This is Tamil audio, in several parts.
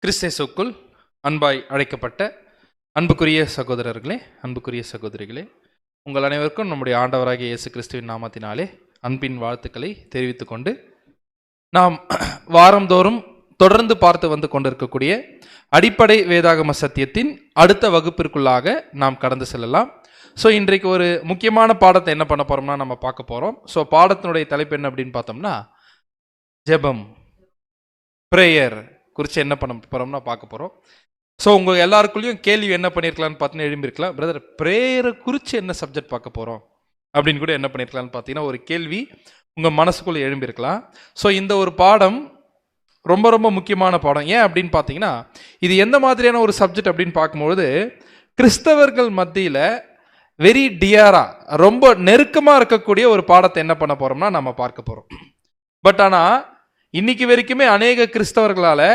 கிறிஸ்தேசுக்குள் அன்பாய் அழைக்கப்பட்ட அன்புக்குரிய சகோதரர்களே, அன்புக்குரிய சகோதரிகளே, உங்கள் அனைவருக்கும் நம்முடைய ஆண்டவராகிய இயேசு கிறிஸ்துவின் நாமத்தினாலே அன்பின் வாழ்த்துக்களை தெரிவித்துக் கொண்டு நாம் வாரந்தோறும் தொடர்ந்து பார்த்து வந்து கொண்டிருக்கக்கூடிய அடிப்படை வேதாகம சத்தியத்தின் அடுத்த வகுப்பிற்குள்ளாக நாம் கடந்து செல்லலாம். ஸோ இன்றைக்கு ஒரு முக்கியமான பாடத்தை என்ன பண்ண போகிறோம்னா நம்ம பார்க்க போகிறோம். ஸோ பாடத்தினுடைய தலைப்பு என்ன அப்படின்னு பார்த்தோம்னா ஜெபம், ப்ரேயர் குறித்து என்ன பண்ண போகிறோம்னா பார்க்க போகிறோம். ஸோ உங்கள் எல்லாருக்குள்ளேயும் கேள்வி என்ன பண்ணியிருக்கலான்னு பார்த்தீங்கன்னா எழும்பியிருக்கலாம், பிரதர் ப்ரேயரை குறித்து என்ன சப்ஜெக்ட் பார்க்க போகிறோம் அப்படின்னு கூட என்ன பண்ணியிருக்கலான்னு பார்த்தீங்கன்னா ஒரு கேள்வி உங்கள் மனசுக்குள்ளே எழும்பியிருக்கலாம். ஸோ இந்த ஒரு பாடம் ரொம்ப ரொம்ப முக்கியமான பாடம். ஏன் அப்படின்னு பார்த்தீங்கன்னா இது எந்த மாதிரியான ஒரு சப்ஜெக்ட் அப்படின்னு பார்க்கும்பொழுது கிறிஸ்தவர்கள் மத்தியில் வெரி டியராக ரொம்ப நெருக்கமாக இருக்கக்கூடிய ஒரு பாடத்தை என்ன பண்ண போகிறோம்னா நம்ம பார்க்க போகிறோம். பட் ஆனால் இன்னைக்கு வரைக்குமே அநேக கிறிஸ்தவர்களால்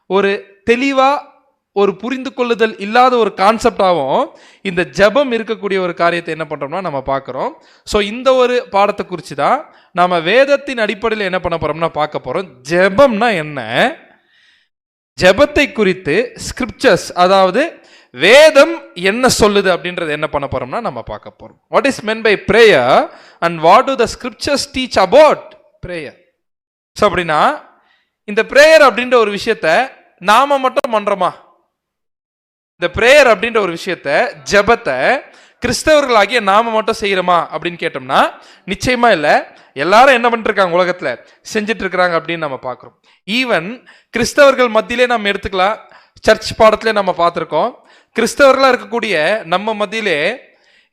ஒரு தெளிவாக ஒரு புரிந்து கொள்ளுதல் இல்லாத ஒரு கான்செப்டாகவும் இந்த ஜெபம் இருக்கக்கூடிய ஒரு காரியத்தை என்ன பண்ணுறோம்னா நம்ம பார்க்குறோம். ஸோ இந்த ஒரு பாடத்தை குறித்து தான் நாம் வேதத்தின் அடிப்படையில் என்ன பண்ண போகிறோம்னா பார்க்க போகிறோம். ஜெபம்னா என்ன, ஜெபத்தை குறித்து ஸ்கிரிப்சர்ஸ், அதாவது வேதம் என்ன சொல்லுது அப்படின்றது என்ன பண்ண போகிறோம்னா நம்ம பார்க்க போகிறோம். What is meant by prayer and what do the scriptures teach about prayer. So அப்படின்னா இந்த ப்ரேயர் அப்படின்ற ஒரு விஷயத்த நாம மட்டும் பண்றோமா? இந்த ப்ரேயர் அப்படின்ற ஒரு விஷயத்த, ஜெபத்தை கிறிஸ்தவர்களாகிய நாம மட்டும் செய்யறோமா அப்படின்னு கேட்டோம்னா நிச்சயமா இல்லை. எல்லாரும் என்ன பண்ணிட்டு இருக்காங்க, உலகத்துல செஞ்சுட்டு இருக்கிறாங்க அப்படின்னு நம்ம பார்க்கிறோம். ஈவன் கிறிஸ்தவர்கள் மத்தியிலே நம்ம எடுத்துக்கலாம், சர்ச் பாடத்திலே நம்ம பார்த்துருக்கோம். கிறிஸ்தவர்களா இருக்கக்கூடிய நம்ம மத்தியிலே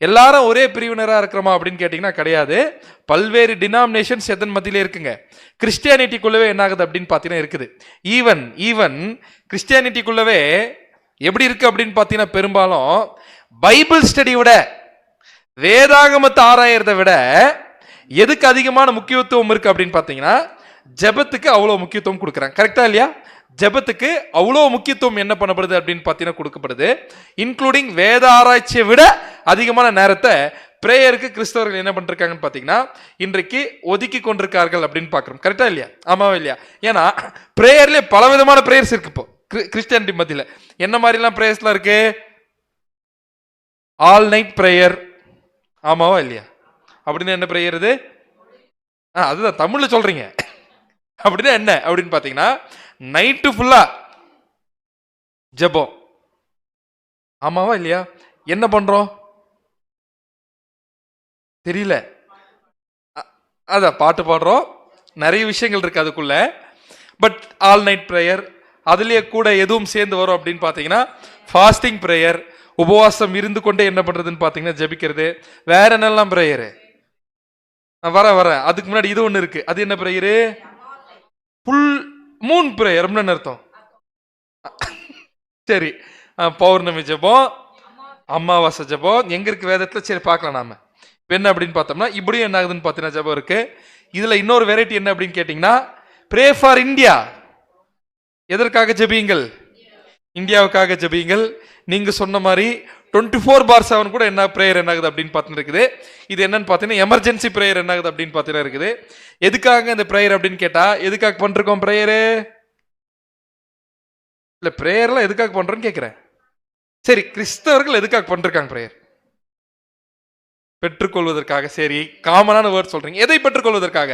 எல்லாரும் ஒரே பிரிவினராக இருக்கிறோமா அப்படின்னு கேட்டிங்கன்னா கிடையாது. பல்வேறு டினாமினேஷன்ஸ் எதன் மத்தியிலே இருக்குங்க. கிறிஸ்டியானிட்டிக்குள்ளவே என்ன ஆகுது அப்படின்னு பார்த்தீங்கன்னா இருக்குது. ஈவன் கிறிஸ்டியானிட்டிக்குள்ளவே எப்படி இருக்கு அப்படின்னு பார்த்தீங்கன்னா பெரும்பாலும் பைபிள் ஸ்டடி விட, வேதாகமத்தை ஆராயறதை விட எதுக்கு அதிகமான முக்கியத்துவம் இருக்கு அப்படின்னு பார்த்தீங்கன்னா ஜெபத்துக்கு அவ்வளோ முக்கியத்துவம் கொடுக்குறாங்க. கரெக்டா இல்லையா? ஜெபத்துக்கு அவ்வளோ முக்கியத்துவம் என்ன பண்ணப்படுது அப்படின்னு பார்த்தீங்கன்னா கொடுக்கப்படுது. இன்க்ளூடிங் வேத ஆராய்ச்சியை விட அதிகமான நேரத்தை பிரேயருக்கு கிறிஸ்தவர்கள் என்ன பண்ணிருக்காங்கன்னு பார்த்தீங்கன்னா இன்றைக்கு ஒதுக்கி கொண்டிருக்கார்கள் அப்படின்னு பார்க்குறோம். கரெக்டா இல்லையா? ஆமாவா இல்லையா? ஏன்னா பிரேயர்லேயே பல விதமான பிரேயர்ஸ் இருக்கு. இப்போ கிறிஸ்டியானிட்டி மத்தியில் என்ன மாதிரிலாம் பிரேயர்ஸ்லாம் இருக்கு? ஆல் நைட் பிரேயர், ஆமாவா இல்லையா? அப்படின்னு என்ன பிரேயர் இது? அதுதான் தமிழ்ல சொல்றீங்க. அப்படின்னா என்ன அப்படின்னு பார்த்தீங்கன்னா நைட்டு ஃபுல்லா ஜெபம், ஆமாவா இல்லையா? என்ன பண்றோம் தெரியல, அதான் பாட்டு பாடுறோம், நிறைய விஷயங்கள் இருக்கு அதுக்குள்ள. பட் ஆல் நைட் பிரேயர், அதுலயே கூட எதுவும் சேர்ந்து வரும் அப்படின்னு பார்த்தீங்கன்னா ஃபாஸ்டிங் பிரேயர், உபவாசம் இருந்து கொண்டே என்ன பண்றதுன்னு பார்த்தீங்கன்னா ஜெபிக்கிறது. வேற என்னெல்லாம் பிரேயரு? வர அதுக்கு முன்னாடி இது ஒன்று இருக்கு. அது என்ன பிரேயரு? ஃபுல் மூன் பிரேயர் அப்படின்னு அர்த்தம். சரி, பௌர்ணமி ஜெபம், அமாவாசை ஜெபம் எங்க இருக்கு வேதத்துல? சரி பார்க்கலாம் நாம. இப்போ என்ன அப்படின்னு பார்த்தோம்னா இப்படியும் என்ன ஆகுதுன்னு பார்த்தீங்கன்னா ஜெபம் இருக்கு. இதுல இன்னொரு வெரைட்டி என்ன அப்படின்னு கேட்டீங்கன்னா ப்ரே ஃபார் இந்தியா. எதற்காக ஜெபியுங்கள்? இந்தியாவுக்காக ஜெபியுங்கள். நீங்க சொன்ன மாதிரி 24/7 கூட என்ன பிரேயர் என்ன ஆகுது அப்படின்னு பார்த்துட்டு இருக்குது. இது என்னன்னு பார்த்தீங்கன்னா எமர்ஜென்சி பிரேயர் என்ன ஆகுது அப்படின்னு பார்த்தீங்கன்னா இருக்குது. எதுக்காக இந்த பிரேயர் அப்படின்னு கேட்டா எதுக்காக பண்றோம் பிரேயரு? இல்ல பிரேயர்லாம் எதுக்காக பண்றோம்னு கேட்கிறேன். சரி, கிறிஸ்தவர்கள் எதுக்காக பண்றாங்க பிரேயர்? பெற்றுக்கொள்வதற்காக. சரி, காமனான வேர்ட் சொல்றீங்க. எதை பெற்றுக்கொள்வதற்காக?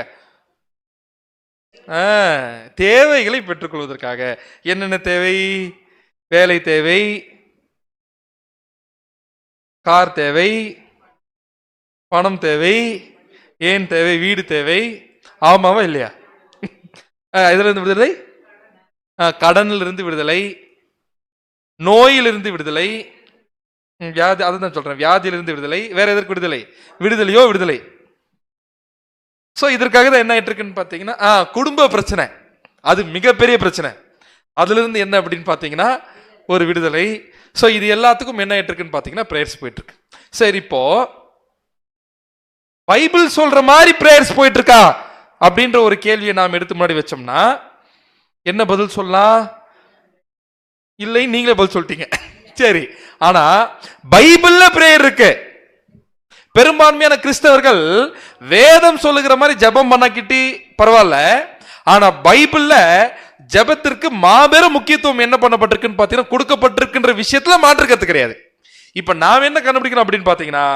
தேவைகளை பெற்றுக்கொள்வதற்காக. என்னென்ன தேவை? வேலை தேவை, கார் தேவை, பணம் தேவை, ஏன் தேவை, வீடு தேவை, ஆமாவா இல்லையா? இதுல இருந்து விடுதலை, கடனில் இருந்து விடுதலை, நோயிலிருந்து விடுதலை, வியாதி, அதுதான் சொல்றேன், வியாதியிலிருந்து விடுதலை. வேற எதற்கு விடுதலை? விடுதலை. ஸோ இதற்காக தான் என்ன ஆயிட்டு இருக்குன்னு பார்த்தீங்கன்னா குடும்ப பிரச்சனை, அது மிகப்பெரிய பிரச்சனை. அதுல இருந்து என்ன அப்படின்னு பார்த்தீங்கன்னா ஒரு விடுதலை. ஸோ இது எல்லாத்துக்கும் என்ன ஆயிட்டு இருக்குன்னு பார்த்தீங்கன்னா பிரேயர்ஸ் போயிட்டு இருக்கு. சரி, இப்போ பைபிள் சொல்ற மாதிரி பிரேயர்ஸ் போயிட்டு இருக்கா அப்படின்ற ஒரு கேள்வியை நாம் எடுத்து முன்னாடி வச்சோம்னா என்ன பதில் சொல்லலாம்? இல்லை, நீங்களே பதில் சொல்லிட்டீங்க. சரி, ஆனா பைபிள்ல பிரேயர் இருக்கு. பெரும்பான்மையான கிறிஸ்தவர்கள் வேதம் சொல்லுகிற மாதிரி ஜெபம் பண்ணக்கிட்டு பரவாயில்ல, ஆனா பைபிள்ல ஜெபத்திற்கு மாபெரும் முக்கியத்துவம் என்ன பண்ணப்பட்டிருக்குன்னு பாத்தீங்கன்னா கொடுக்கப்பட்டிருக்கின்ற விஷயத்துல மாற்றுக்கிறது கிடையாது. இப்ப நாம் என்ன கண்டுபிடிக்கணும் அப்படின்னு பாத்தீங்கன்னா,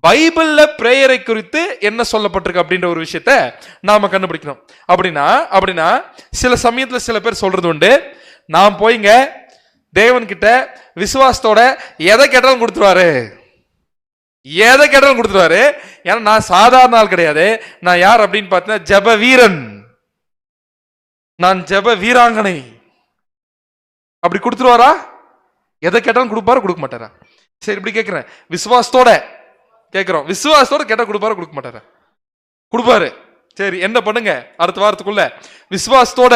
பைபிள்ல பிரேயரை குறித்து என்ன சொல்லப்பட்டிருக்கு அப்படின்ற ஒரு விஷயத்த நாம கண்டுபிடிக்கணும். அப்படின்னா சில சமயத்துல சில பேர் சொல்றது உண்டு, நான் போய்ங்க தேவன் கிட்ட விசுவாசத்தோட எதை கேட்டாலும் கொடுத்துருவாரு, எதை கேட்டாலும் கொடுத்துருவாரு. ஏன்னா நான் சாதாரண ஆள் கிடையாது, நான் யார் அப்படின்னு பார்த்தீங்கன்னா ஜெப வீரன், நான் ஜெப வீராங்கனை. அப்படி கொடுத்துருவாரா? எதை கேட்டாலும் கொடுப்பாரு, கொடுக்க மாட்டாரா? சரி, இப்படி கேட்கிறேன், விசுவாசத்தோட கேட்கிறோம், விசுவாசத்தோட கேட்டா கொடுப்பாரு, கொடுக்க மாட்டாரா? கொடுப்பாரு. சரி, என்ன பண்ணுங்க அடுத்த வாரத்துக்குள்ள விசுவாசத்தோட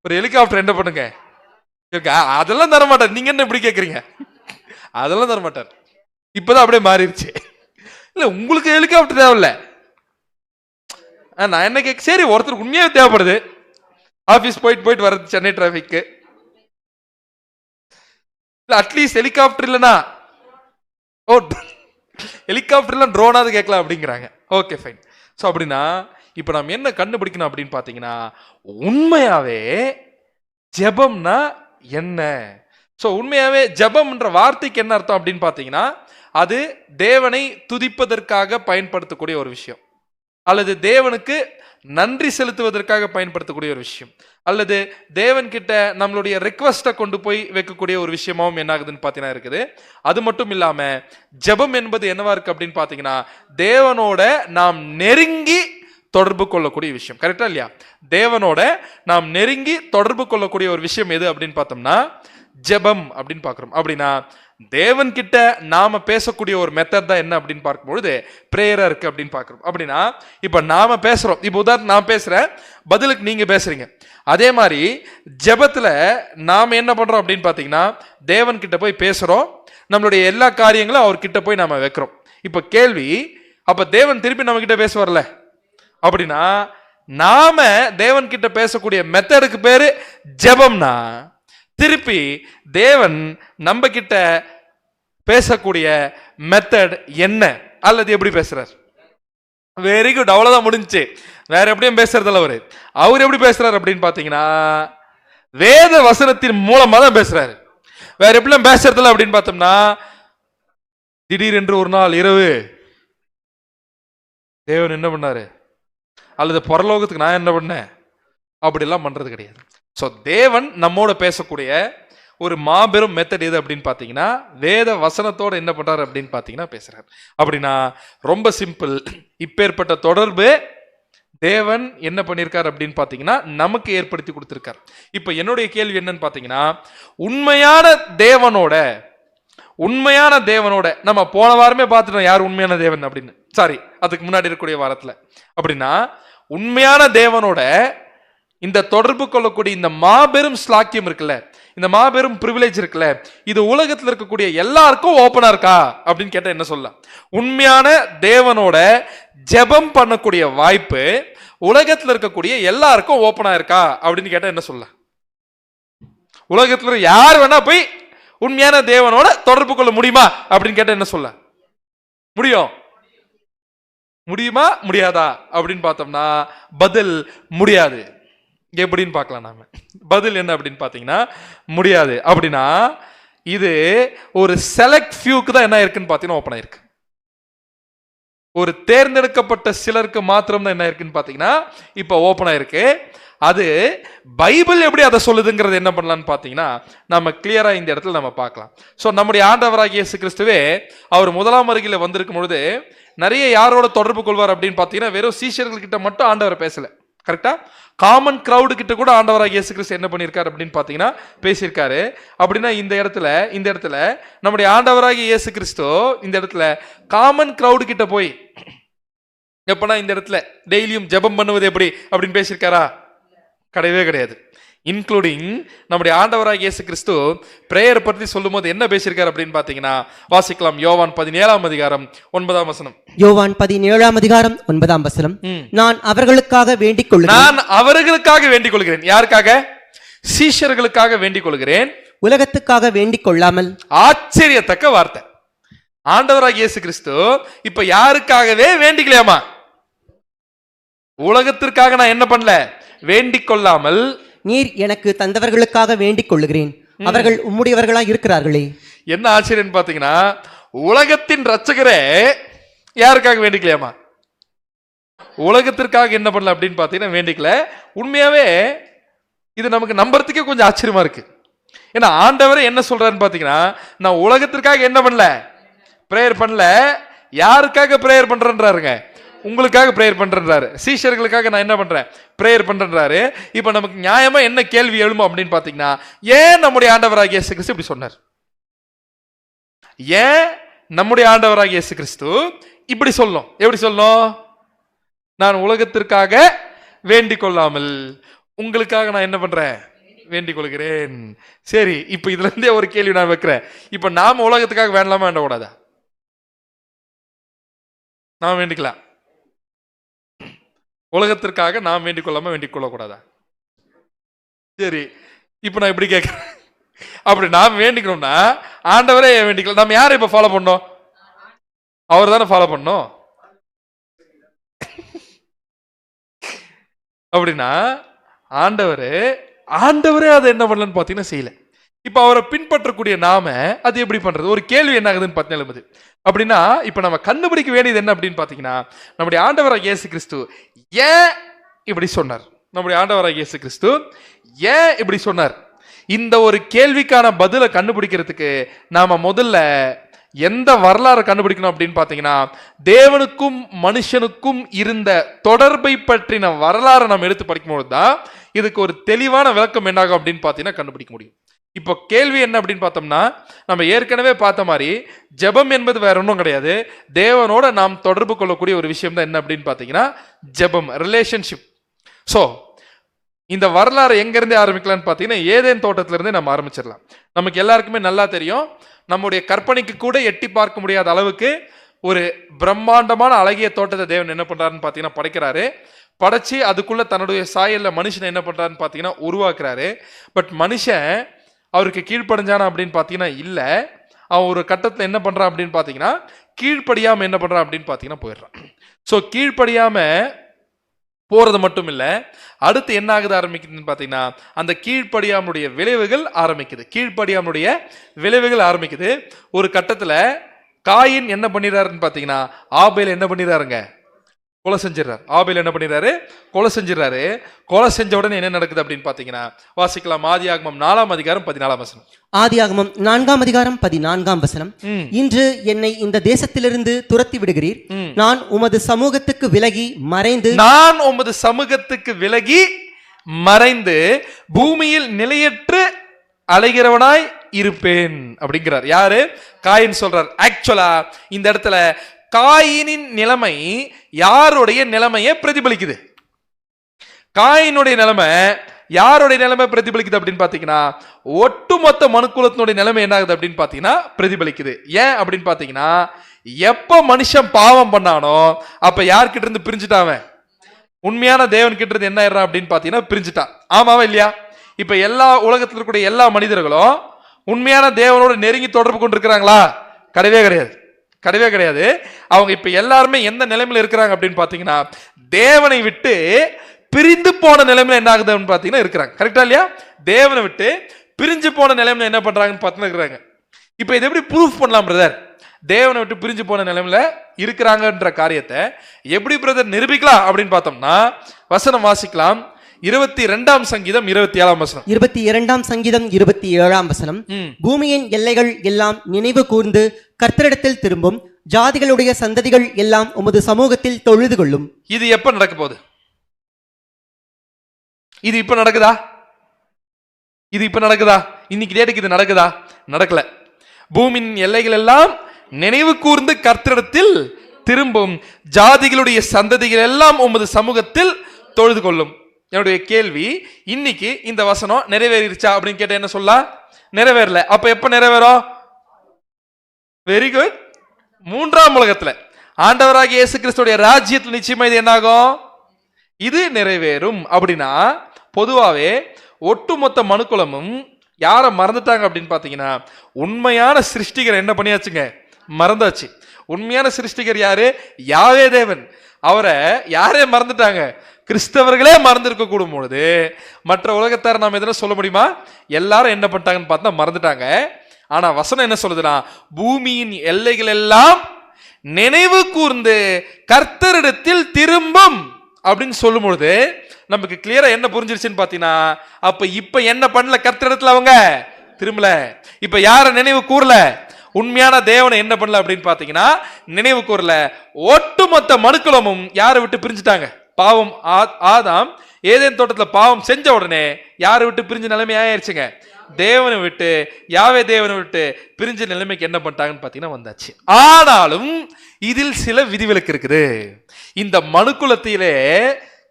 ஒரு ஹெலிகாப்டர் என்ன பண்ணுங்க, அதெல்லாம் தர மாட்டார். நீங்க என்ன இப்படி கேட்கறீங்க? அதெல்லாம் தர மாட்டார். இப்பதான் அப்படியே மாறிடுச்சு. இல்ல, உங்களுக்கு ஹெலிகாப்டர் தேவையில்ல, நான் என்ன கேட்க, சரி ஒருத்தருக்கு உண்மையாவே தேவைப்படுது, ஆபீஸ் போயிட்டு வர்றது சென்னை டிராபிக்கு, அட்லீஸ்ட் ஹெலிகாப்டர் இல்லைன்னா ஹெலிகாப்டர்லாம் ட்ரோனாவது கேட்கலாம் அப்படிங்கிறாங்க. Okay fine. ஸோ அப்படின்னா இப்போ நம்ம என்ன கண்டுபிடிக்கணும் அப்படின்னு பார்த்தீங்கன்னா, உண்மையாவே ஜெபம்னா என்ன? ஸோ உண்மையாவே ஜெபம்ன்ற வார்த்தைக்கு என்ன அர்த்தம் அப்படின்னு பார்த்தீங்கன்னா, அது தேவனை துதிப்பதற்காக பயன்படுத்தக்கூடிய ஒரு விஷயம், அல்லது தேவனுக்கு நன்றி செலுத்துவதற்காக பயன்படுத்தக்கூடிய ஒரு விஷயம், அல்லது தேவன் கிட்ட நம்மளுடைய ரிக்வெஸ்ட்டை கொண்டு போய் வைக்கக்கூடிய ஒரு விஷயமாவும் என்ன ஆகுதுன்னு பார்த்தீங்கன்னா இருக்குது. அது மட்டும் இல்லாம ஜெபம் என்பது என்னவா இருக்கு அப்படின்னு பார்த்தீங்கன்னா, தேவனோட நாம் நெருங்கி தொடர்பு கொள்ளக்கூடிய விஷயம். கரெக்டா இல்லையா? தேவனோட நாம் நெருங்கி தொடர்பு கொள்ளக்கூடிய ஒரு விஷயம் எது அப்படின்னு பார்த்தோம்னா ஜெபம் அப்படின்னு பார்க்கிறோம். அப்படின்னா தேவன் கிட்ட நாம பேசக்கூடிய ஒரு மெத்தட் தான் என்ன அப்படின்னு பார்க்கும்பொழுது பிரேயரா இருக்கு அப்படின்னு பார்க்கிறோம். அப்படின்னா இப்ப நாம பேசுறோம், இப்ப உதாரணம் நான் பேசுறேன், பதிலுக்கு நீங்க பேசுறீங்க. அதே மாதிரி ஜெபத்துல நாம என்ன பண்றோம் அப்படின்னு பாத்தீங்கன்னா, தேவன் கிட்ட போய் பேசுறோம், நம்மளுடைய எல்லா காரியங்களும் அவர்கிட்ட போய் நாம வைக்கிறோம். இப்ப கேள்வி, அப்ப தேவன் திருப்பி நம்ம கிட்ட பேசுவார்ல? அப்படின்னா நாம தேவன் கிட்ட பேசக்கூடிய மெத்தடுக்கு பேரு ஜெபம்னா, திருப்பி தேவன் நம்ம கிட்ட பேசக்கூடிய மெத்தட் என்ன, அல்லது எப்படி பேசுறார்? வெரி குட், அவ்வளவுதான் முடிஞ்சு. வேற எப்படியும் பேசுறதில்ல. அவர் எப்படி பேசுறாரு அப்படின்னு பாத்தீங்கன்னா, வேத வசனத்தின் மூலமா தான் பேசுறாரு. வேற எப்படியும் பேசுறதில்ல அப்படின்னு பார்த்தோம்னா, திடீரென்று ஒரு நாள் இரவு தேவன் என்ன பண்ணாரு, அல்லது பரலோகத்துக்கு நான் என்ன பண்ணேன், அப்படிலாம் பண்றது கிடையாது. ஸோ தேவன் நம்மோட பேசக்கூடிய ஒரு மாபெரும் மெத்தட் எது அப்படின்னு பார்த்தீங்கன்னா, வேத வசனத்தோட என்ன பண்றாரு அப்படின்னு பார்த்தீங்கன்னா பேசுறாரு. அப்படின்னா ரொம்ப சிம்பிள். இப்பேற்பட்ட தொடர்பு தேவன் என்ன பண்ணியிருக்காரு அப்படின்னு பார்த்தீங்கன்னா நமக்கு ஏற்படுத்தி கொடுத்திருக்கார். இப்போ என்னுடைய கேள்வி என்னன்னு பார்த்தீங்கன்னா, உண்மையான தேவனோட நம்ம போன வாரமே பார்த்துட்டோம் யார் உண்மையான தேவன் அப்படின்னு. சாரி, அதுக்கு முன்னாடி இருக்கக்கூடிய வாரத்தில். அப்படின்னா உண்மையான தேவனோட இந்த தொடர்பு கொள்ளக்கூடிய இந்த மாபெரும் ஸ்லாக்கியம் இருக்குல்ல, இந்த மாபெரும் பிரிவிலேஜ் இருக்குல்ல, இது உலகத்தில் இருக்கக்கூடிய எல்லாருக்கும் ஓப்பனா இருக்கா அப்படின்னு கேட்டா என்ன சொல்லலாம்? உண்மையான தேவனோட ஜெபம் பண்ணக்கூடிய வாய்ப்பு உலகத்தில் இருக்கக்கூடிய எல்லாருக்கும் ஓப்பனா இருக்கா அப்படின்னு கேட்டா என்ன சொல்லலாம்? உலகத்துல யார் வேணா போய் உண்மையான தேவனோட தொடர்பு கொள்ள முடியுமா அப்படின்னு கேட்டா என்ன சொல்ல முடியுமா முடியாதா அப்படின்னு பார்த்தோம்னா பதில் முடியாது. எப்படின்னு பார்க்கலாம் நாம. பதில் என்ன அப்படின்னு பார்த்தீங்கன்னா முடியாது. அப்படின்னா இது ஒரு செலக்ட் ஃபியூக்கு தான் என்ன இருக்குன்னு பார்த்தீங்கன்னா ஓப்பன் ஆயிருக்கு. ஒரு தேர்ந்தெடுக்கப்பட்ட சிலருக்கு மாத்திரம் தான் என்ன இருக்குன்னு பார்த்தீங்கன்னா இப்போ ஓப்பன் ஆயிருக்கு. அது பைபிள் எப்படி அதை சொல்லுதுங்கிறது என்ன பண்ணலான்னு பார்த்தீங்கன்னா நம்ம கிளியரா இந்த இடத்துல நம்ம பார்க்கலாம். ஸோ நம்முடைய ஆண்டவராகிய இயேசு கிறிஸ்துவே அவர் முதலாம் வருகையில் வந்திருக்கும் பொழுது நிறைய யாரோட தொடர்பு கொள்வார் அப்படின்னு பார்த்தீங்கன்னா வெறும் சீஷர்கள் கிட்ட மட்டும் ஆண்டவர் பேசல. கரெக்டா? காமன் கிரவுடு கிட்ட கூட ஆண்டவராகிய இயேசு கிறிஸ்து என்ன பண்ணியிருக்காரு அப்படின்னு பார்த்தீங்கன்னா பேசியிருக்காரு. அப்படின்னா இந்த இடத்துல நம்முடைய ஆண்டவராகிய இயேசு கிறிஸ்து இந்த இடத்துல காமன் கிரவுடு கிட்ட போய் எப்பனா இந்த இடத்துல டெய்லியும் ஜெபம் பண்ணுவது எப்படி அப்படின்னு பேசியிருக்காரா? கிடையவே கிடையாது. இன்க்ளூடிங் நம்முடைய ஆண்டவராகிய இயேசு கிறிஸ்து பிரேயர் பற்றி சொல்லும் போது என்ன பேசியிருக்காரு அப்படின்னு பார்த்தீங்கன்னா வாசிக்கலாம். யோவான் 17ஆம் அதிகாரம் 9ஆம் வசனம். யோவான் 17ஆம் அதிகாரம் 9ஆம் வசனம். நான் அவர்களுக்காக வேண்டிக் கொள்கிறேன். யாருக்காக? சீஷர்களுக்காக வேண்டிக் கொள்கிறேன், உலகத்துக்காக வேண்டிக் கொள்ளாமல். ஆச்சரியத்தக்க வார்த்தை. ஆண்டவராகிய இயேசு கிறிஸ்து இப்ப யாருக்காகவே வேண்டிக்கலையாமா? உலகத்திற்காக நான் என்ன பண்ணல, வேண்டிக் கொள்ளாமல் நீர் எனக்கு தந்தவர்களுக்காக வேண்டிக் கொள்ளுகிறேன். அவர்கள் உம்முடையவர்களாய் இருக்கிறார்களே. என்ன ஆச்சரியம் பாத்தீங்கன்னா, உலகத்தின் ரட்சகரே யாருக்காக வேண்டிக்கலையாமா? உலகத்திற்காக என்ன பண்ணல அப்படின்னு பாத்தீங்கன்னா வேண்டிக்கல. உண்மையாவே இது நமக்கு நம்புறதுக்கே கொஞ்சம் ஆச்சரியமா இருக்கு. ஏன்னா ஆண்டவரே என்ன சொல்றாருன்னு பாத்தீங்கன்னா, நான் உலகத்திற்காக என்ன பண்ணல, பிரேயர் பண்ணல. யாருக்காக பிரேயர் பண்றேன்றாருங்க? உங்களுக்காக பிரேயர் பண்றாரு. சீஷர்களுக்காக நான் என்ன பண்றேன், பிரேயர் பண்றாரு. இப்ப நமக்கு நியாயமா என்ன கேள்வி எழுமோ அப்படின்னு பாத்தீங்கன்னா, ஏன் நம்முடைய ஆண்டவராகிய இயேசு கிறிஸ்து இப்படி சொன்னார்? ஏன் நம்முடைய ஆண்டவராகிய இயேசு கிறிஸ்து இப்படி சொல்லும்? எப்படி சொல்லும்? நான் உலகத்திற்காக வேண்டிக் கொள்ளாமல் உங்களுக்காக நான் என்ன பண்றேன், வேண்டிக் கொள்கிறேன். சரி, இப்ப இதுல இருந்தே ஒரு கேள்வி நான் வைக்கிறேன். இப்ப நாம உலகத்துக்காக வேண்டலாமா வேண்டக்கூடாதா? நான் வேண்டிக்கலாம். உலகத்திற்காக நாம் வேண்டிக் கொள்ளாம வேண்டிக் கொள்ளக்கூடாதா? சரி, இப்ப நான் இப்படி கேட்கிறேன். அப்படி நாம் வேண்டிக்கணும்னா ஆண்டவரே வேண்டிக்கலாம். நம்ம யாரை இப்ப ஃபாலோ பண்ணோம்? அவர் தானே ஃபாலோ பண்ணோம். அப்படின்னா ஆண்டவரே அதை என்ன பண்ணலன்னு பாத்தீங்கன்னா செய்யல. இப்ப அவரை பின்பற்றக்கூடிய நாம அது எப்படி பண்றது? ஒரு கேள்வி என்ன ஆகுதுன்னு பார்த்தீங்கன்னா, அப்படின்னா இப்ப நம்ம கண்டுபிடிக்க வேண்டியது என்ன அப்படின்னு பாத்தீங்கன்னா, நம்முடைய ஆண்டவராகிய இயேசு கிறிஸ்து ஏன் இப்படி சொன்னார்? நம்முடைய ஆண்டவராகிய இயேசு கிறிஸ்து ஏன் இப்படி சொன்னார்? இந்த ஒரு கேள்விக்கான பதிலை கண்டுபிடிக்கிறதுக்கு நாம முதல்ல எந்த வரலாறு கண்டுபிடிக்கணும் அப்படின்னு பாத்தீங்கன்னா, தேவனுக்கும் மனுஷனுக்கும் இருந்த தொடர்பை பற்றின வரலாறு நம்ம எடுத்து படிக்கும்போது தான் இதுக்கு ஒரு தெளிவான விளக்கம் என்னாகும் அப்படின்னு பாத்தீங்கன்னா கண்டுபிடிக்க முடியும். இப்போ கேள்வி என்ன அப்படின்னு பார்த்தோம்னா, நம்ம ஏற்கனவே பார்த்த மாதிரி ஜெபம் என்பது வேற ஒன்றும் கிடையாது. தேவனோட நாம் தொடர்பு கொள்ளக்கூடிய ஒரு விஷயம் தான் என்ன அப்படின்னு பார்த்தீங்கன்னா ஜெபம், ரிலேஷன்ஷிப். ஸோ இந்த வரலாறு எங்கேருந்தே ஆரம்பிக்கலான்னு பார்த்தீங்கன்னா ஏதேன் தோட்டத்திலிருந்தே நம்ம ஆரம்பிச்சிடலாம். நமக்கு எல்லாருக்குமே நல்லா தெரியும், நம்முடைய கற்பனைக்கு கூட எட்டி பார்க்க முடியாத அளவுக்கு ஒரு பிரம்மாண்டமான அழகிய தோட்டத்தை தேவன் என்ன பண்றாருன்னு பார்த்தீங்கன்னா படைக்கிறாரு. படைச்சு அதுக்குள்ள தன்னுடைய சாயல்ல மனுஷனை என்ன பண்றாருன்னு பார்த்தீங்கன்னா உருவாக்குறாரு. பட் மனுஷன் அவருக்கு கீழ்ப்படிஞ்சானா அப்படின்னு பார்த்தீங்கன்னா இல்லை. அவன் ஒரு கட்டத்தில் என்ன பண்ணுறான் அப்படின்னு பார்த்தீங்கன்னா கீழ்ப்படியாமல் என்ன பண்ணுறான் அப்படின்னு பார்த்தீங்கன்னா போயிடுறான். ஸோ கீழ்ப்படியாமல் போகிறது மட்டும் இல்லை, அடுத்து என்ன ஆகுது ஆரம்பிக்குதுன்னு பார்த்தீங்கன்னா அந்த கீழ்ப்படியாமலுடைய விளைவுகள் ஆரம்பிக்குது. கீழ்ப்படியாமலுடைய விளைவுகள் ஆரம்பிக்குது. ஒரு கட்டத்தில் காயின் என்ன பண்ணிடுறாருன்னு பார்த்தீங்கன்னா ஆபேல் என்ன பண்ணிடுறாருங்க, கொலை செஞ்சிடறாரு. ஆபேல் என்ன பண்ணிடுறாரு, கொலை செஞ்சிடறாரு. கொலை செஞ்ச உடனே என்ன நடக்குது அப்படின்னு பாத்தீங்கன்னா வாசிக்கலாம். ஆதியாகமம் 4ஆம் அதிகாரம் 14ஆம் வசனம். ஆதியாகமம் 4ஆம் அதிகாரம் 14ஆம் வசனம். இன்று என்னை இந்த தேசத்திலிருந்து துரத்தி விடுகிறீர். நான் உமது சமூகத்துக்கு விலகி மறைந்து பூமியில் நிலையற்று அலைகிறவனாய் இருப்பேன் அப்படிங்கிறார். யாரு? காயின் சொல்றார். ஆக்சுவலா இந்த இடத்துல காயினின் நிலைமை யாருடைய நிலைமையை பிரதிபலிக்குது? காயினுடைய நிலைமை யாருடைய நிலைமை பிரதிபலிக்குது அப்படின்னு பாத்தீங்கன்னா ஒட்டுமொத்த மனுக்குலத்தினுடைய நிலைமை என்ன ஆகுது அப்படின்னு பாத்தீங்கன்னா பிரதிபலிக்குது. ஏன் அப்படின்னு பாத்தீங்கன்னா எப்ப மனுஷன் பாவம் பண்ணானோ அப்ப யார்கிட்ட இருந்து பிரிஞ்சுட்டான்? உண்மையான தேவன் கிட்ட இருந்து என்ன ஆயிடுறான் அப்படின்னு பாத்தீங்கன்னா பிரிஞ்சுட்டான். ஆமாவா இல்லையா? இப்ப எல்லா உலகத்தில் இருக்கக்கூடிய எல்லா மனிதர்களும் உண்மையான தேவனோட நெருங்கி தொடர்பு கொண்டிருக்கிறாங்களா? கிடையவே கிடையாது, கிடையவே கிடையாது. அவங்க இப்ப எல்லாருமே எந்த நிலைமையில இருக்கிறாங்க அப்படின்னு பாத்தீங்கன்னா தேவனை விட்டு பிரிந்து போன நிலைமையில என்ன ஆகுதுன்னு பாத்தீங்கன்னா இருக்கிறாங்க. கரெக்டா இல்லையா? தேவனை விட்டு பிரிஞ்சு போன நிலைமையில என்ன பண்றாங்கன்னு பாத்தீங்கன்னா இருக்கிறாங்க. இப்ப இதை எப்படி ப்ரூஃப் பண்ணலாம் பிரதர்? தேவனை விட்டு பிரிஞ்சு போன நிலைமையில இருக்கிறாங்கன்ற காரியத்தை எப்படி பிரதர் நிரூபிக்கலாம் அப்படின்னு பார்த்தோம்னா வசனம் வாசிக்கலாம். 22ஆம் சங்கீதம் 27ஆம் வசனம். 22ஆம் சங்கீதம் 27ஆம் வசனம். பூமியின் எல்லைகள் எல்லாம் நினைவு கூர்ந்து கர்த்தரிடத்தில் திரும்பும், ஜாதிகளுடைய சந்ததிகள் எல்லாம் உமது சமூகத்தில் தொழுது கொள்ளும். இது எப்ப நடக்க போகுது? இது இப்ப நடக்குதா? இது இப்ப நடக்குதா? இன்னைக்கு டேட்டுக்கு இது நடக்குதா? நடக்கல. பூமியின் எல்லைகள் எல்லாம் நினைவு கூர்ந்து கர்த்தரிடத்தில் திரும்பும், ஜாதிகளுடைய சந்ததிகள் எல்லாம் உமது சமூகத்தில் தொழுது கொள்ளும். என்னுடைய கேள்வி, இன்னைக்கு இந்த வசனம் நிறைவேறிடுச்சா அப்படின்னு கேட்ட என்ன சொல்லலாம்? நிறைவேறல. அப்ப எப்ப நிறைவேறும்? Very good. 3ஆம் உலகத்துல ஆண்டவராகிய இயேசு கிறிஸ்துடைய ராஜ்யத்தில் நிச்சயமா இது என்னாகும்? இது நிறைவேறும். அப்படின்னா பொதுவாவே ஒட்டுமொத்த மனுக்குலமும் யாரை மறந்துட்டாங்க அப்படின்னு பாத்தீங்கன்னா உண்மையான சிருஷ்டிகர் என்ன பண்ணியாச்சுங்க? மறந்தாச்சு. உண்மையான சிருஷ்டிகர் யாரு? யாவே தேவன். அவரை யாரே மறந்துட்டாங்க? கிறிஸ்தவர்களே மறந்திருக்க கூடும் பொழுது மற்ற உலகத்தார் நாம் எதனா சொல்ல முடியுமா? எல்லாரும் என்ன பண்ணிட்டாங்கன்னு பார்த்தா மறந்துட்டாங்க. ஆனா வசனம் என்ன சொல்லுதுன்னா, பூமியின் எல்லைகள் எல்லாம் நினைவு கூர்ந்து கர்த்தரிடத்தில் திரும்பும் அப்படின்னு சொல்லும் பொழுது நமக்கு கிளியரா என்ன புரிஞ்சிருச்சுன்னு பாத்தீங்கன்னா, இப்ப என்ன பண்ணல? கர்த்தரிடத்துல அவங்க திரும்பல. இப்ப யார நினைவு கூறல? உண்மையான தேவனை என்ன பண்ணல அப்படின்னு பாத்தீங்கன்னா நினைவு கூறல. ஒட்டுமொத்த மனுக்குலமும் யாரை விட்டு பிரிஞ்சுட்டாங்க? பாவம் ஆதாம் ஏதேன் தோட்டத்துல பாவம் செஞ்ச உடனே யாரை விட்டு பிரிஞ்ச நிலைமை ஆயிருச்சுங்க? தேவனை விட்டு, யாவே தேவனை விட்டு பிரிஞ்ச நிலைமைக்கு என்ன பண்ணிட்டாங்கன்னு பாத்தீங்கன்னா வந்தாச்சு. ஆனாலும் இதில் சில விதிவிலக்கு இருக்குது. இந்த மனுக்குலத்திலே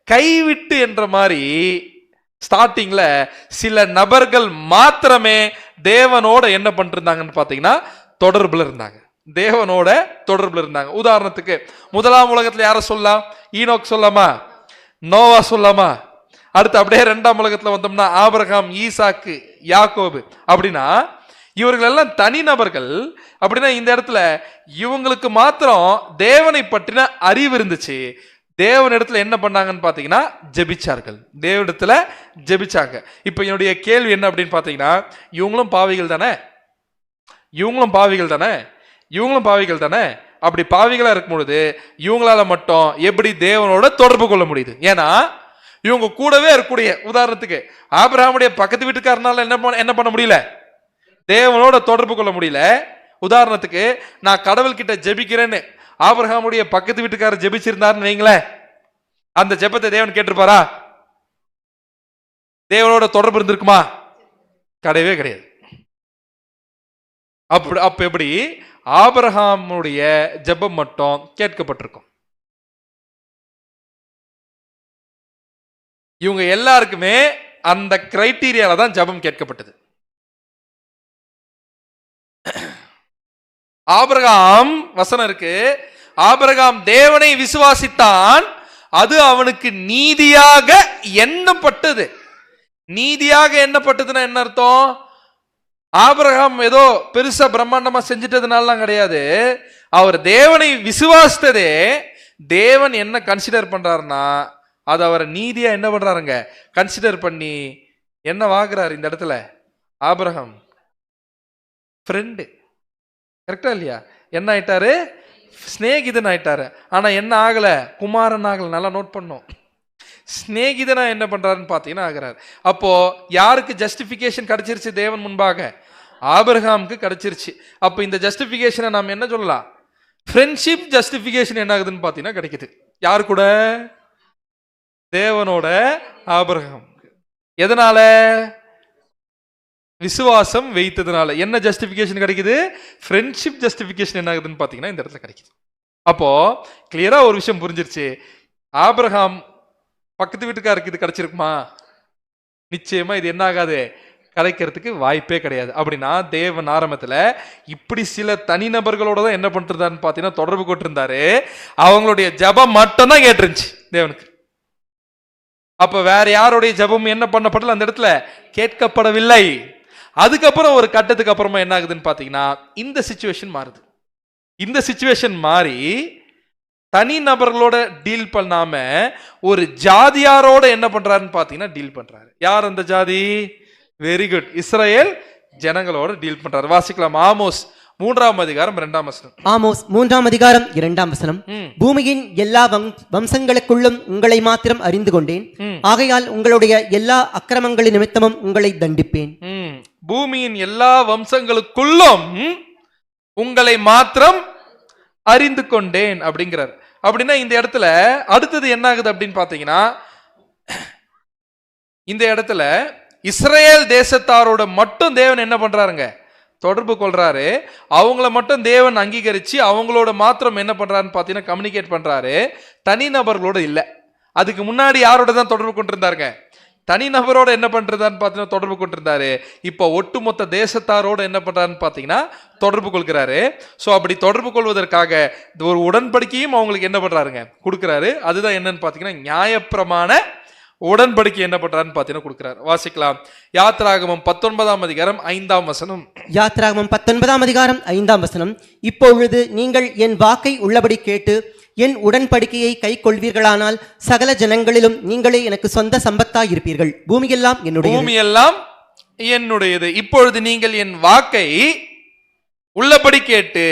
கைவிட்டு என்ற மாதிரி ஸ்டார்டிங்ல சில நபர்கள் மாத்திரமே தேவனோட என்ன பண்ணிருந்தாங்கன்னு பாத்தீங்கன்னா தொடர்புல இருந்தாங்க, தேவனோட தொடர்புல இருந்தாங்க. உதாரணத்துக்கு முதலாம் உலகத்துல யார சொல்லலாம்? ஈனோக் சொல்லாமா? நோவா சொல்லாமா? அடுத்து அப்படியே இரண்டாம் உலகத்துல வந்தோம்னா ஆபிரகாம், ஈசாக்கு, யாக்கோபு. அப்படின்னா இவர்கள் எல்லாம் தனி நபர்கள். அப்படின்னா இந்த இடத்துல இவங்களுக்கு மாத்திரம் தேவனை பற்றின அறிவு இருந்துச்சு. தேவனிடத்துல என்ன பண்ணாங்கன்னு பாத்தீங்கன்னா ஜெபிச்சார்கள், தேவனிடத்துல ஜெபிச்சாங்க. இப்ப என்னுடைய கேள்வி என்ன அப்படின்னு பாத்தீங்கன்னா, இவங்களும் பாவிகள் தானே? இவங்களும் பாவிகள் தானே? இவங்களும் பாவிகள் தானே? அப்படி பாவிகளா இருக்கும் பொழுது இவங்களால மட்டும் எப்படி தேவனோட தொடர்பு கொள்ள முடியுது? ஏன்னா இவங்க கூடவே இருக்கக்கூடிய, உதாரணத்துக்கு ஆபிரகாமுடைய பக்கத்து வீட்டுக்காரனால என்ன பண்ண முடியல? தேவனோட தொடர்பு கொள்ள முடியல. உதாரணத்துக்கு நான் கடவுள் கிட்ட ஜெபிக்கிறேன்னு ஆபிரகாமுடைய பக்கத்து வீட்டுக்காரர் ஜெபிச்சிருந்தாருன்னு வைங்களேன், அந்த ஜெபத்தை தேவன் கேட்டிருப்பாரா? தேவனோட தொடர்பு இருந்திருக்குமா? கிடையவே கிடையாது. அப்ப எப்படி ஆபிரகாமுடைய ஜெபம் மட்டும் கேட்கப்பட்டிருக்கும்? இவங்க எல்லாருக்குமே அந்த கிரைட்டீரியால தான் ஜெபம் கேட்கப்பட்டது. ஆபிரகாம், வசனம் இருக்கு, ஆபிரகாம் தேவனை விசுவாசித்தான், அது அவனுக்கு நீதியாக எண்ணப்பட்டது. நீதியாக எண்ணப்பட்டதுன்னா என்ன அர்த்தம்? ஆபிரகாம் ஏதோ பெருசா பிரம்மாண்டமா செஞ்சிட்டதுனாலாம் கிடையாது. அவர் தேவனை விசுவாசித்ததே தேவன் என்ன கன்சிடர் பண்றாருன்னா அது அவரை நீதியா என்ன பண்றாருங்க கன்சிடர் பண்ணி என்ன வாங்குறாரு இந்த இடத்துல? ஆபிரகாம் ஃப்ரெண்டு, கரெக்டா இல்லையா? என்ன ஆயிட்டாரு? ஸ்நேகிதன் ஆயிட்டாரு. ஆனா என்ன ஆகல? குமாரன் ஆகல. நல்லா நோட் பண்ணும். ஸ்நேகிதனா என்ன பண்றாருன்னு பாத்தீங்கன்னா ஆகிறார். அப்போ யாருக்கு ஜஸ்டிபிகேஷன் கிடைச்சிருச்சு தேவன் முன்பாக? ஆபிரகாமுக்கு கிடைச்சிருச்சு. அப்ப இந்த ஜஸ்டிபிகேஷனை நாம் என்ன சொல்லலாம்? ஃப்ரெண்ட்ஷிப் ஜஸ்டிபிகேஷன் என்ன ஆகுதுன்னு பாத்தீங்கன்னா கிடைக்குது. யாரு கூட? தேவனோட ஆபிரகாம். எதனால? விசுவாசம் வைத்ததுனால. என்ன ஜஸ்டிபிகேஷன் கிடைக்குது? ஃப்ரெண்ட்ஷிப் ஜஸ்டிபிகேஷன் என்ன ஆகுதுன்னு பாத்தீங்கன்னா இந்த இடத்துல கிடைக்குது. அப்போ கிளியரா ஒரு விஷயம் புரிஞ்சிருச்சு. ஆபிரகாம் பக்கத்து வீட்டுக்காருக்கு இது கிடைச்சிருக்குமா? நிச்சயமா இது என்ன ஆகாது, கிடைக்கிறதுக்கு வாய்ப்பே கிடையாது. அப்படின்னா தேவன் ஆரம்பத்துல இப்படி சில தனிநபர்களோட தான் என்ன பண்ணிருந்தாருன்னு பாத்தீங்கன்னா தொடர்பு கொண்டிருந்தாரு. அவங்களுடைய ஜபம் மட்டும் தான் கேட்டிருந்துச்சு தேவனுக்கு. அப்ப வேற யாருடைய ஜபம் என்ன பண்ணப்படல, அந்த இடத்துல கேட்கப்படவில்லை. அதுக்கப்புறம் ஒரு கட்டத்துக்கு அப்புறமா என்ன ஆகுதுன்னு பாத்தீங்கன்னா இந்த சிச்சுவேஷன் மாறுது. இந்த சிச்சுவேஷன் மாறி தனி நபர்களோட டீல் பண்ணாம ஒரு ஜாதியாரோட என்ன பண்றாருன்னு பாத்தீங்கன்னா டீல் பண்றாரு. யார் அந்த ஜாதி? வெரி குட், இஸ்ரவேல் ஜனங்களோட டீல் பண்றாரு. வாசிக்கலாம் ஆமோஸ் 3ஆம் அதிகாரம் 2ஆம் வசனம். ஆமோஸ் 3ஆம் அதிகாரம் 2ஆம் வசனம். பூமியின் எல்லா வம்சங்களுக்குள்ளும் உங்களை மாத்திரம் அறிந்து கொண்டேன், ஆகையால் உங்களுடைய எல்லா அக்கிரமங்களின் நிமித்தமும் உங்களை தண்டிப்பேன். பூமியின் எல்லா வம்சங்களுக்குள்ளும் உங்களை மாத்திரம் அறிந்து கொண்டேன் அப்படிங்கிறார். அப்படின்னா இந்த இடத்துல அடுத்தது என்ன ஆகுது அப்படின்னு பாத்தீங்கன்னா, இந்த இடத்துல இஸ்ரேல் தேசத்தாரோட மட்டும் தேவன் என்ன பண்றாருங்க தொடர்பு கொள்றாரு. அவங்கள மட்டும் தேவன் அங்கீகரிச்சு அவங்களோட மாத்திரம் என்ன பண்றாருன்னு பாத்தீங்கன்னா கம்யூனிகேட் பண்றாரு. தனி நபர்களோட இல்ல. அதுக்கு முன்னாடி யாரோட தான் தொடர்பு கொண்டிருந்தாருங்க? தனி நபரோட என்ன பண்றதான்னு பாத்தீங்கன்னா தொடர்பு கொண்டிருந்தாரு. இப்போ ஒட்டுமொத்த தேசத்தாரோட என்ன பண்றாருன்னு பாத்தீங்கன்னா தொடர்பு கொள்கிறாரு. சோ அப்படி தொடர்பு கொள்வதற்காக ஒரு உடன்படிக்கையும் அவங்களுக்கு என்ன பண்றாருங்க கொடுக்கிறாரு. அதுதான் என்னன்னு பாத்தீங்கன்னா நியாயப்பிரமாண உடன்படிக்கை என்ன பண்றாருன்னு பாத்தீங்கன்னா கொடுக்கிறார். வாசிக்கலாம் யாத்ராகமம் 19ஆம் அதிகாரம் 5ஆம் வசனம். யாத்ராகமம் 19ஆம் அதிகாரம் 5ஆம் வசனம். இப்பொழுது நீங்கள் என் வாக்கை உள்ளபடி கேட்டு என் உடன்படிக்கையை கை கொள்வீர்களானால் சகல ஜனங்களிலும் நீங்களே எனக்கு சொந்த சம்பத்தாயிருப்பீர்கள். பூமியெல்லாம் என்னுடைய பூமியெல்லாம் என்னுடையது. இப்பொழுது நீங்கள் என் வாக்கை உள்ளபடி கேட்டு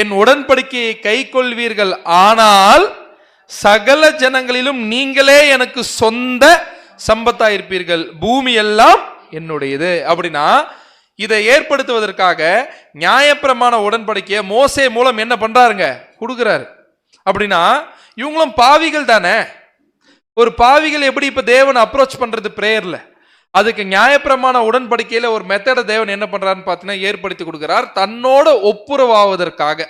என் உடன்படிக்கையை கை கொள்வீர்கள், ஆனால் சகல ஜனங்களிலும் நீங்களே எனக்கு சொந்த சம்பத்தாயிருப்பீர்கள். பூமி எல்லாம் என்னுடையது. அப்படின்னா இதை ஏற்படுத்துவதற்காக நியாயப்பிரமாண உடன்படிக்கையை மோசே மூலம் என்ன பண்றாருங்க, கொடுக்கிறாரு. அப்படின்னா இவங்களும் பாவிகள் தானே. ஒரு பாவிகள் எப்படி இப்ப தேவன் அப்ரோச் பண்றது பிரேயர்ல, அதுக்கு நியாயப்பிரமாண உடன்படிக்கையில ஒரு மெத்தட தேவன் என்ன பண்றாருன்னு பார்த்தீங்கன்னா ஏற்படுத்தி கொடுக்கிறார். தன்னோட ஒப்புரவாவதற்காக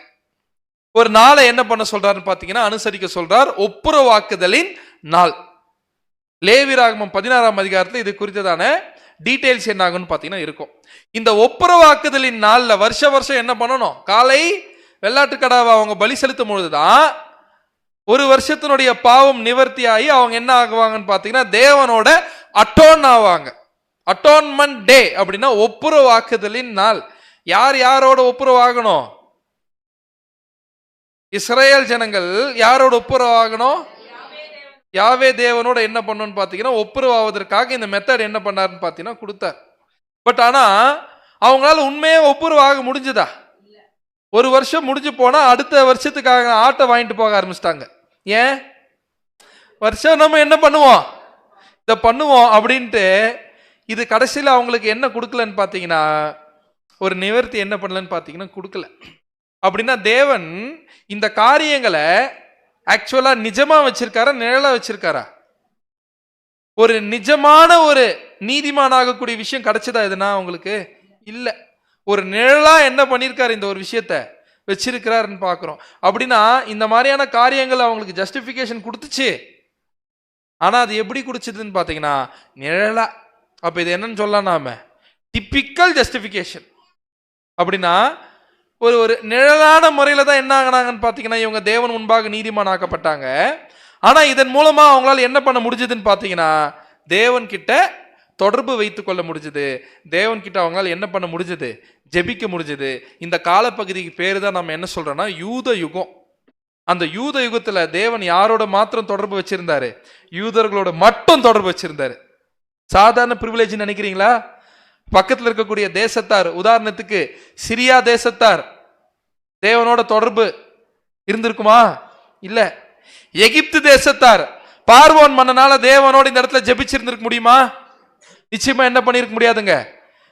ஒரு நாளை என்ன பண்ண சொல்றாருன்னு பார்த்தீங்கன்னா அனுசரிக்க சொல்றார். ஒப்புரவாக்குதலின் நாள். லேவியராகமம் 16ஆம் அதிகாரத்தில் இது குறித்ததான டீடைல்ஸ் என்ன ஆகும்னு பார்த்தீங்கன்னா இருக்கும். இந்த ஒப்புரவாக்குதலின் நாள்ல வருஷ வருஷம் என்ன பண்ணணும், காலை வெள்ளாட்டுக்கடாவை அவங்க பலி செலுத்தும் பொழுதுதான் ஒரு வருஷத்தினுடைய பாவம் நிவர்த்தி ஆகி அவங்க என்ன ஆகுவாங்கன்னு பார்த்தீங்கன்னா தேவனோட அட்டோன் ஆவாங்க. அட்டோன்மெண்ட் டே அப்படின்னா ஒப்புரவாக்குதலின் நாள். யார் யாரோட ஒப்புரவாகணும்? இஸ்ரேல் ஜனங்கள் யாரோட ஒப்புரவாகணும்? யாவே தேவனோட என்ன பண்ணணும்னு பார்த்தீங்கன்னா ஒப்புரவாவதற்காக இந்த மெத்தட் என்ன பண்ணாருன்னு பார்த்தீங்கன்னா கொடுத்தார். பட் ஆனா அவங்களால உண்மையே ஒப்புரவாக முடிஞ்சுதா? ஒரு வருஷம் முடிஞ்சு போனா அடுத்த வருஷத்துக்காக ஆட்டை வாங்கிட்டு போக ஆரம்பிச்சிட்டாங்க. ஏன் வருஷம் நம்ம என்ன பண்ணுவோம், இதை பண்ணுவோம் அப்படின்ட்டு. இது கடைசியில் அவங்களுக்கு என்ன கொடுக்கலன்னு பார்த்தீங்கன்னா ஒரு நிவர்த்தி என்ன பண்ணலன்னு பார்த்தீங்கன்னா கொடுக்கல. அப்படின்னா தேவன் இந்த காரியங்களை ஆக்சுவலா நிஜமா வச்சிருக்காரா நிழலா வச்சிருக்காரா? ஒரு நிஜமான ஒரு நீதிமான் ஆகக்கூடிய விஷயம் கிடைச்சதா இதுனா உங்களுக்கு இல்ல. ஒரு நிழலா என்ன பண்ணிருக்காரு, இந்த ஒரு விஷயத்த வச்சிருக்கிறாருன்னு பாக்குறோம். அப்படின்னா இந்த மாதிரியான காரியங்கள் அவங்களுக்கு ஜஸ்டிபிகேஷன் கொடுத்துச்சு. ஆனா அது எப்படி குடிச்சதுன்னு பாத்தீங்கன்னா நிழலா. அப்ப இது என்னன்னு சொல்லலாம், நாம டிபிக்கல் ஜஸ்டிபிகேஷன். அப்படின்னா ஒரு ஒரு நிழலான முறையில தான் என்ன ஆகினாங்கன்னு பாத்தீங்கன்னா இவங்க தேவன் முன்பாக நீதிமான் ஆக்கப்பட்டாங்க. ஆனா இதன் மூலமா அவங்களால என்ன பண்ண முடிஞ்சதுன்னு பாத்தீங்கன்னா தேவன் கிட்ட தொடர்பு வைத்துக் கொள்ள முடிஞ்சது. தேவன் கிட்ட அவங்களால என்ன பண்ண முடிஞ்சது, ஜெபிக்க முடிஞ்சது. இந்த காலப்பகுதிக்கு பேரு தான் நம்ம என்ன சொல்றோம்னா யூத யுகம். அந்த யூத யுகத்துல தேவன் யாரோட மாத்திரம் தொடர்பு வச்சிருந்தாரு, யூதர்களோட மட்டும் தொடர்பு வச்சிருந்தாரு. சாதாரண பிரிவிலேஜ் நினைக்கிறீங்களா? பக்கத்தில் இருக்கக்கூடிய தேசத்தார், உதாரணத்துக்கு சிரியா தேசத்தார் தேவனோட தொடர்பு இருந்திருக்குமா? இல்ல. எகிப்து தேசத்தார் பார்வோன் மன்னனால தேவனோட இந்த இடத்துல ஜெபிச்சிருந்திருக்க முடியுமா? நிச்சயமா என்ன பண்ணிருக்க முடியாதுங்க,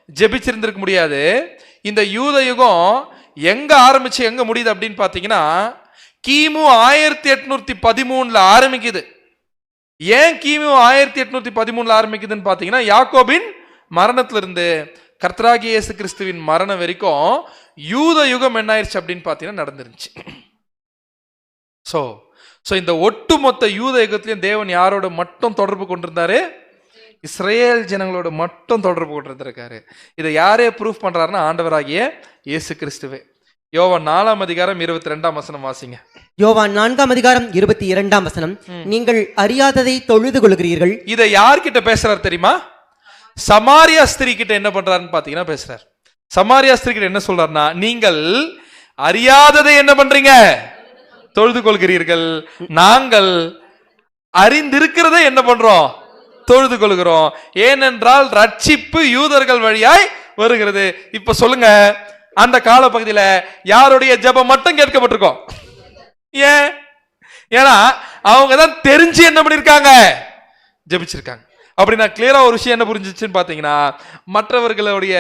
ஜெபிச்சிருந்திருக்க முடியாது. இந்த யூத யுகம் எங்க ஆரம்பிச்சு எங்க முடியுது அப்படின்னு பாத்தீங்கன்னா கிமு 1813 ஆரம்பிக்குது. ஏன் கிமு 1813 ஆரம்பிக்குதுன்னு பாத்தீங்கன்னா யாக்கோபின் மரணத்திலிருந்து கர்த்தராகிய இயேசு கிறிஸ்துவின் மரணம் வரைக்கும் யூத யுகம் என்ன ஆயிடுச்சு அப்படின்னு பாத்தீங்கன்னா நடந்துருச்சு. சோ இந்த ஒட்டுமொத்த யூத யுகத்திலையும் தேவன் யாரோட மட்டும் தொடர்பு கொண்டிருந்தாரு, இஸ்ரேல் ஜனங்களோட மட்டும் தொடர்பு கொண்டிருந்திருக்காரு. இதை யாரே ப்ரூஃப் பண்றாருன்னா ஆண்டவராகிய இயேசு கிறிஸ்துவே. யோவான் 4ஆம் அதிகாரம் 22ஆம் வசனம் வாசிங்க. யோவான் 4ஆம் அதிகாரம் 22ஆம் வசனம். நீங்கள் அறியாததை தொழுது கொள்கிறீர்கள். இதை யார்கிட்ட பேசுறாரு தெரியுமா? சமாரியா ஸ்திரீ கிட்ட என்ன பண்றாருன்னு பாத்தீங்கன்னா பேசுறாரு. சமாரியா ஸ்திரீ கிட்ட என்ன சொல்றாருன்னா நீங்கள் அறியாததை என்ன பண்றீங்க, தொழுது கொள்கிறீர்கள். நாங்கள் அறிந்திருக்கிறதை என்ன பண்றோம், தொழுது கொள்கிறோம். ஏனென்றால் ரட்சிப்பு யூதர்கள் வழியாய் வருகிறது. இப்ப சொல்லுங்க, அந்த கால பகுதியில யாருடைய ஜெபம் மட்டும் கேட்கப்பட்டிருக்கோம்? ஏன்? ஏன்னா அவங்க தான் தெரிஞ்சு என்ன பண்ணிருக்காங்க, ஜெபிச்சிருக்காங்க. அப்படின்னா கிளியரா ஒரு விஷயம் என்ன புரிஞ்சிச்சுன்னு பாத்தீங்கன்னா மற்றவர்களுடைய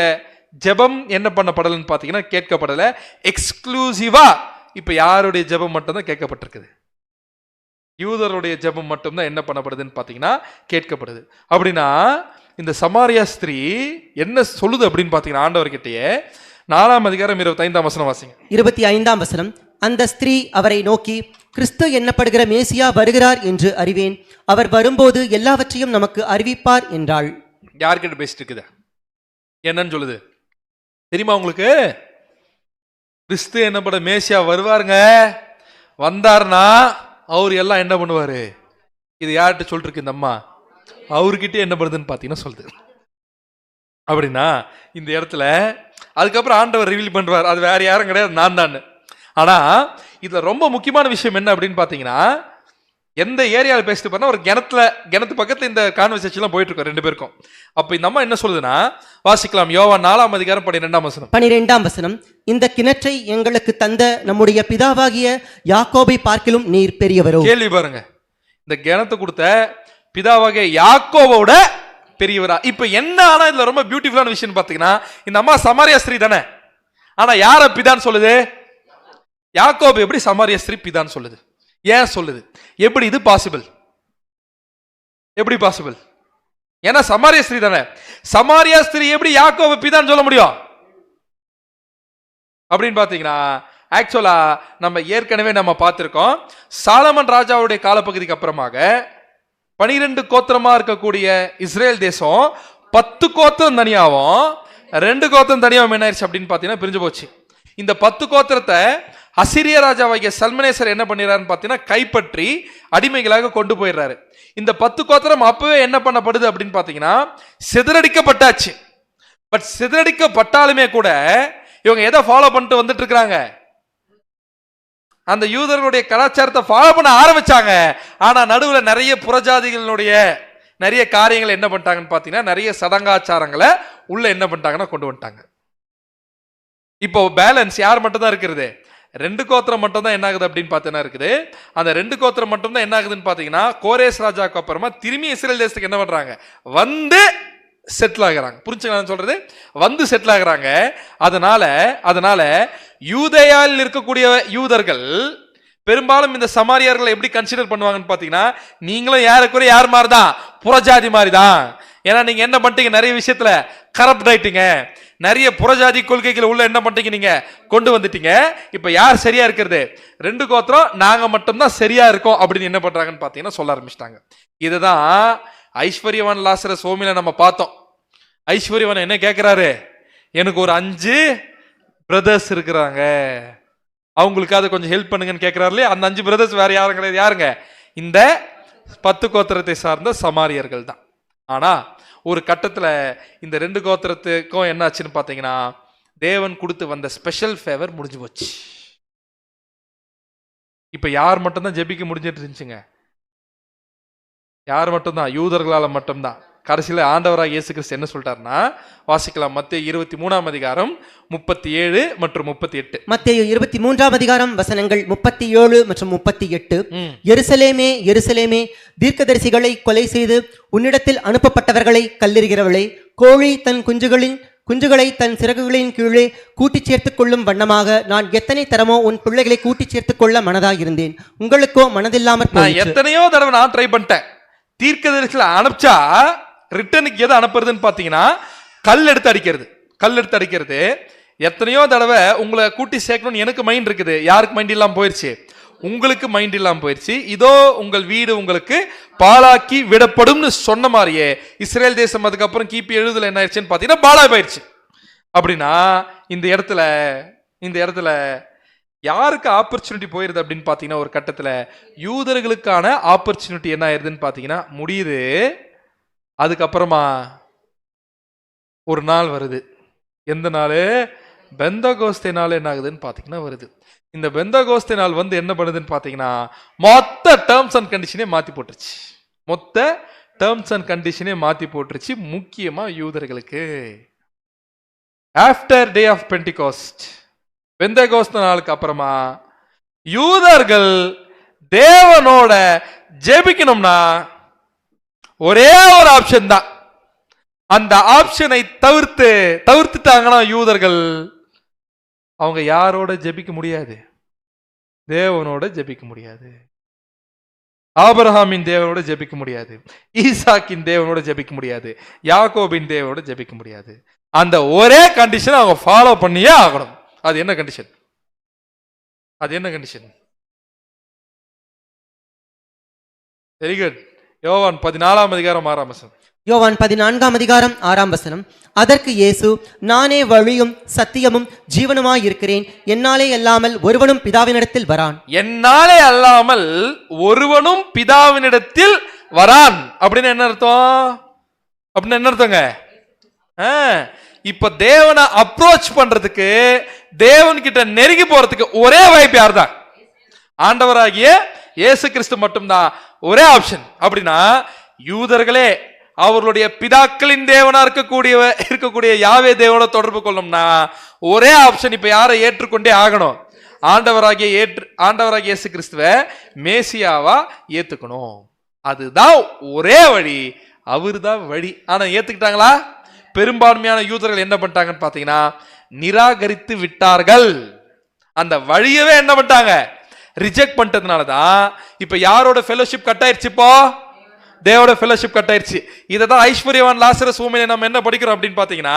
ஜெபம் என்ன பண்ணப்படலன்னு பாத்தீங்கன்னா கேட்கப்படல. எக்ஸ்க்ளூசிவா இப்ப யாருடைய ஜெபம் மட்டும் தான் கேட்கப்பட்டிருக்குது, யூதருடைய ஜெபம் மட்டும் தான் என்ன பண்ணப்படுதுன்னு பாத்தீங்கன்னா கேட்கப்படுது. அப்படின்னா இந்த சமாரியா ஸ்திரீ என்ன சொல்லுது அப்படின்னு பாத்தீங்கன்னா ஆண்டவர்கிட்டயே 4ஆம் அதிகாரம் 25ஆம் வசனம் வாசிங்க. 25ஆம் வசனம். அந்த ஸ்திரீ அவரை நோக்கி, கிறிஸ்து என்னப்படுகிற மேசியா வருகிறார் என்று அறிவேன். அவர் வரும்போது எல்லாவற்றையும் நமக்கு அறிவிப்பார் என்றாள். யார்கிட்ட பேசிட்டு இருக்குது, என்னன்னு சொல்லுது தெரியுமா உங்களுக்கு? கிறிஸ்து என்னப்பட மேசியா வருவாருங்க, வந்தாருன்னா அவர் எல்லாம் என்ன பண்ணுவாரு. இது யார்கிட்ட சொல்லிட்டு இருக்கு இந்த அம்மா? அவர்கிட்ட என்ன பண்ணுதுன்னு பாத்தீங்கன்னா சொல்லுது. அப்படின்னா இந்த இடத்துல அதுக்கப்புறம் ஆண்டவர் ரிவீல் பண்றார், அது வேற யாரும் கிடையாது, நான் தான். ஆனா இதுல ரொம்ப முக்கியமான விஷயம் என்ன அப்படின்னு பாத்தீங்கன்னா, எந்த ஏரியாவில் பேசிட்டு போனா ஒரு கிணத்து பக்கத்துல இந்த கான்வர்சேஷன் போயிட்டு இருக்கோம் ரெண்டு பேருக்கும். அப்ப இந்த அம்மா என்ன சொல்லுதுன்னா, வாசிக்கலாம். யோவான் 4ஆம் அதிகாரம் 12ஆம் வசனம். 12ஆம் வசனம். இந்த கிணற்றை எங்களுக்கு தந்த நம்முடைய பிதாவாகிய யாக்கோபை பார்க்கிலும் நீர் பெரியவரோ. கேள்வி பாருங்க, இந்த கிணத்து கொடுத்த பிதாவாகிய யாக்கோபோட பெரியவரா? இப்ப என்ன ஆனா இதுல ரொம்ப பியூட்டிஃபுல்லான விஷயம் பாத்தீங்கன்னா, இந்த அம்மா சமாரியா ஸ்திரீ தானே, ஆனா யார பிதான்னு சொல்லுது? யாக்கோபு எப்படி சமாரியா ஸ்திரீ பிதான்னு சொல்லுது? ஏன் சொல்லுது? எப்படி இது பாசிபிள்? எப்படி பாசிபிள்? ஏன்னா சமாரியா ஸ்திரீ தானே. சமாரியா ஸ்திரீ எப்படி யாக்கோபு பிதான்னு சொல்ல முடியும் அப்படின்னு பாத்தீங்கன்னா, ஆக்சுவலா நம்ம ஏற்கனவே நம்ம பார்த்திருக்கோம். சாலமன் ராஜாவுடைய காலப்பகுதிக்கு அப்புறமாக 12 கோத்திரமா இருக்கக்கூடிய இஸ்ரேல் தேசம் 10 கோத்திரம் தனியாவும் 2 கோத்திரம் தனியாவும் என்ன ஆயிடுச்சு அப்படின்னு பாத்தீங்கன்னா பிரிஞ்சு போச்சு. இந்த 10 கோத்திரத்தை அசிரிய ராஜாவாகிய சல்மனேசர் என்ன பண்ணிடுறாருன்னு பாத்தீங்கன்னா கைப்பற்றி அடிமைகளாக கொண்டு போயிடுறாரு. இந்த 10 கோத்திரம் அப்பவே என்ன பண்ணப்படுது அப்படின்னு பாத்தீங்கன்னா சிதறடிக்கப்பட்டாச்சு. பட் சிதறடிக்கப்பட்டாலுமே கூட இவங்க எதை ஃபாலோ பண்ணிட்டு வந்துட்டு இருக்காங்க? அந்த யூதர்களுடைய கலாச்சாரத்தை ஃபாலோ பண்ண ஆரம்பிச்சாங்க. ஆனா நடுவுல நிறைய புறஜாதிகளுடைய நிறைய காரியங்களை என்ன பண்ணிட்டாங்கன்னு பாத்தீங்கன்னா, நிறைய சடங்காச்சாரங்களை உள்ள என்ன பண்ணிட்டாங்கன்னா கொண்டு வந்துட்டாங்க. இப்போ பேலன்ஸ் யார் மட்டும் தான் இருக்கிறது? 2 கோத்திரம் மட்டும் தான் என்ன ஆகுது அப்படின்னு பார்த்தீங்கன்னா இருக்குது. அந்த 2 கோத்திரம் மட்டும் தான் என்ன ஆகுதுன்னு பாத்தீங்கன்னா, கோரேஸ் ராஜாவுக்கு அப்புறமா திரும்பி இஸ்ரேல் தேசத்துக்கு என்ன பண்றாங்க? வந்து செட்டில் ஆகுறாங்க. புரிஞ்சுக்கலாம் சொல்றது? வந்து செட்டில் ஆகுறாங்க. அதனால யூதேயாவில் இருக்கக்கூடிய யூதர்கள் பெரும்பாலும் இந்த சமாரியர்களை எப்படி கன்சிடர் பண்ணுவாங்கன்னு பாத்தீங்கன்னா, நீங்களும் யாருக்குரிய யார் மாதிரி தான்? புறஜாதி மாதிரி தான். ஏன்னா நீங்க என்ன பண்ணிட்டீங்க? நிறைய விஷயத்துல கரப்ட் ஆயிட்டீங்க. நிறைய புறஜாதி கொள்கைகளை உள்ள என்ன பண்ணிட்டீங்க? நீங்க கொண்டு வந்துட்டீங்க. இப்ப யார் சரியா இருக்கிறது? 2 கோத்திரம் நாங்க மட்டும்தான் சரியா இருக்கோம் அப்படின்னு என்ன பண்றாங்கன்னு பாத்தீங்கன்னா சொல்ல ஆரம்பிச்சிட்டாங்க. இதுதான் ஐஸ்வர்யவான் லாசரஸ் ஹோமில நம்ம பார்த்தோம். ஐஸ்வர்யவான் என்ன கேட்கிறாரு? எனக்கு ஒரு 5 பிரதர்ஸ் இருக்கிறாங்க, அவங்களுக்காக கொஞ்சம் ஹெல்ப் பண்ணுங்கன்னு கேட்கிறாரு இல்லையா? அந்த 5 பிரதர்ஸ் வேற யாரும் கிடையாது. யாருங்க? இந்த 10 கோத்திரத்தை சார்ந்த சமாரியர்கள் தான். ஆனா ஒரு கட்டத்துல இந்த 2 கோத்திரத்துக்கும் என்ன ஆச்சுன்னு பாத்தீங்கன்னா, தேவன் கொடுத்து வந்த ஸ்பெஷல் ஃபேவர் முடிஞ்சு போச்சு. இப்ப யார் மட்டும்தான் ஜெபிக்க முடிஞ்சிட்டு இருந்துச்சுங்க? யார் மட்டும்தான்? யூதர்களால மட்டும்தான். கடைசியில ஆண்டவராக இயேசு கிறிஸ்து என்ன சொல்லிட்டாருன்னா, வாசிக்கலாம். மத்தேயு 23ஆம் அதிகாரம் 37 மற்றும் 38. மத்தேயு 23ஆம் அதிகாரம் வசனங்கள் 37 மற்றும் 38. எருசலேமே எருசலேமே, தீர்க்கதரிசிகளை கொலை செய்து உன்னிடத்தில் அனுப்பப்பட்டவர்களை கல்லெறிகிறவளே, கோழி தன் குஞ்சுகளை தன் சிறகுகளின் கீழே கூட்டிச் சேர்த்துக் கொள்ளும் வண்ணமாக நான் எத்தனை தரமோ உன் பிள்ளைகளை கூட்டிச் சேர்த்துக் கொள்ள மனதாக இருந்தேன், உங்களுக்கோ மனதில்லாமற் போயிற்று. எத்தனையோ தடவை நான் ட்ரை பண்ணிட்டேன். தீர்க்கதரிசிகளை அனுப்பிச்சா ரிட்டனுக்கு எதை அனுப்புறதுன்னு பாத்தீங்கன்னா கல் எடுத்து அடிக்கிறது. எத்தனையோ தடவை உங்களை கூட்டி சேர்க்கணும்னு எனக்கு மைண்ட் இருக்குது. யாருக்கு மைண்ட் இல்லாம போயிருச்சு? உங்களுக்கு மைண்ட் இல்லாம போயிருச்சு. இதோ உங்கள் வீடு உங்களுக்கு பாழாக்கி விடப்படும் சொன்ன மாதிரியே இஸ்ரேல் தேசம் அதுக்கப்புறம் கிபி 70 என்ன ஆயிடுச்சுன்னு பாத்தீங்கன்னா பாழா போயிருச்சு. அப்படின்னா இந்த இடத்துல யாருக்கு ஆப்பர்ச்சுனிட்டி போயிருது அப்படின்னு பாத்தீங்கன்னா, ஒரு கட்டத்துல யூதர்களுக்கான ஆப்பர்ச்சுனிட்டி என்ன ஆயிருதுன்னு பாத்தீங்கன்னா முடியுது. அதுக்கப்புறமா ஒரு நாள் வருது. எந்த நாள்? பெந்தகோஸ்தே நாள் என்ன ஆகுதுன்னு பாத்தீங்கன்னா வருது. இந்த பெந்தகோஸ்தே நாள் வந்து என்ன பண்ணுதுன்னு பாத்தீங்கன்னா மொத்த டேர்ம்ஸ் அண்ட் கண்டிஷனே மாத்தி போட்டுருச்சு. முக்கியமா யூதர்களுக்கு. ஆஃப்டர் டே ஆஃப் பெண்டிகாஸ்ட், பெந்தகோஸ்தே நாளுக்கு அப்புறமா யூதர்கள் தேவனோட ஜெபிக்கணும்னா ஒரே ஒரு ஆப்ஷன் தான். அந்த ஆப்ஷனை தவிர்த்துட்டாங்கன்னா யூதர்கள் அவங்க யாரோட ஜெபிக்க முடியாது? தேவனோட ஜெபிக்க முடியாது. ஆபிரகாமின் தேவனோட ஜெபிக்க முடியாது. ஈசாக்கின் தேவனோட ஜெபிக்க முடியாது. யாக்கோபின் தேவனோட ஜெபிக்க முடியாது. அந்த ஒரே கண்டிஷன் அவங்க ஃபாலோ பண்ணியே ஆகணும். அது என்ன கண்டிஷன்? Very good. யோவான் 14ஆம் அதிகாரம் 6ஆம் வசனம். யோவான் 14ஆம் அதிகாரம் 6ஆம் வசனம். அதற்கு இயேசு, நானே வழியும் சத்தியமும் ஜீவனுமாய் இருக்கிறேன், என்னாலே அல்லாமல் ஒருவனும் பிதாவினிடத்தில் வரான். என்னாலே அல்லாமல் ஒருவனும் பிதாவினிடத்தில் வரான் அப்படின்னு என்ன அர்த்தங்க? இப்ப தேவனை அப்ரோச் பண்றதுக்கு, தேவன் கிட்ட நெருங்கி போறதுக்கு ஒரே வாய்ப்பு யார் தான்? ஆண்டவராகிய இயேசு கிறிஸ்து மட்டும்தான் ஒரே ஆப்ஷன். அப்படின்னா யூதர்களே அவர்களுடைய பிதாக்களின் தேவனா இருக்கக்கூடிய யாவே தேவனோட தொடர்பு கொள்ளணும்னா ஒரே ஆப்ஷன், இப்ப யாரை ஏற்றுக்கொண்டே ஆகணும்? ஆண்டவராகிய இயேசு கிறிஸ்துவ மேசியாவா ஏத்துக்கணும். அதுதான் ஒரே வழி, அவருதான் வழி. ஆனா ஏத்துக்கிட்டாங்களா? பெரும்பான்மையான யூதர்கள் என்ன பண்ணிட்டாங்கன்னு பாத்தீங்கன்னா நிராகரித்து விட்டார்கள். அந்த வழியவே என்ன பண்ணிட்டாங்க? ரிஜெக்ட் பண்ணிட்டதுனாலதான் இப்ப யாரோட ஃபெலோஷிப் கட் ஆயிடுச்சு? இப்போ தேவோட ஃபெலோஷிப் கட் ஆயிடுச்சு. இததான் ஐஸ்வர்யவான் லாசரஸ் ஊமையில நம்ம என்ன படிக்கிறோம் அப்படின்னு பாத்தீங்கன்னா,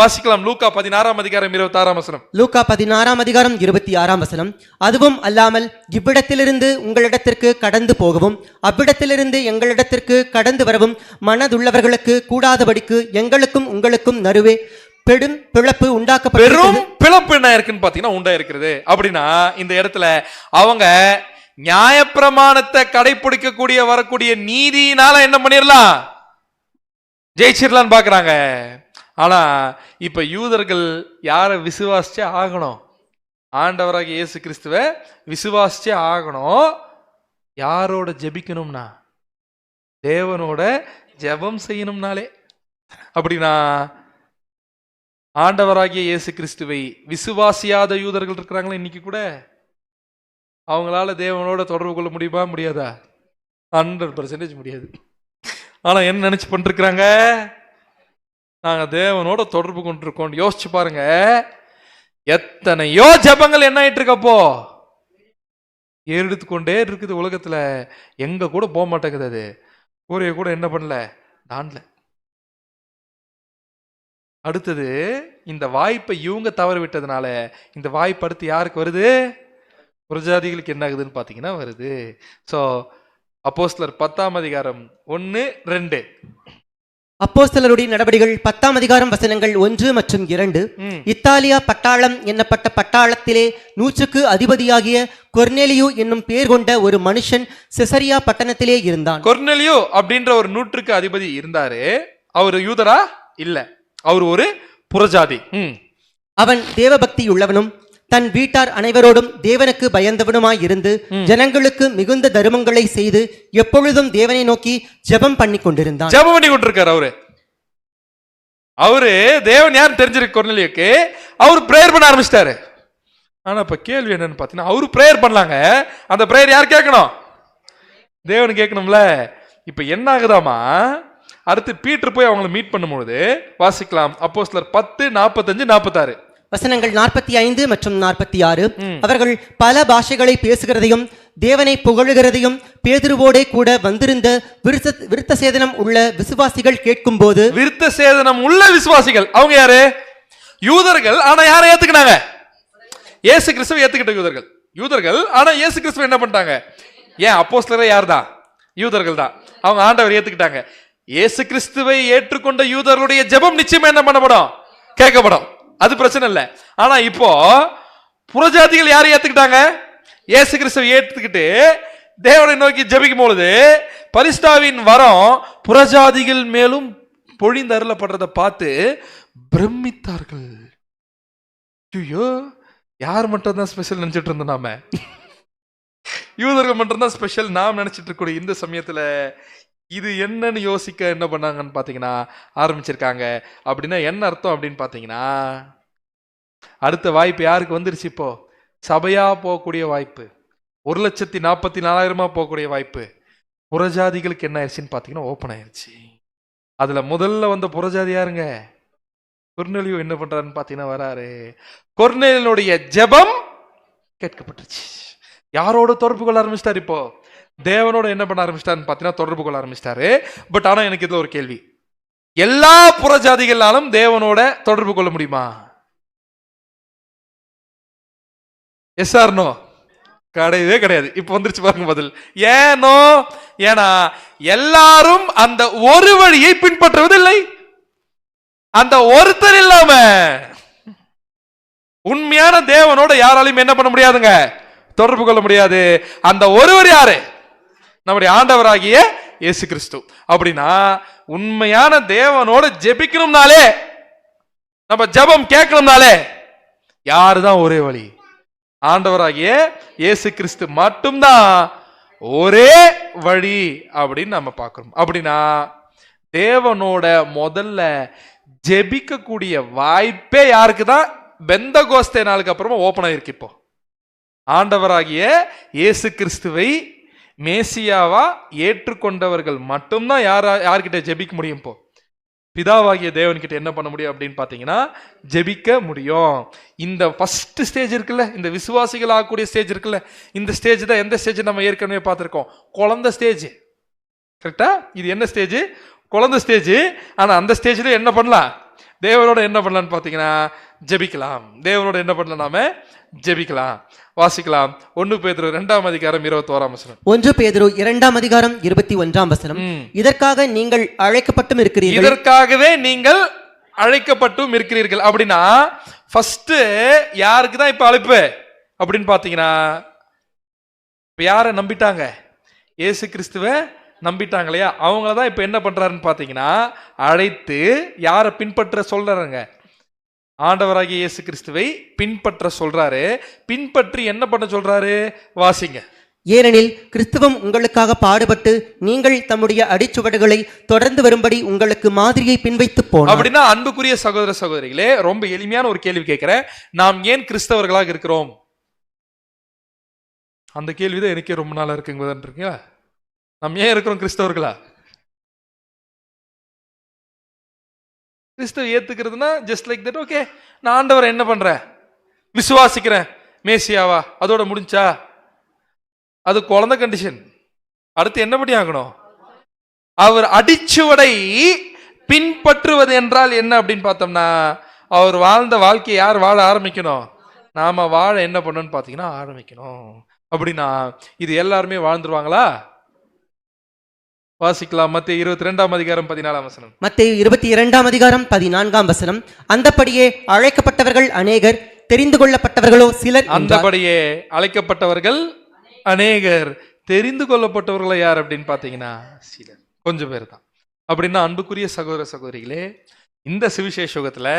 வாசிக்கலாம் லூக்கா 16:26. லூக்கா 16:26. அதுவும் அல்லாமல் இவ்விடத்திலிருந்து உங்களிடத்திற்கு கடந்து போகவும் அவ்விடத்திலிருந்து எங்களிடத்திற்கு கடந்து வரவும் மனதுள்ளவர்களுக்கு கூடாதபடிக்கு எங்களுக்கும் உங்களுக்கும் நடுவே பெரும் பிளப்பு உண்டாக்கப்பட்டது. பெரும் பிளப்பு என்ன இருக்குன்னு பாத்தீங்கன்னா உண்டாயிருக்கிறது. அப்படின்னா இந்த இடத்துல அவங்க நியாயப்பிரமாணத்தை கடைபிடிக்கக்கூடிய வரக்கூடிய நீதினால என்ன பண்ணிடலாம்? ஜெயிச்சிடலான்னு பாக்குறாங்க. ஆனா இப்ப யூதர்கள் யார விசுவாசிச்சே ஆகணும்? ஆண்டவராகிய இயேசு கிறிஸ்துவ விசுவாசிச்சே ஆகணும். யாரோட ஜெபிக்கணும்னா தேவனோட ஜெபம் செய்யணும்னாலே. அப்படின்னா ஆண்டவராகிய இயேசு கிறிஸ்துவை விசுவாசியாத யூதர்கள் இருக்கிறாங்களா இன்னைக்கு கூட? அவங்களால தேவனோட தொடர்பு கொள்ள முடியுமா? முடியாதா? 100% முடியாது. ஆனா என்ன நினைச்சு பண்ணிருக்கிறாங்க? நாங்க தேவனோட தொடர்பு கொண்டிருக்கோம். யோசிச்சு பாருங்க, எத்தனையோ ஜபங்கள் என்ன ஆயிட்டு இருக்கப்போ எடுத்துக்கொண்டே இருக்குது உலகத்துல. எங்க கூட போக மாட்டேங்குது. அது கூரைய கூட என்ன பண்ணல, தாண்டல. அடுத்தது இந்த வாய்ப்பை இவங்க தவற விட்டதுனால இந்த வாய்ப்பு அடுத்து யாருக்கு வருது? புறஜாதிகளுக்கு என்ன ஆகுதுன்னு பாத்தீங்கன்னா வருது. சோ அப்போஸ்தலர் 10:1-2. அப்போஸ்தலருடைய நடபடிகள் 10:1 மற்றும் 2. இத்தாலியா பட்டாளம் என்னப்பட்ட பட்டாளத்திலே 100க்கு அதிபதியாகிய கொர்நேலியு என்னும் பேர் கொண்ட ஒரு மனுஷன் செசரியா பட்டணத்திலே இருந்தான். கொர்நேலியு அப்படின்ற ஒரு 100க்கு அதிபதி இருந்தாரு. அவர் யூதரா? இல்ல, அவர் ஒரு புறஜாதி. அவன் தேவபக்தி உள்ளவனும் தன் வீட்டார் அனைவரோடும் தேவனுக்கு பயந்தவனுமாய் இருந்து ஜனங்களுக்கு மிகுந்த தர்மங்களை செய்து எப்பொழுதும் தேவனை நோக்கி ஜெபம் பண்ணி கொண்டிருந்தான். ஜெபம் பண்ணி கொண்டிருக்காரு. அவரு தேவன் யார் தெரிஞ்சிருக்கு கொர்நேலியுக்கு. அவர் பிரேயர் பண்ண ஆரம்பிச்சிட்டாரு. ஆனா இப்ப கேள்வி என்னன்னு பாத்தீங்கன்னா, அவரு பிரேயர் பண்ணலாங்க, அந்த பிரேயர் யார் கேட்கணும்? தேவன் கேட்கணும்ல. இப்ப என்ன ஆகுதாமா, அடுத்து பீட்டர் போய் அவங்களை மீட் பண்ணும்போது வாசிக்கலாம். அப்போஸ்தலர் 10:45-46 வசனங்கள் 45 மற்றும் 46. அவர்கள் பல பாஷைகளை பேசுகிறதையும் தேவனை புகழுகிறதையும் பேதுருவோடே கூட வந்திருந்த விருத்த சேதனம் உள்ள விசுவாசிகள் கேட்கும் போது, விருத்த சேதனம் உள்ள விசுவாசிகள் அவங்க யாரு? யூதர்கள். ஆனா யாரை ஏத்துக்கினாங்க? இயேசு கிறிஸ்துவை ஏத்துக்கிட்ட யூதர்கள். ஆனா இயேசு கிறிஸ்துவை என்ன பண்ணிட்டாங்க? ஏன் அப்போஸ்தலரே யார் தான்? யூதர்கள் தான். அவங்க ஆண்டவர் ஏத்துக்கிட்டாங்க. இயேசு கிறிஸ்துவை ஏற்றுக்கொண்ட யூதர்களுடைய ஜெபம் நிச்சயமா என்ன பண்ணப்படும்? கேட்கப்படும். அது பிரச்சனை இல்லை. ஆனா இப்போ புறஜாதிகள் யாரை ஏத்துக்கிட்டாங்க? இயேசு கிறிஸ்துவை ஏத்துக்கிட்டு தேவனை நோக்கி ஜெபிக்கும் பொழுது பரிசுத்தாவின் வரம் புறஜாதிகள் மேலும் பொழிந்து அருளப்படுறதை பார்த்து பிரமித்தார்கள். ஐயோ, யார் மட்டும் தான் ஸ்பெஷல் நினைச்சிட்டு இருந்தோம் நாம? யூதர்கள் மட்டும் தான் ஸ்பெஷல் நாம் நினைச்சிட்டு இருக்கக்கூடிய இந்த சமயத்துல இது என்னன்னு யோசிக்க என்ன பண்ணாங்கன்னு பாத்தீங்கன்னா ஆரம்பிச்சிருக்காங்க. அப்படின்னா என்ன அர்த்தம் அப்படின்னு பாத்தீங்கன்னா, அடுத்த வாய்ப்பு யாருக்கு வந்துருச்சு? இப்போ சபையா போகக்கூடிய வாய்ப்பு, 1,44,000 போகக்கூடிய வாய்ப்பு புறஜாதிகளுக்கு என்ன ஆயிடுச்சுன்னு பாத்தீங்கன்னா ஓப்பன் ஆயிருச்சு. அதுல முதல்ல வந்த புறஜாதி யாருங்க? கொர்நேலியு. என்ன பண்றாருன்னு பாத்தீங்கன்னா வராரு. கொர்நேலியுடைய ஜெபம் கேட்கப்பட்டுருச்சு. யாரோட தொடர்பு கொள்ள ஆரம்பிச்சிட்டாரு? இப்போ தேவனோட என்ன பண்ண ஆரம்பிச்சிட்டாருன்னு பாத்தீங்கன்னா தொடர்பு கொள்ள ஆரம்பிச்சிட்டாரு. பட் ஆனா எனக்கு இதுல ஒரு கேள்வி, எல்லா புறஜாதிகளாலும் தேவனோட தொடர்பு கொள்ள முடியுமா? Yes or no? கிடையவே கிடையாது. இப்ப வந்துருச்சு பாருங்க பதில். ஏனோ? ஏன்னா எல்லாரும் அந்த ஒரு வழியை பின்பற்றுவதில்லை. அந்த ஒருத்தர் இல்லாம உண்மையான தேவனோட யாராலையும் என்ன பண்ண முடியாதுங்க? தொடர்பு கொள்ள முடியாது. அந்த ஒருவர் யாரு? நம்முடைய ஆண்டவராகிய இயேசு கிறிஸ்து. அப்படின்னா உண்மையான தேவனோட ஜெபிக்கணும்னாலே நம்ம ஜெபம் கேட்கணும்னாலே யாருதான் ஒரே வழி? ஆண்டவராகிய இயேசு கிறிஸ்து மட்டும்தான் ஒரே வழி அப்படின்னு நம்ம பார்க்கிறோம். அப்படின்னா தேவனோட முதல்ல ஜெபிக்க கூடிய வாய்ப்பே யாருக்கு தான்? பெந்தகோஸ்தே நாளுக்கு அப்புறமா ஓபன் ஆயிருக்கு. இப்போ ஆண்டவராகிய இயேசு கிறிஸ்துவை மேசியாவா ஏற்றுக்கொண்டவர்கள் மட்டும்தான் யார்கிட்ட ஜெபிக்க முடியும். இப்போ பிதாவாகிய தேவன்கிட்ட என்ன பண்ண முடியும் அப்படின்னு பாத்தீங்கன்னா ஜெபிக்க முடியும். இந்த ஃபர்ஸ்ட் ஸ்டேஜ் இருக்குல்ல, இந்த விசுவாசிகள் ஆகக்கூடிய ஸ்டேஜ் இருக்குல்ல, இந்த ஸ்டேஜ் தான் எந்த ஸ்டேஜ் நம்ம ஏற்கனவே பார்த்திருக்கோம், குழந்தை ஸ்டேஜ். கரெக்டா? இது என்ன ஸ்டேஜ்? குழந்தை ஸ்டேஜ். ஆனா அந்த ஸ்டேஜ்ல என்ன பண்ணலாம்? தேவனோட என்ன பண்ணலாம்னு பாத்தீங்கன்னா ஜெபிக்கலாம். தேவனோட என்ன பண்ணலாம்? நாம ஜெபிக்கலாம். வாசிக்கலாம். 1 பேதுரு 2ஆம் அதிகாரம் 21ஆம் வசனம். 1 பேதுரு 2ஆம் அதிகாரம் 21ஆம் வசனம். இதற்காக நீங்கள் அழைக்கப்பட்டும் இருக்கிறீர்கள். இதற்காகவே நீங்கள் அழைக்கப்பட்டும் இருக்கிறீர்கள். அப்படின்னா ஃபர்ஸ்ட் யாருக்கு தான் இப்ப அழைப்பு அப்படின்னு பாத்தீங்கன்னா, இப்ப யாரை நம்பிட்டாங்க? இயேசு கிறிஸ்துவை நம்பிட்டாங்க இல்லையா? அவங்கள தான் இப்ப என்ன பண்றாருன்னு பாத்தீங்கன்னா அழைத்து யாரை பின்பற்ற சொல்றாருங்க? ஆண்டவராகிய இயேசு கிறிஸ்துவை பின்பற்ற சொல்றாரு. பின்பற்றி என்ன பண்ண சொல்றாரு? வாசிங்க. ஏனெனில் கிறிஸ்துவம் உங்களுக்காக பாடுபட்டு நீங்கள் தம்முடைய அடிச்சுவடுகளை தொடர்ந்து வரும்படி உங்களுக்கு மாதிரியை பின்வைத்து போனார். அப்படின்னா அன்புக்குரிய சகோதர சகோதரிகளே, ரொம்ப எளிமையான ஒரு கேள்வி கேட்கிறேன். நாம் ஏன் கிறிஸ்தவர்களாக இருக்கிறோம்? அந்த கேள்விதான் எனக்கே ரொம்ப நாளா இருக்குங்க. நாம் ஏன் இருக்கிறோம் கிறிஸ்தவர்களா? கிறிஸ்துவ ஏத்துக்கிறதுனா ஜஸ்ட் லைக் தட். ஓகே, நான் ஆண்டவரை என்ன பண்றேன்? விசுவாசிக்கிறேன். மேசியாவா? அதோட முடிஞ்சா? அது குழந்தை கண்டிஷன். அடுத்து என்ன பண்ணி ஆகணும்? அவர் அடிச்சுவடை பின்பற்றுவது என்றால் என்ன அப்படின்னு பார்த்தோம்னா, அவர் வாழ்ந்த வாழ்க்கையை யார் வாழ ஆரம்பிக்கணும்? நாம வாழ என்ன பண்ணணும்னு பாத்தீங்கன்னா ஆரம்பிக்கணும். அப்படின்னா இது எல்லாருமே வாழ்ந்துருவாங்களா? வாசிக்கலாம். மத்தேயு 22ஆம் அதிகாரம் 14ஆம் வசனம். மத்தேயு 22ஆம் அதிகாரம் 14ஆம் வசனம். அந்தபடியே அழைக்கப்பட்டவர்கள் அநேகர், தெரிந்து கொள்ளப்பட்டவர்களோ சிலர். அந்தபடியே அழைக்கப்பட்டவர்கள் அநேகர், தெரிந்து கொள்ளப்பட்டவர்களோ யார் அப்படின்னு பாத்தீங்கன்னா சிலர், கொஞ்சம் பேர் தான். அப்படின்னா அன்புக்குரிய சகோதர சகோதரிகளே, இந்த சுவிசேஷத்துல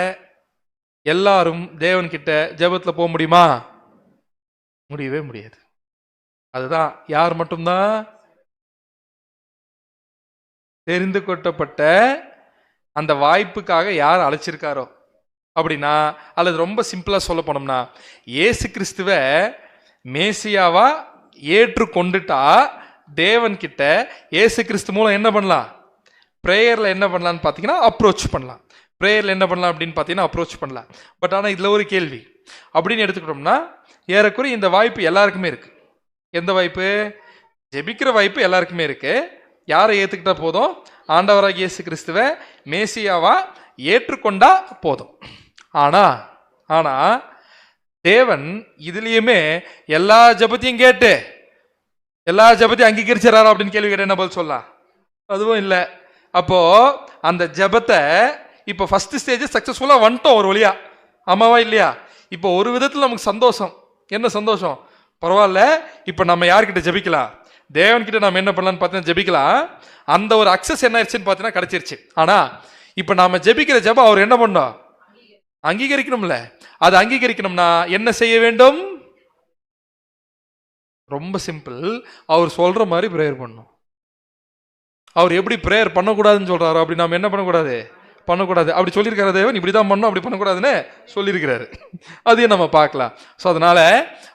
எல்லாரும் தேவன் கிட்ட ஜெபத்துல போக முடியுமா? முடியவே முடியாது. அதுதான் யார் மட்டும்தான்? தெரிந்து கொள்ளப்பட்ட அந்த வாய்ப்புக்காக யார் அழைச்சிருக்காரோ. அப்படின்னா அல்லது ரொம்ப சிம்பிளா சொல்ல போனோம்னா, இயேசு கிறிஸ்துவ மேசியாவா ஏற்றுக்கொண்டுட்டா தேவன் கிட்ட இயேசு கிறிஸ்து மூலம் என்ன பண்ணலாம்? பிரேயர்ல என்ன பண்ணலாம்னு பாத்தீங்கன்னா அப்ரோச் பண்ணலாம். பிரேயர்ல என்ன பண்ணலாம் அப்படின்னு பாத்தீங்கன்னா அப்ரோச் பண்ணலாம். பட் ஆனா இதுல ஒரு கேள்வி அப்படின்னு எடுத்துக்கிட்டோம்னா, ஏறக்குறைய இந்த வாய்ப்பு எல்லாருக்குமே இருக்கு. எந்த வாய்ப்பு? ஜெபிக்கிற வாய்ப்பு எல்லாருக்குமே இருக்கு. யாரை ஏத்துக்கிட்டா போதும்? ஆண்டவராகிய இயேசு கிறிஸ்துவ மேசியாவா ஏற்றுக்கொண்டா போதும். ஆனா ஆனா தேவன் இதுலயுமே எல்லா ஜெபத்தையும் கேட்டு எல்லா ஜெபத்தையும் அங்கீகரிச்சாரா அப்படின்னு கேள்வி கேட்ட என்ன பதில் சொல்லலாம்? அதுவும் இல்லை. அப்போ அந்த ஜெபத்தை இப்போ ஃபர்ஸ்ட் ஸ்டேஜ் சக்சஸ்ஃபுல்லா வந்துட்டோம் ஒரு வழியா. ஆமாவா இல்லையா? இப்போ ஒரு விதத்துல நமக்கு சந்தோஷம். என்ன சந்தோஷம்? பரவாயில்ல, இப்போ நம்ம யார்கிட்ட ஜெபிக்கலாம்? தேவன் கிட்ட நம்ம என்ன பண்ணலாம்னு பார்த்தீங்கன்னா ஜெபிக்கலாம். அந்த ஒரு அக்சஸ் என்ன ஆயிடுச்சுன்னு பார்த்தீங்கன்னா கிடைச்சிருச்சு. ஆனா இப்போ நாம ஜெபிக்கிற ஜெபம் அவர் என்ன பண்ணோம்? அங்கீகரிக்கணும்ல. அது அங்கீகரிக்கணும்னா என்ன செய்ய வேண்டும்? ரொம்ப சிம்பிள். அவர் சொல்ற மாதிரி பிரேயர் பண்ணணும். அவர் எப்படி பிரேயர் பண்ணக்கூடாதுன்னு சொல்றாரோ அப்படி நாம என்ன பண்ணக்கூடாது? பண்ணக்கூடாது. அப்படி சொல்லியிருக்கிற தேவன் இப்படிதான் பண்ணணும், அப்படி பண்ணக்கூடாதுன்னு சொல்லியிருக்கிறாரு. அதையும் நம்ம பார்க்கலாம். ஸோ அதனால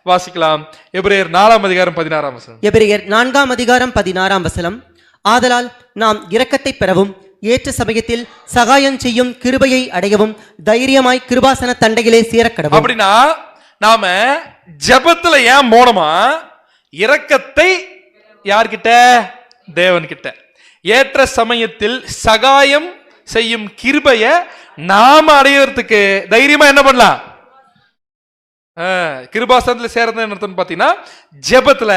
வாசிக்கலாம். எபிரேயர் 4ஆம் அதிகாரம் 16ஆம் வசனம். எபிரேயர் 4ஆம் அதிகாரம் 16ஆம் வசனம். ஆதலால் நாம் இரக்கத்தை பெறவும் ஏற்ற சமயத்தில் சகாயம் செய்யும் கிருபையை அடையவும் தைரியமாய் கிருபாசன தண்டையிலே சேரக்கடவும். அப்படின்னா நாம ஜெபத்துல ஏன் போனோமா? இரக்கத்தை யார்கிட்ட? தேவன் கிட்ட. ஏற்ற சமயத்தில் சகாயம் செய்யும் கிருபைய நாம அடையறதுக்கு தைரியமா என்ன பண்ணலாம்? கிருபாசனத்துல சேரது என்ன பாத்தீங்கன்னா ஜெபத்துல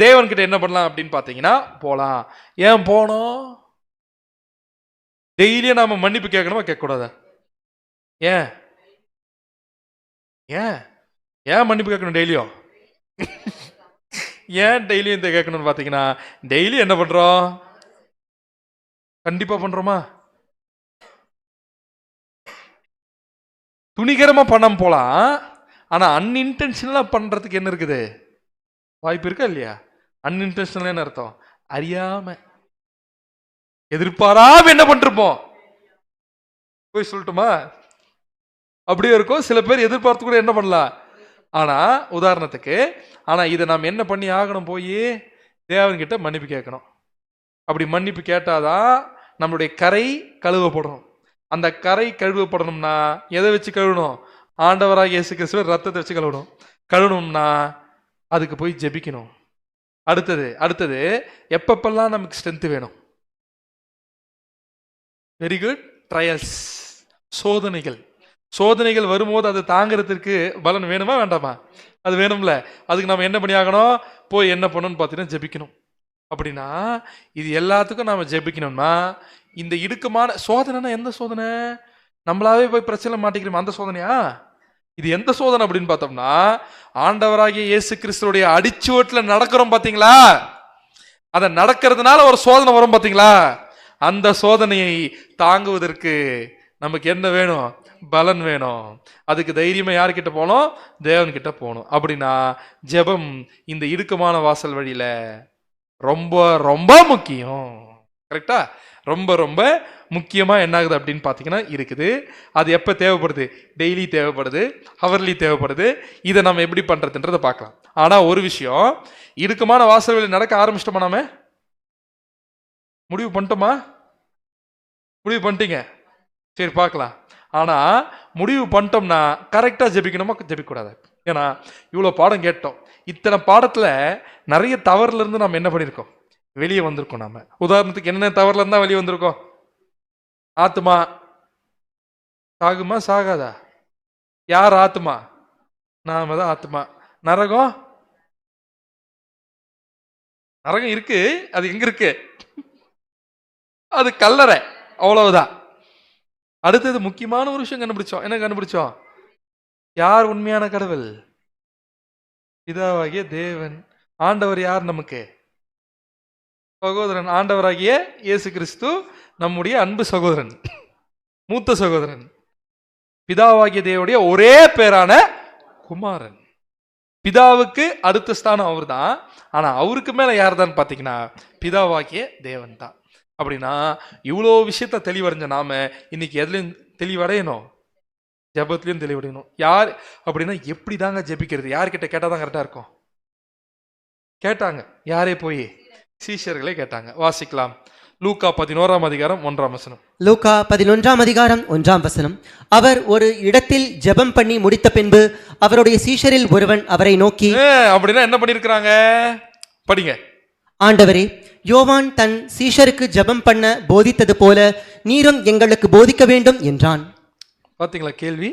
தேவன் கிட்ட என்ன பண்ணலாம் அப்படின்னு பாத்தீங்கன்னா போலாம். ஏன் போனோம்? டெய்லியும் நாம மன்னிப்பு கேட்கணுமா கேட்க கூடாதா? ஏன் ஏன் ஏன் மன்னிப்பு கேட்கணும் டெய்லியும்? ஏன் டெய்லியும் இந்த கேட்கணும்னு பாத்தீங்கன்னா டெய்லி என்ன பண்றோம்? கண்டிப்பா பண்றோமா? துணிகரமா பண்ணாம போலாம். ஆனா அன்இன்டென்ஷனலா பண்றதுக்கு என்ன இருக்குது? வாய்ப்பு இருக்கா இல்லையா? அன்இன்டென்ஷனல் என்ன அர்த்தம்? அறியாம எதிர்பாராம என்ன பண்ணிருப்போம்? போய் சொல்லட்டுமா? அப்படியே இருக்கும். சில பேர் எதிர்பார்த்து கூட என்ன பண்ணலாம். ஆனா உதாரணத்துக்கு, ஆனா இதை நாம் என்ன பண்ணி ஆகணும்? போய் தேவன்கிட்ட மன்னிப்பு கேட்கணும். அப்படி மன்னிப்பு கேட்டாதான் நம்மளுடைய கரை கழுவப்படணும். அந்த கரை கழுவப்படணும்னா எதை வச்சு கழுவணும்? ஆண்டவராக இயேசு கிறிஸ்துவின் ரத்தத்தை வச்சு கழுவணும். கழுவணும்னா அதுக்கு போய் ஜெபிக்கணும். அடுத்தது எப்பப்பெல்லாம் நமக்கு ஸ்ட்ரென்த் வேணும்? Very good. ட்ரையல்ஸ், சோதனைகள் வரும்போது அதை தாங்கிறதுக்கு பலன் வேணுமா வேண்டாமா? அது வேணும்ல. அதுக்கு நம்ம என்ன பண்ணி ஆகணும்? போய் என்ன பண்ணணும்னு பார்த்தீங்கன்னா ஜெபிக்கணும். அப்படின்னா இது எல்லாத்துக்கும் நாம ஜெபிக்கணும்னா இந்த இடுக்கமான சோதனைனா எந்த சோதனை? நம்மளாவே போய் பிரச்சனை மாட்டிக்கிறோம், அந்த சோதனையா? இது எந்த சோதனை அப்படின்னு பார்த்தோம்னா, ஆண்டவராகிய இயேசு கிறிஸ்துவோடைய அடிச்சுவட்டில் நடக்கிறோம் பாத்தீங்களா? அதை நடக்கிறதுனால ஒரு சோதனை வரும் பாத்தீங்களா? அந்த சோதனையை தாங்குவதற்கு நமக்கு என்ன வேணும்? பலன் வேணும். அதுக்கு தைரியமா யார்கிட்ட போகணும்? தேவன் கிட்ட போகணும். அப்படின்னா ஜெபம் இந்த இடுக்கமான வாசல் வழியில ரொம்ப ரொம்ப முக்கியம். கரெக்டா? ரொம்ப ரொம்ப முக்கியமா என்ன ஆகுது அப்படின்னு பாத்தீங்கன்னா இருக்குது. அது எப்ப தேவைப்படுது? டெய்லி தேவைப்படுது, ஹவர்லி தேவைப்படுது. இதை நம்ம எப்படி பண்றதுன்றதை பார்க்கலாம். ஆனா ஒரு விஷயம், இடுக்கமான வாசல் வழி நடக்க ஆரம்பிச்சிட்டோமா? நாம முடிவு பண்ணிட்டோமா? முடிவு பண்ணிட்டீங்க, சரி பார்க்கலாம். ஆனா முடிவு பண்ணிட்டோம்னா கரெக்டா ஜெபிக்கணுமா ஜெபிக்க கூடாது? ஏன்னா இவ்வளவு பாடம் கேட்டோம். இத்தனை பாடத்துல நிறைய தவறுல இருந்து நம்ம என்ன பண்ணிருக்கோம்? வெளியே வந்திருக்கோம். நாம உதாரணத்துக்கு என்ன தவறுல இருந்தா வெளியே வந்திருக்கோம்? ஆத்துமா சாகுமா சாகாதா? யார் ஆத்துமா? நாம தான் ஆத்துமா. நரகம் இருக்கு. அது எங்க இருக்கு? அது கல்லறை, அவ்வளவுதான். அடுத்தது முக்கியமான ஒரு விஷயம் கண்டுபிடிச்சோம். என்ன கண்டுபிடிச்சோம்? யார் உண்மையான கடவுள்? பிதாவாகிய தேவன். ஆண்டவர் யார் நமக்கு? சகோதரன். ஆண்டவராகிய இயேசு கிறிஸ்து நம்முடைய அன்பு சகோதரன், மூத்த சகோதரன், பிதாவாகிய தேவனுடைய ஒரே பேரான குமாரன். பிதாவுக்கு அடுத்த ஸ்தானம் அவர் தான். ஆனா அவருக்கு மேல யார் தான் பாத்தீங்கன்னா பிதாவாகிய தேவன் தான். அப்படின்னா இவ்வளோ விஷயத்த தெளிவடைஞ்ச நாம இன்னைக்கு எதுலையும் தெளிவடையணும்? ஜெபத்திலையும் தெளிவடையணும். யார் அப்படின்னா எப்படி தாங்க ஜெபிக்கிறது? யார்கிட்ட கேட்டாதான் கரெக்டா இருக்கும்? கேட்டாங்க யாரே? போய் சீஷர்களே கேட்டாங்க. வாசிக்கலாம். லூக்கா 11ஆம் அதிகாரம் 1ஆம் வசனம். லூக்கா 11ஆம் அதிகாரம் 1ஆம் வசனம். அவர் ஒரு இடத்தில் ஜெபம் பண்ணி முடித்த பின்பு அவருடைய சீஷரில் ஒருவன் அவரை நோக்கி, அப்படின்னா என்ன பண்ணிருக்கிறாங்க? படிங்க. ஆண்டவரே, யோவான் தன் சீஷருக்கு ஜெபம் பண்ண போதித்தது போல நீரும் எங்களுக்கு போதிக்க வேண்டும் என்றான். பாத்தீங்களா கேள்வி?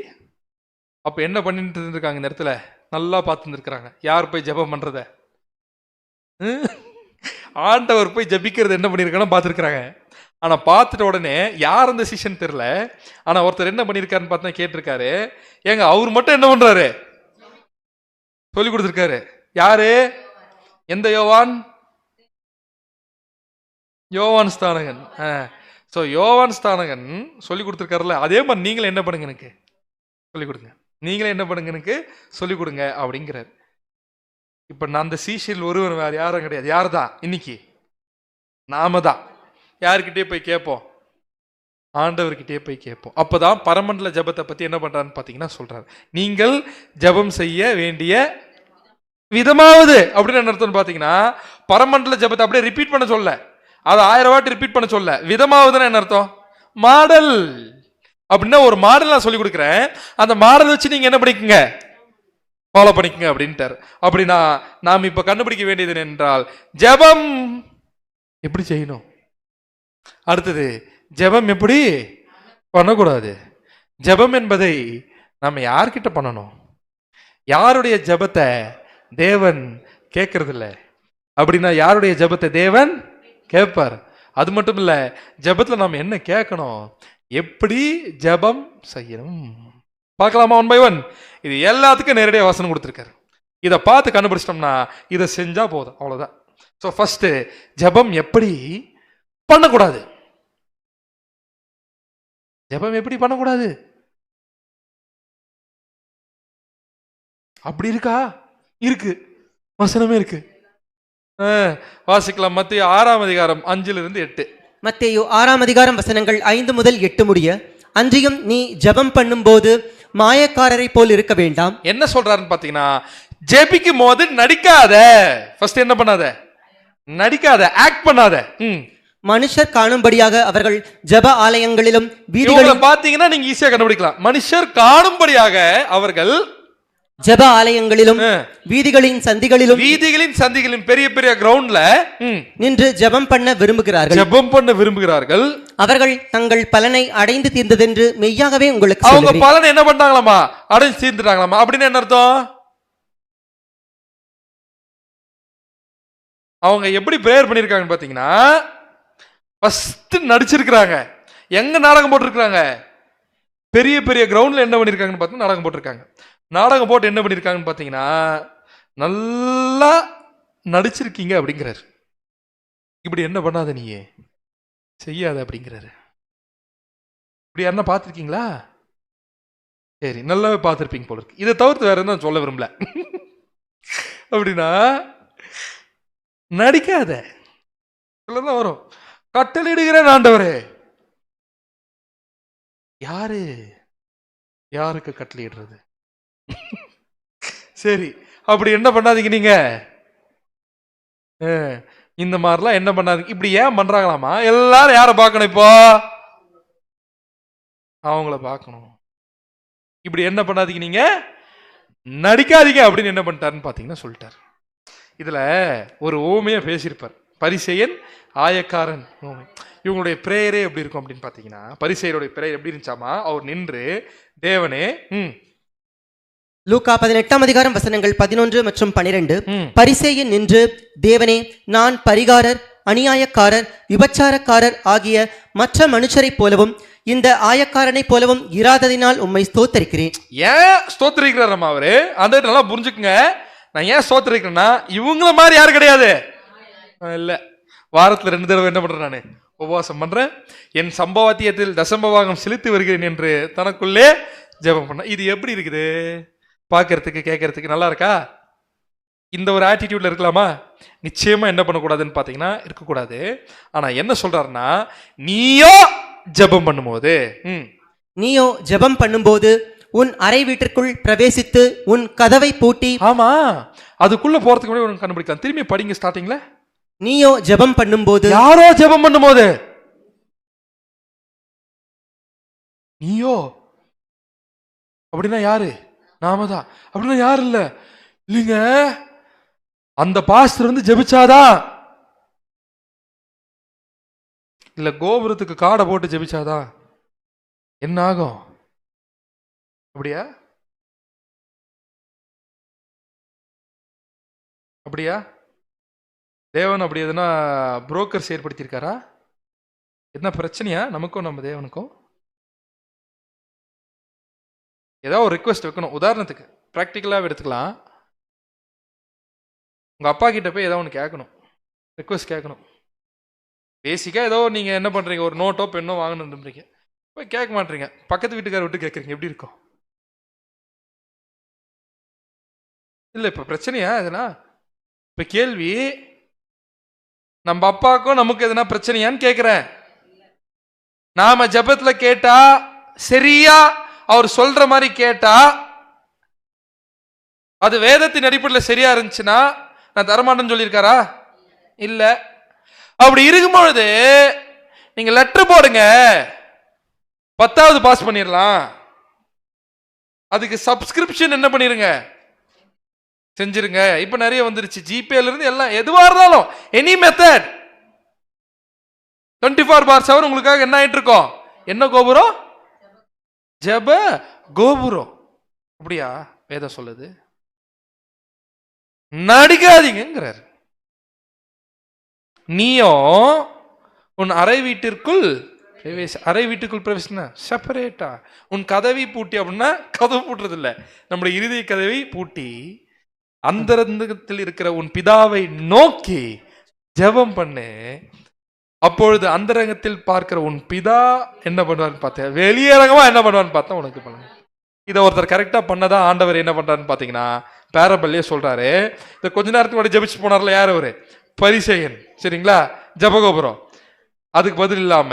அப்ப என்ன பண்ணிட்டு இருந்திருக்காங்க? இந்த இடத்துல நல்லா பார்த்து இருக்காங்க. யார் போய் ஜெபம் பண்றத? ஆண்டவர் போய் ஜெபிக்கிறது என்ன பண்ணிருக்கான்னு பார்த்துருக்காங்க. ஆனா பார்த்துட்ட உடனே யார் அந்த சிஷன் தெரியல. ஆனா ஒருத்தர் என்ன பண்ணிருக்காருன்னு பார்த்தா கேட்டிருக்காரு. ஏங்க அவர் மட்டும் என்ன பண்றாரு? சொல்லி கொடுத்திருக்காரு. யாரு? எந்த யோவான்? யோவான் ஸ்தானகன். சோ யோவான் ஸ்தானகன் சொல்லி கொடுத்திருக்காருல்ல, அதே மாதிரி நீங்களும் என்ன பண்ணுங்க, எனக்கு சொல்லி கொடுங்க. நீங்களே என்ன பண்ணுங்க, எனக்கு சொல்லி கொடுங்க அப்படிங்கிறார். இப்ப நான் அந்த சீஷில் ஒருவர் வேற யாரும் கிடையாது. யார் தான்? இன்னைக்கு நாம தான். யாருக்கிட்டே போய் கேட்போம்? ஆண்டவர்கிட்டே போய் கேட்போம். அப்பதான் பரமண்டல ஜபத்தை பத்தி என்ன பண்றான்னு பாத்தீங்கன்னா சொல்றாரு. நீங்கள் ஜபம் செய்ய வேண்டிய விதமாவது அப்படின்னு என்ன அர்த்தம் பாத்தீங்கன்னா, பரமண்டல ஜபத்தை அப்படியே ரிப்பீட் பண்ண சொல்ல, அதை 1000 வாட்டி ரிப்பீட் பண்ண சொல்ல. விதமாவதுன்னா என்ன அர்த்தம்? மாடல். அப்படின்னா ஒரு மாடல் நான் சொல்லி கொடுக்குறேன், அந்த மாடல் வச்சு நீங்க என்ன பண்ணிக்கங்க, ஃபாலோ பண்ணிக்கங்க அப்படின்ட்டார். அப்படின்னா நாம் இப்ப கண்டுபிடிக்க வேண்டியது என்றால் ஜெபம் எப்படி செய்யணும், அடுத்தது ஜெபம் எப்படி பண்ணக்கூடாது, ஜெபம் என்பதை நம்ம யார்கிட்ட பண்ணணும், யாருடைய ஜெபத்தை தேவன் கேட்கறது இல்லை அப்படின்னா யாருடைய ஜெபத்தை தேவன் கேட்பார். அது மட்டும் இல்ல, ஜெபத்துல நாம என்ன கேட்கணும், எப்படி ஜெபம் செய்யணும் பார்க்கலாமா? 1 by 1 இது எல்லாத்துக்கும் நேரடியாக வசனம் கொடுத்துருக்காரு. இதை பார்த்து கண்டுபிடிச்சிட்டோம்னா இதை செஞ்சா போதும், அவ்வளவுதான். ஸோ ஃபர்ஸ்ட் ஜெபம் எப்படி பண்ணக்கூடாது, ஜெபம் எப்படி பண்ணக்கூடாது, அப்படி இருக்கா? இருக்கு, வசனமே இருக்கு. வாசிக்கலாம். மத்திய 6ஆம் அதிகாரம் 5-8. மத்தேயு 6ஆம் அதிகாரம் வசனங்கள் 5 முதல் 8 முடிய. அன்றியும் நீ ஜெபம் பண்ணும்போது மாயக்காரரை போல் இருக்க வேண்டாம். என்ன சொல்றாருன்னு பாத்தீங்கன்னா, ஜெபிக்கும் போது நடிக்காத. ஃபர்ஸ்ட் என்ன பண்ணாத? நடிக்காத, ஆக்ட் பண்ணாத. மனுஷர் காணும்படியாக அவர்கள் ஜெப ஆலயங்களிலும் இவங்களை வீதிகளிலும் பாத்தீங்கன்னா நீங்க ஈஸியா கண்டுபிடிக்கலாம். மனுஷர் காணும்படியாக அவர்கள் ஜெப ஆலயங்களிலும் வீதிகளின் சந்திகளிலும் வீதிகளின் சந்திகளின் பெரிய பெரிய கிரவுண்ட்ல நின்று ஜெபம் பண்ண விரும்புகிறார்கள். ஜெபம் பண்ண விரும்புகிறார்கள். அவர்கள் தங்கள் பலனை அடைந்து தீர்ந்ததென்று மெய்யாகவே உங்களுக்கு அவங்க சொல்லுகிறேன். பலனை என்ன பண்ணாங்களாமா? அடைஞ்சு தீர்ந்துட்டாங்களாமா. அப்படின்னு என்ன அர்த்தம்? அவங்க எப்படி பிரேயர் பண்ணிருக்காங்கன்னு பாத்தீங்கன்னா, ஃபர்ஸ்ட் நடிச்சிருக்கிறாங்க. எங்க நாடகம் போட்டிருக்காங்க? பெரிய பெரிய கிரவுண்ட்ல என்ன பண்ணிருக்காங்கன்னு பார்த்தா நாடகம் போட்டிருக்காங்க. நாடகம் போட்டு என்ன பண்ணிருக்காங்கன்னு பாத்தீங்கன்னா, நல்லா நடிச்சிருக்கீங்க அப்படிங்கிறாரு. இப்படி என்ன பண்ணாத, நீயே செய்யாத அப்படிங்கிறாரு. இப்படி யாருன்னா பார்த்துருக்கீங்களா? சரி, நல்லாவே பார்த்துருப்பீங்க போல இருக்கு. இதை தவிர்த்து வேற எதுவும் சொல்ல விரும்பல. அப்படின்னா நடிக்காத தான் வரும். கட்டளையிடுகிறேன் ஆண்டவரே. யாரு யாருக்கு கட்டளையிடுறது? சரி, அப்படி என்ன பண்ணாதீங்க நீங்க. இந்த மாதிரிலாம் என்ன பண்ணாதீங்க. இப்படி ஏன் பண்றாங்களாமா? எல்லாரும் யாரை பார்க்கணும்? இப்போ அவங்கள பார்க்கணும். இப்படி என்ன பண்ணாதீங்க, நீங்க நடிக்காதீங்க அப்படின்னு என்ன பண்ணிட்டாருன்னு பாத்தீங்கன்னா சொல்லிட்டாரு. இதுல ஒரு ஓமையா பேசியிருப்பார். பரிசேயன், ஆயக்காரன் ஓமை. இவங்களுடைய பிரேயரே எப்படி இருக்கும் அப்படின்னு பாத்தீங்கன்னா, பரிசேயருடைய பிரேயர் எப்படி இருந்துச்சாமா? அவர் நின்று தேவனே லூக்கா 18ஆம் அதிகாரம் வசனங்கள் 11 மற்றும் 12. பரிசேயன் நின்று தேவனே, நான் பரிகாரர், அநியாயக்காரர், விபச்சாரக்காரர் ஆகிய மற்ற மனுஷரை போலவும் இந்த ஆயக்காரனை போலவும் இராததினால் உம்மை ஸ்தோத்தரிக்கிறேன். ஏன் ஸ்தோத்தரிக்கிறார் அவரு? அந்த நல்லா புரிஞ்சுக்குங்க. நான் ஏன் ஸ்தோத்தரிக்கிறேன்னா, இவங்கள மாதிரி யாரும் கிடையாது. இல்ல, வாரத்துல 2 தடவை என்ன பண்றேன்? நானு உபவாசம் பண்றேன், என் சம்பவாத்தியத்தில் தசம்பவாகம் செலுத்தி வருகிறேன் என்று தனக்குள்ளே ஜெபம் பண்ண. இது எப்படி இருக்குது? பார்க்கறதுக்கு கேட்கறதுக்கு நல்லா இருக்கா? இந்த ஒரு ஆட்டிடியூட்ல இருக்கலாமா? நிச்சயமா என்ன பண்ணக்கூடாதுன்னு பாத்தீங்கன்னா இருக்கக்கூடாது. ஆனா என்ன சொல்றாருன்னா, நீயோ ஜெபம் பண்ணும்போது நீயோ ஜெபம் பண்ணும்போது உன் அறை வீட்டிற்குள் பிரவேசித்து உன் கதவை பூட்டி. ஆமா, அதுக்குள்ள போறதுக்கு முன்னாடி உனக்கு கண்டுபிடிக்கலாம். திரும்பி படிங்க ஸ்டார்டிங்ல. நீயோ ஜெபம் பண்ணும்போது. யாரோ ஜெபம் பண்ணும்போது நீயோ அப்படின்னா யாரு? நாம தான். அப்படின்னா யாரு? இல்ல இல்லைங்க, அந்த பாஸ்டர் வந்து ஜெபிச்சாதான், இல்ல கோபுரத்துக்கு காடை போட்டு ஜெபிச்சாதான் என்ன ஆகும்? அப்படியா? அப்படியா? தேவன் அப்படி எதுனா புரோக்கர்ஸ் ஏற்படுத்தியிருக்காரா? என்ன பிரச்சனையா நமக்கும் நம்ம தேவனுக்கும்? ஏதாவது ஒரு ரிக்வெஸ்ட் வைக்கணும். உதாரணத்துக்கு ப்ராக்டிக்கலாக எடுத்துக்கலாம். உங்கள் அப்பா கிட்ட போய் ஏதோ ஒன்று கேட்கணும், ரிக்வெஸ்ட் கேட்கணும். பேசிக்காக ஏதோ நீங்கள் என்ன பண்ணுறீங்க, ஒரு நோட்டோ பெண்ணோ வாங்கணுன்றீங்க, போய் கேட்க மாட்டீங்க, பக்கத்து வீட்டுக்கார விட்டு கேட்குறீங்க. எப்படி இருக்கும்? இல்லை, இப்போ பிரச்சனையா எதுனா? இப்போ கேள்வி, நம்ம அப்பாவுக்கும் நமக்கு எதுனா பிரச்சனையான்னு கேட்குறேன். நாம ஜபத்துல கேட்டா, சரியா அவர் சொல்ற மாதிரி கேட்டா, அது வேதத்தின் அடிப்படையில் சரியா இருந்துச்சுன்னா நான் தரமாட்டேன்னு சொல்லியிருக்காரா? இல்ல. அப்படி இருக்கும்பொழுது நீங்க லெட்டர் போடுங்க, 10வது பாஸ் பண்ணிடலாம். அதுக்கு சப்ஸ்கிரிப்ஷன் என்ன பண்ணிருங்க, செஞ்சிருங்க. இப்ப நிறைய வந்துருச்சு, ஜிபேல இருந்து எல்லாம், எதுவா இருந்தாலும் எனி மெத்தட் 24/7 உங்களுக்காக என்ன ஆயிட்டு இருக்கோம்? என்ன கோபுரம்? ஜெப கோபுரம். அப்படியா வேதம் சொல்லுது? நடிக்காதீங்கிறார். நீயோ உன் அறை வீட்டிற்குள் அறை வீட்டுக்குள் பிரவேசினா செப்பரேட்டா உன் கதவை பூட்டி. அப்படின்னா கதவு பூட்டுறது இல்லை, நம்முடைய இருதய கதவை பூட்டி அந்தரங்கத்தில் இருக்கிற உன் பிதாவை நோக்கி ஜெபம் பண்ணு. அப்பொழுது அந்தரங்கத்தில் பார்க்கிற உன் பிதா என்ன பண்ணுவான்னு பார்த்தேன், வெளியரங்கமா என்ன பண்ணுவான்னு பார்த்தா உனக்கு பண்ணுங்க. இதை ஒருத்தர் கரெக்டா பண்ணதா ஆண்டவர் என்ன பண்றாருன்னு பாத்தீங்கன்னா பேரபல்லே சொல்றாரு. இந்த கொஞ்ச நேரத்துக்கு முன்னாடி ஜெபிச்சு போனார்ல, யார் அவரு? பரிசேயன். சரிங்களா? ஜபகோபுரம். அதுக்கு பதில் இல்லாம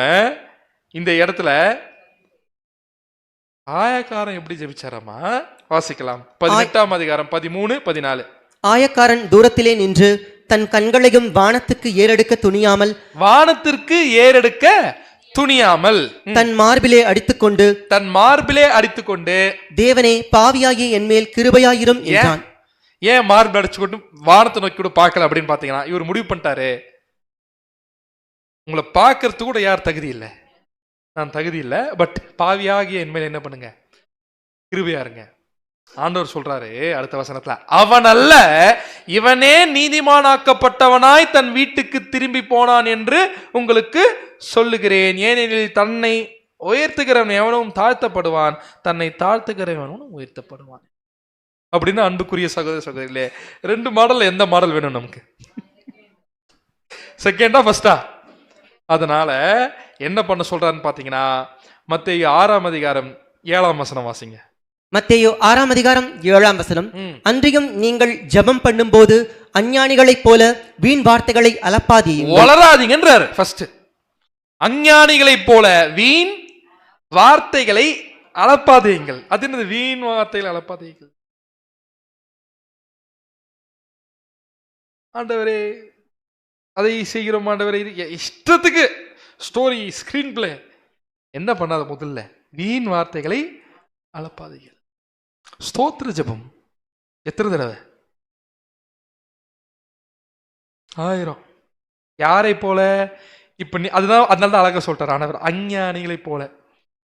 இந்த இடத்துல ஆயக்காரன் எப்படி ஜெபிச்சாராமா? வாசிக்கலாம். 18ஆம் அதிகாரம் 13, 14. ஆயக்காரன் தூரத்திலே நின்று தன் கண்களையும் வானத்துக்கு ஏறெடுக்க துணியாமல் வானத்திற்கு ஏறெடுக்க துணியாமல் தன் மார்பிலே அடித்துக்கொண்டு தேவனே பாவியாகிய என்மேல் கிருபையாயிரும் என்றான். ஏன் மார்பில் அடிச்சுக்கொண்டு வானத்தை நோக்கி கூட பார்க்கல அப்படின்னு பாத்தீங்கன்னா, இவர் முடிவு பண்ணிட்டாரு, உங்களை பார்க்கறது கூட யார் தகுதி இல்லை, நான் தகுதி இல்லை, பட் பாவியாகிய என்மேல் என்ன பண்ணுங்க, கிருபையா இருங்க. ஆண்டவர் சொல்றாரு அடுத்த வசனத்துல, அவன் அல்ல இவனே நீதிமானாக்கப்பட்டவனாய் தன் வீட்டுக்கு திரும்பி போனான் என்று உங்களுக்கு சொல்லுகிறேன். ஏனெனில் தன்னை உயர்த்துகிறவன் எவனும் தாழ்த்தப்படுவான், தன்னை தாழ்த்துகிறவனும் உயர்த்தப்படுவான். அப்படின்னு அன்புக்குரிய சகோதர சகோதரிகளே, 2 மாடல் எந்த மாடல் வேணும் நமக்கு? செகண்டா ஃபர்ஸ்டா? அதனால என்ன பண்ண சொல்றான்னு பாத்தீங்கன்னா, மத்தேயு 6ஆம் அதிகாரம் 7ஆம் வசனம் வாசிங்க. மத்தேயு 6ஆம் அதிகாரம் 7ஆம் வசனம். அன்றியும் நீங்கள் ஜெபம் பண்ணும்போது அஞ்ஞானிகளைப் போல வீண் வார்த்தைகளை அலப்பாதீங்கள். வளராதீங்கன்றார். ஃபர்ஸ்ட் அஞ்ஞானிகளைப் போல வீண் வார்த்தைகளை அலப்பாதீங்கள். அது என்னது? வீண் வார்த்தைகளை அலப்பாதீங்கள். ஆண்டவரே அதை செய்கிறோம் ஆண்டவரே, இஷ்டத்துக்கு ஸ்டோரி ஸ்கிரீன் பிளே என்ன பண்ணாத, முதல்ல வீண் வார்த்தைகளை அலப்பாதீர்கள். ஸ்தோத்திர ஜெபம் எத்தனை தடவை? 1000. யாரை போல? இப்ப அதுதான், அதனால தான் அழகா சொல்றாரு ஆண்டவர், அஞ்ஞானிகளை போல.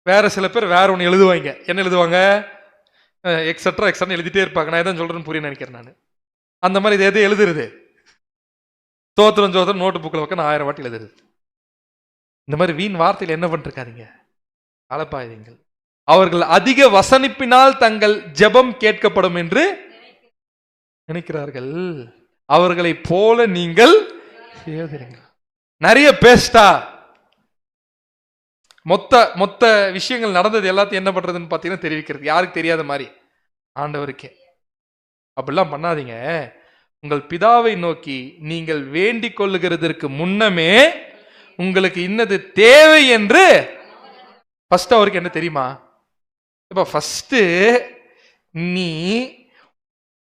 வேற சில பேர் வேற ஒன்று எழுதுவாங்க. என்ன எழுதுவாங்க? எக்ஸட்ரா எக்ஸட்ரா எழுதிட்டே இருப்பாங்க. நான் எதாவது சொல்றேன்னு புரிய நினைக்கிறேன் நான். அந்த மாதிரி இதை எது எழுதுறது? தோத்திரம் சோத்திரம் நோட்டு புக்கில் வைக்க நான் 1000 வாட்டி எழுதுறது. இந்த மாதிரி வீண் வார்த்தையில் என்ன பண்ணிருக்காதீங்க, அலப்பாதீங்கள். அவர்கள் அதிக வசனிப்பினால் தங்கள் ஜெபம் கேட்கப்படும் என்று நினைக்கிறார்கள். அவர்களை போல நீங்கள் செய்யாதீர்கள். நிறைய பேஸ்டா மொத்த விஷயங்கள் நடந்தது எல்லாத்தையும் என்ன பண்றதுன்னு பாத்தீங்கன்னா தெரிவிக்கிறது. யாருக்கு தெரியாத மாதிரி ஆண்டவருக்கே. அப்படிலாம் பண்ணாதீங்க. உங்கள் பிதாவை நோக்கி நீங்கள் வேண்டிக் கொள்ளுகிறதற்கு முன்னமே உங்களுக்கு இன்னது தேவை என்று ஃபர்ஸ்ட் அவருக்கு என்ன தெரியுமா? இப்ப ஃபர்ஸ்ட் நீ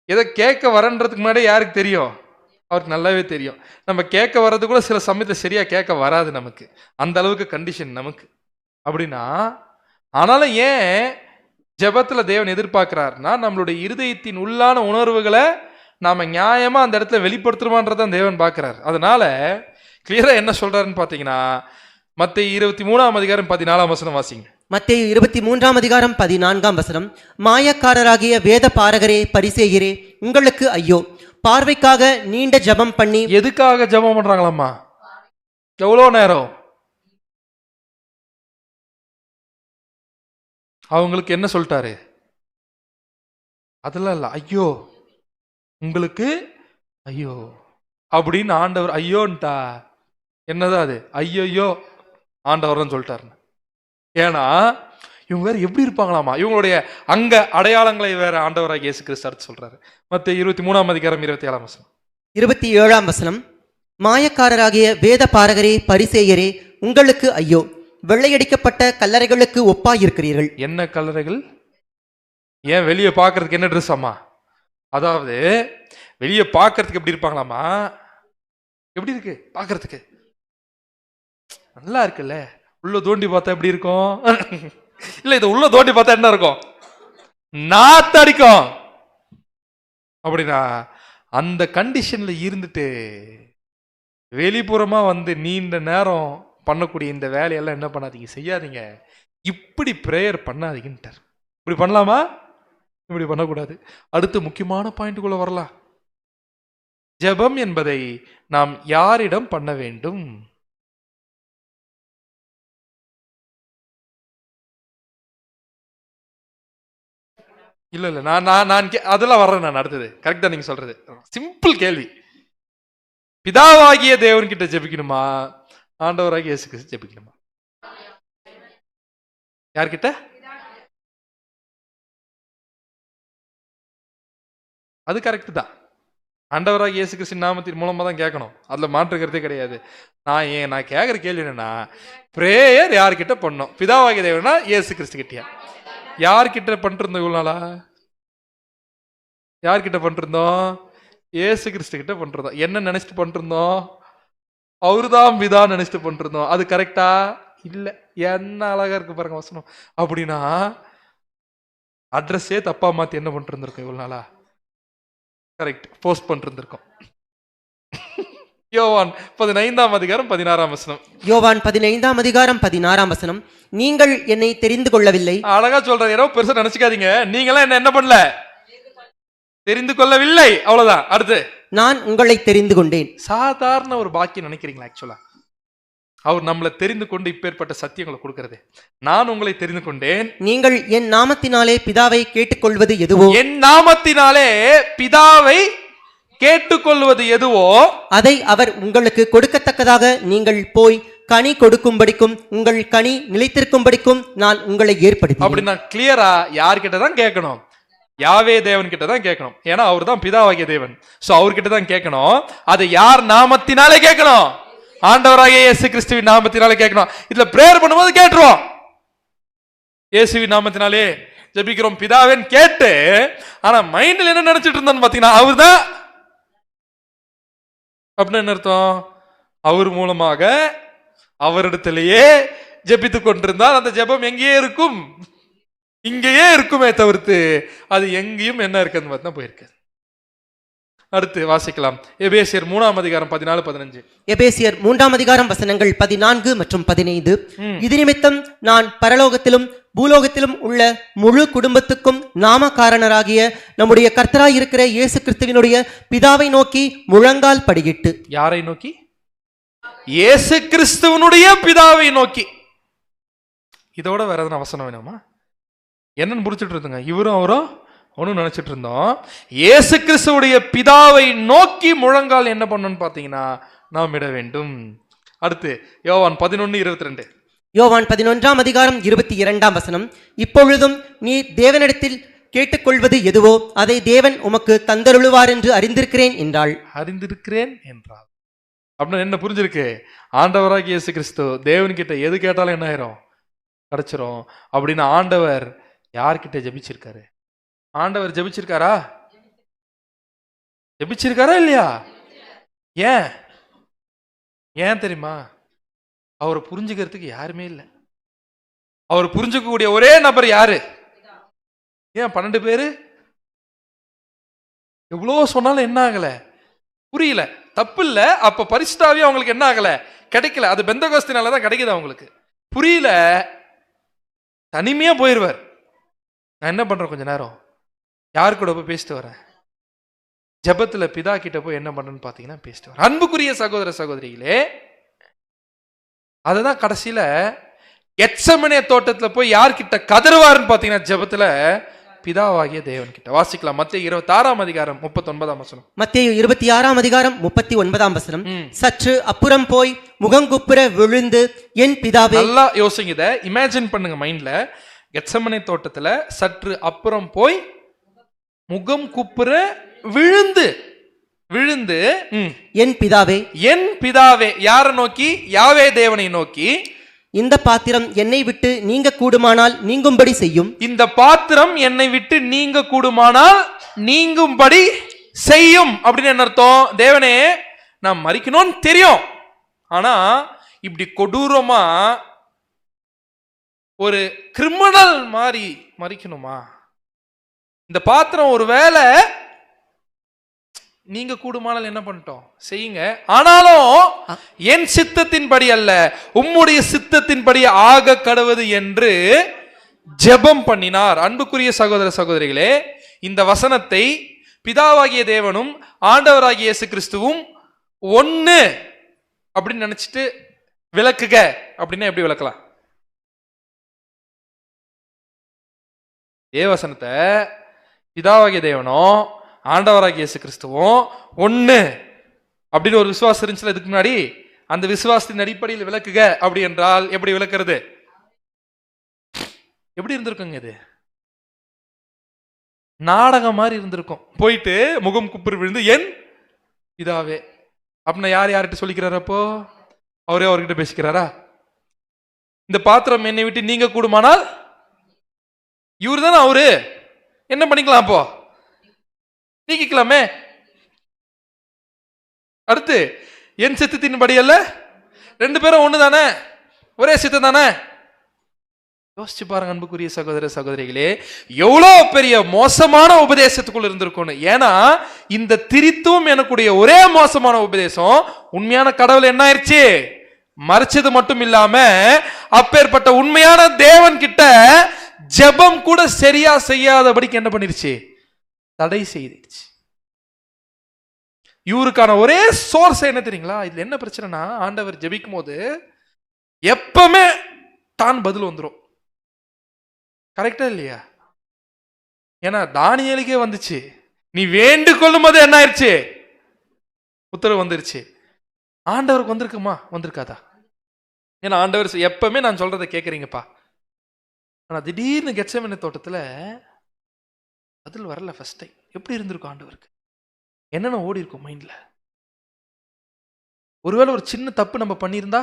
எதை கேட்க வரன்றதுக்கு முன்னாடி யாருக்கு தெரியும்? அவருக்கு நல்லாவே தெரியும். நம்ம கேட்க வர்றது கூட சில சமயத்தில் சரியா கேட்க வராது நமக்கு, அந்த அளவுக்கு கண்டிஷன் நமக்கு. அப்படின்னா ஆனாலும் ஏன் ஜெபத்துல தேவன் எதிர்பார்க்கிறார்னா, நம்மளுடைய இருதயத்தின் உள்ளான உணர்வுகளை நாம நியாயமா அந்த இடத்துல வெளிப்படுத்துறோமான்றதான் தேவன் பார்க்கிறார். அதனால கிளியரா என்ன சொல்றாருன்னு பாத்தீங்கன்னா, மத்தேயு 23ஆம் அதிகாரம் 14ஆம் வசனம் வாசிங்க. மத்தேயு 23ஆம் அதிகாரம் 14ஆம் வசனம். மாயக்காரராகிய வேத பாரகரே பரிசேயரே உங்களுக்கு ஐயோ, பார்வைக்காக நீண்ட ஜெபம் பண்ணி. எதுக்காக ஜெபம் பண்றாங்களாமா? எவ்வளோ நேரம்? அவங்களுக்கு என்ன சொல்லிட்டாரு? அதெல்லாம் இல்ல, ஐயோ உங்களுக்கு ஐயோ அப்படின்னு ஆண்டவர் ஐயோன்ட்டா என்னதான் அது? ஐயோ ஆண்டவர் தான் சொல்லிட்டாரு. ஏன்னா இவங்க வேற எப்படி இருப்பாங்களாமா, இவங்களுடைய அங்க அடையாளங்களை வேற ஆண்டவராக இயேசு கிறிஸ்து அடுத்து சொல்றாரு. மத்தேயு 23ஆம் அதிகாரம் 27ஆம் வசனம். 27ஆம் வசனம். மாயக்காரராகிய வேத பாரகரே பரிசேயரே உங்களுக்கு ஐயோ, வெள்ளையடிக்கப்பட்ட கல்லறைகளுக்கு ஒப்பாயிருக்கிறீர்கள். என்ன கல்லறைகள்? ஏன் வெளியே பார்க்கறதுக்கு என்ன ட்ரெஸ் அம்மா? அதாவது வெளியே பார்க்கறதுக்கு எப்படி இருப்பாங்களாமா? எப்படி இருக்கு பார்க்கறதுக்கு? நல்லா இருக்குல்ல. உள்ள தோண்டி பார்த்தா எப்படி இருக்கும்? இல்ல, இது உள்ள தோண்டி பார்த்தா என்ன இருக்கும்? நாத்தடிக்கும். அப்படின்னா அந்த கண்டிஷன்ல இருந்துட்டு வெளிப்புறமா வந்து நீண்ட நேரம் பண்ணக்கூடிய இந்த வேலையெல்லாம் என்ன பண்ணாதீங்க, செய்யாதீங்க. இப்படி பிரேயர் பண்ணாதீங்கன்ட்டார். இப்படி பண்ணலாமா? இப்படி பண்ணக்கூடாது. அடுத்து முக்கியமான பாயிண்ட்டுக்குள்ள வரலாம். ஜெபம் என்பதை நாம் யாரிடம் பண்ண வேண்டும்? இல்ல நான் அதெல்லாம் வர்றேன். நான் அடுத்தது கரெக்டா நீங்க சொல்றது சிம்பிள் கேள்வி. பிதாவாகிய தேவன் கிட்ட ஜெபிக்கணுமா, ஆண்டவராகிய இயேசு கிறிஸ்து ஜெபிக்கணுமா? யார்கிட்ட? அது கரெக்ட் தான். ஆண்டவராக இயேசு கிறிஸ்து நாமத்தின் மூலமா தான் கேட்கணும், அதுல மாற்றுக்கிறதே கிடையாது. நான் கேட்கிற கேள்வி என்னன்னா, பிரேயர் யார்கிட்ட பண்ணோம்? பிதாவாகிய தேவனா இயேசு கிறிஸ்து கிட்டயா? யார்கிட்ட பண்ணிருந்தோம் இவ்வளவு நாளா? யார்கிட்ட பண்ணிருந்தோம்? இயேசு கிறிஸ்து கிட்ட பண்றோம். என்ன நினைச்சிட்டு பண்ணிருந்தோம்? அவருதான் பிதா நினைச்சிட்டு பண்ணிருந்தோம். அது கரெக்டா? இல்ல. என்ன அழகா இருக்கு பாருங்க வசனம். அப்படின்னா அட்ரஸே தப்பா மாத்தி என்ன பண்ணிட்டு இருந்திருக்கோம் இவ்வளவு நாளா? கரெக்ட், போஸ்ட் பண்ணிட்டு இருந்திருக்கோம். யோவான் 15:16. யோவான் 15:16, நீங்கள் என்னை தெரிந்து கொள்ளவில்லை. அழகா சொல்றாரு. ஏதோ பெருசா நினைச்சுக்காதீங்க, நீங்களாம் என்ன பண்ணல, தெரிந்து கொள்ளவில்லை, அவ்வளவுதான். அடுத்து, நான் உங்களை தெரிந்து கொண்டேன். சாதாரண ஒரு பாக்கியம் நினைக்கிறீங்களா? ஆக்சுவலா அவர் நம்மளை தெரிந்து கொண்டு இப்பேற்பட்ட சத்தியங்களை கொடுக்கிறது. நான் உங்களை தெரிந்து கொண்டேன், நீங்கள் என் நாமத்தினாலே பிதாவை கேட்டுக்கொள்வது எதுவோ, என் நாமத்தினாலே பிதாவை கேட்டுக்கொள்வது எதுவோ அதை அவர் உங்களுக்கு கொடுக்கத்தக்கதாக நீங்கள் போய் கனி கொடுக்கும்படிக்கும் உங்கள் கனி நிலைத்திருக்கும்படிக்கும் நான் உங்களை ஏற்படுத்தி. அப்படி நான் கிளியரா யார்கிட்ட தான் கேட்கணும்? யாவே தேவன் கிட்ட தான் கேட்கணும். ஏன்னா அவர் தான் பிதாவாகிய தேவன். சோ அவர்கிட்ட தான் கேட்கணும். அதை யார் நாமத்தினாலே கேட்கணும்? ஆண்டவராகிய இயேசு கிறிஸ்துவின் நாமத்தினாலே கேட்கணும். இதுல பிரேயர் பண்ணும்போது கேட்டுருவோம், இயேசுவின் நாமத்தினாலே ஜெபிக்கிறோம் பிதாவேன்னு கேட்டு, ஆனா மைண்ட்ல என்ன நினைச்சிட்டு இருந்தான்னு பாத்தீங்கன்னா, அவர்தான் அப்படின்னு என்ன அர்த்தம்? அவர் மூலமாக அவரிடத்திலேயே ஜெபித்து கொண்டிருந்தால் அந்த ஜெபம் எங்கேயே இருக்கும், இங்கேயே இருக்குமே தவிர்த்து அது எங்கேயும் என்ன இருக்குன்னு பார்த்தா போயிருக்கு. அடுத்து வாசிக்கலாம். எபேசியர் 3:14-15. எபேசியர் 3:14 மற்றும் 15. இது நிமித்தம் நான் பரலோகத்திலும் பூலோகத்திலும் உள்ள முழு குடும்பத்துக்கும் நாமகாரணராகிய நம்முடைய கர்த்தராய் இருக்கிற இயேசு கிறிஸ்துவினுடைய பிதாவை நோக்கி முழங்கால் படியிட்டு. யாரை நோக்கி? இயேசு கிறிஸ்துவனுடைய பிதாவை நோக்கி. இதோட வேற எதனா அவசரம் வேணுமா? என்னன்னு புரிச்சுட்டு இருந்தோங்க, இவரும் அவரும் ஒன்னும் நினைச்சிட்டு இருந்தோம். இயேசு கிறிஸ்துவுடைய பிதாவை நோக்கி முழங்கால் என்ன பண்ணணும்னு பாத்தீங்கன்னா நாம் இட வேண்டும். அடுத்து யோவான் 11:22. யோவான் 11:22. இப்பொழுதும் நீ தேவனிடத்தில் கேட்டுக்கொள்வது எதுவோ அதை தேவன் உமக்கு தந்தருளுவார் என்று அறிந்திருக்கிறேன் என்றாள். அறிந்திருக்கிறேன் என்றாள் அப்படின்னு என்ன புரிஞ்சிருக்கு? ஆண்டவராகிய இயேசு கிறிஸ்து தேவன்கிட்ட எது கேட்டாலும் என்ன ஆயிரும்? கிடைச்சிரும். அப்படின்னு ஆண்டவர் யார்கிட்ட ஜெபிச்சிருக்காரு? ஆண்டவர் ஜெபிச்சிருக்காரா? ஜெபிச்சிருக்காரா இல்லையா? ஏன் ஏன் தெரியுமா? அவரை புரிஞ்சுக்கிறதுக்கு யாருமே இல்லை. அவர் புரிஞ்சுக்கக்கூடிய ஒரே நபர் யாரு? ஏன் 12 பேரு? எவ்வளோ சொன்னாலும் என்ன ஆகல? புரியல. தப்பு இல்ல. அப்ப பரிசுத்தாவே அவங்களுக்கு என்ன ஆகல? கிடைக்கல. அது பெந்தகோஸ்தினாலதான் கிடைக்குது அவங்களுக்கு. புரியல, தனிமையா போயிருவார். நான் என்ன பண்றேன், கொஞ்ச நேரம் யாரு கூட போய் பேசிட்டு வரேன், ஜெபத்துல பிதா கிட்ட போய் என்ன பண்றேன்னு பாத்தீங்கன்னா பேசிட்டு வரேன். அன்புக்குரிய சகோதர சகோதரிகளே, அதுதான் கடைசியில கெத்செமனே தோட்டத்துல போய் யார்கிட்ட கதறுவாருன்னு பாத்தீங்கன்னா ஜெபத்துல பிதாவாகிய தேவன் கிட்ட. வாசிக்கலாம். மத்தேயு 26:39. மத்தேயு 26:39. சற்று அப்புறம் போய் முகங்குப்புற விழுந்து என் பிதாவே. நல்லா யோசிங்க, இத இமேஜின் பண்ணுங்க மைண்ட்ல. கெத்செமனே தோட்டத்துல சற்று அப்புறம் போய் முகம் குப்புற விழுந்து என் பிதாவே, என் பிதாவே. யாரை நோக்கி? யாவே தேவனை நோக்கி. இந்த பாத்திரம் என்னை விட்டு நீங்க கூடுமானால் நீங்கும்படி செய்யும். இந்த பாத்திரம் என்னை விட்டு நீங்க கூடுமானால் நீங்கும்படி செய்யும் அப்படின்னு என்ன அர்த்தம்? தேவனே, நான் மரிக்கணும்னு தெரியும், ஆனா இப்படி கொடூரமா ஒரு கிரிமினல் மாதிரி மரிக்கணுமா? இந்த பாத்திரம் ஒரு வேளை நீங்க கூடுமானால் என்ன பண்ணிட்டோம் செய்யுங்க, ஆனாலும் என் சித்தத்தின்படி அல்ல உம்முடைய சித்தத்தின்படி ஆக கடவுது என்று ஜெபம் பண்ணினார். அன்புக்குரிய சகோதர சகோதரிகளே, இந்த வசனத்தை பிதாவாகிய தேவனும் ஆண்டவராகிய இயேசு கிறிஸ்துவும் ஒன்னு அப்படின்னு நினைச்சிட்டு விளக்குக அப்படின்னா எப்படி விளக்கலாம்? வசனத்தை பிதாவாகிய தேவனும் ஆண்டவராகிய இயேசு கிறிஸ்துவும் ஒன்னு அப்படின்னு ஒரு விசுவாசம் இருந்துச்சுல இதுக்கு முன்னாடி, அந்த விசுவாசத்தின் அடிப்படையில் விளக்குக அப்படி என்றால் எப்படி விளக்குறது? எப்படி இருந்திருக்குங்க இது? நாடகம் மாதிரி இருந்திருக்கும். போயிட்டு முகம் குப்புறு விழுந்து என் பிதாவே அப்படின்னா யார் யார்கிட்ட சொல்லிக்கிறாரு? அப்போ அவரே அவர்கிட்ட பேசிக்கிறாரா? இந்த பாத்திரம் என்னை விட்டு நீங்க கூடுமானால், இவரு தானே அவரு, என்ன பண்ணிக்கலாம் அப்போ? நீக்கிக்கலாமே. அடுத்து என் சித்தத்தின்படி அல்ல, ரெண்டு பேரும் ஒண்ணு தானே, ஒரே சித்தம் தானே. யோசிச்சு பாருங்க அன்புக்குரிய சகோதர சகோதரிகளே, எவ்வளவு பெரிய மோசமான உபதேசத்துக்குள்ள இருந்திருக்கும். ஏன்னா இந்த திரித்துவம் எனக்குடைய ஒரே மோசமான உபதேசம் உண்மையான கடவுள் என்ன ஆயிடுச்சு, மறைச்சது மட்டும் இல்லாம அப்பேற்பட்ட உண்மையான தேவன் கிட்ட ஜெபம் கூட சரியா செய்யாதபடிக்கு என்ன பண்ணிருச்சு, தடை செய்திருச்சு. இவருக்கான ஒரே சோர்ஸ் என்ன தெரியுங்களா? இதுல என்ன பிரச்சனைனா, ஆண்டவர் ஜெபிக்கும் போது எப்பவுமே தான் பதில் வந்துடும். கரெக்டா இல்லையா? ஏன்னா தானியேலுக்கே வந்துச்சு, நீ வேண்டு கொள்ளும் போது என்ன ஆயிடுச்சு, உத்தரவு வந்துருச்சு. ஆண்டவருக்கு வந்திருக்குமா, வந்திருக்காதா? ஏன்னா ஆண்டவர் எப்பவுமே நான் சொல்றதை கேட்குறீங்கப்பா. ஆனா திடீர்னு கெத்செமனே தோட்டத்துல பதில் வரல. ஃபர்ஸ்ட் டைம் எப்படி இருந்திருக்கும் ஆண்டவருக்கு? என்னென்ன ஓடி இருக்கும் மைண்ட்ல? ஒருவேளை ஒரு சின்ன தப்பு நம்ம பண்ணியிருந்தா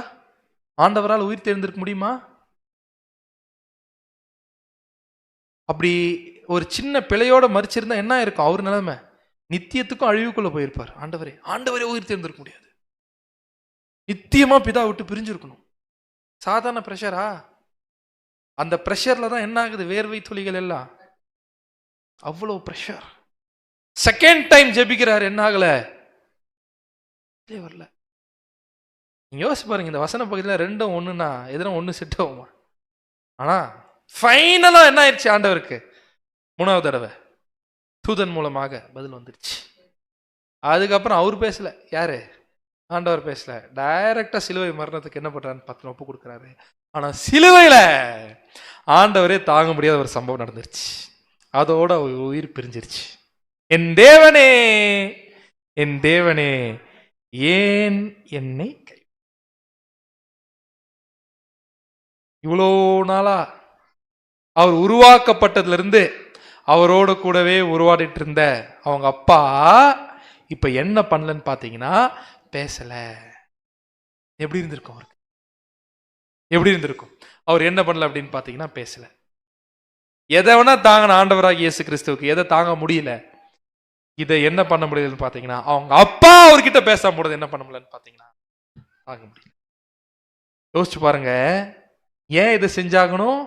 ஆண்டவரால் உயிர் தெரிந்திருக்க முடியுமா? அப்படி ஒரு சின்ன பிழையோட மறிச்சிருந்தா என்ன இருக்கும் அவர் நிலைமை? நித்தியத்துக்கும் அழிவுக்குள்ள போயிருப்பார். ஆண்டவரே உயிர் தெரிந்திருக்க முடியாது. நித்தியமா பிதா விட்டு பிரிஞ்சிருக்கணும். சாதாரண பிரஷரா? அந்த பிரஷர்ல தான் என்ன ஆகுது, வேர்வை துளிகள் எல்லாம். அவ்வளவு பிரஷர். செகண்ட் டைம் ஜெபிக்கிறார், என்ன ஆகல, வரல. நீங்க யோசிச்சு பாருங்க, இந்த வசன பகுதியில் ரெண்டும் ஒண்ணுன்னா எதுனா ஒண்ணு செட் ஆகுமா? ஆனா ஃபைனலா என்ன ஆயிடுச்சு, ஆண்டவருக்கு மூணாவது தடவை தூதன் மூலமாக பதில் வந்துருச்சு. அதுக்கப்புறம் அவர் பேசல, யாரு, ஆண்டவர் பேசல. டைரக்டா சிலுவை மரணத்துக்கு என்ன பண்றாருன்னு பார்த்து ஒப்பு கொடுக்குறாரு. ஆனா சிலுவையில ஆண்டவரே தாங்க முடியாத ஒரு சம்பவம் நடந்துருச்சு. அதோட உயிர் பிரிஞ்சிருச்சு. என் தேவனே, என் தேவனே, ஏன் என்னை கை. இவ்வளோ நாளா அவர் உருவாக்கப்பட்டதுல இருந்து அவரோட கூடவே உருவாடிட்டு இருந்த அவங்க அப்பா இப்ப என்ன பண்ணலன்னு பாத்தீங்கன்னா பேசல. எப்படி இருந்திருக்கும் அவருக்கு? எப்படி இருந்திருக்கும்? அவர் என்ன பண்ணல அப்படின்னு பாத்தீங்கன்னா பேசல. எதை வேணா தாங்கின ஆண்டவராக இயேசு கிறிஸ்துவுக்கு எதை தாங்க முடியல? இதை என்ன பண்ண முடியலன்னு பாத்தீங்கன்னா அவங்க அப்பா அவர்கிட்ட பேச முடியாது. என்ன பண்ண முடியலன்னு பாத்தீங்கன்னா தாங்க முடியல. யோசிச்சு பாருங்க, ஏன் இதை செஞ்சாகணும்?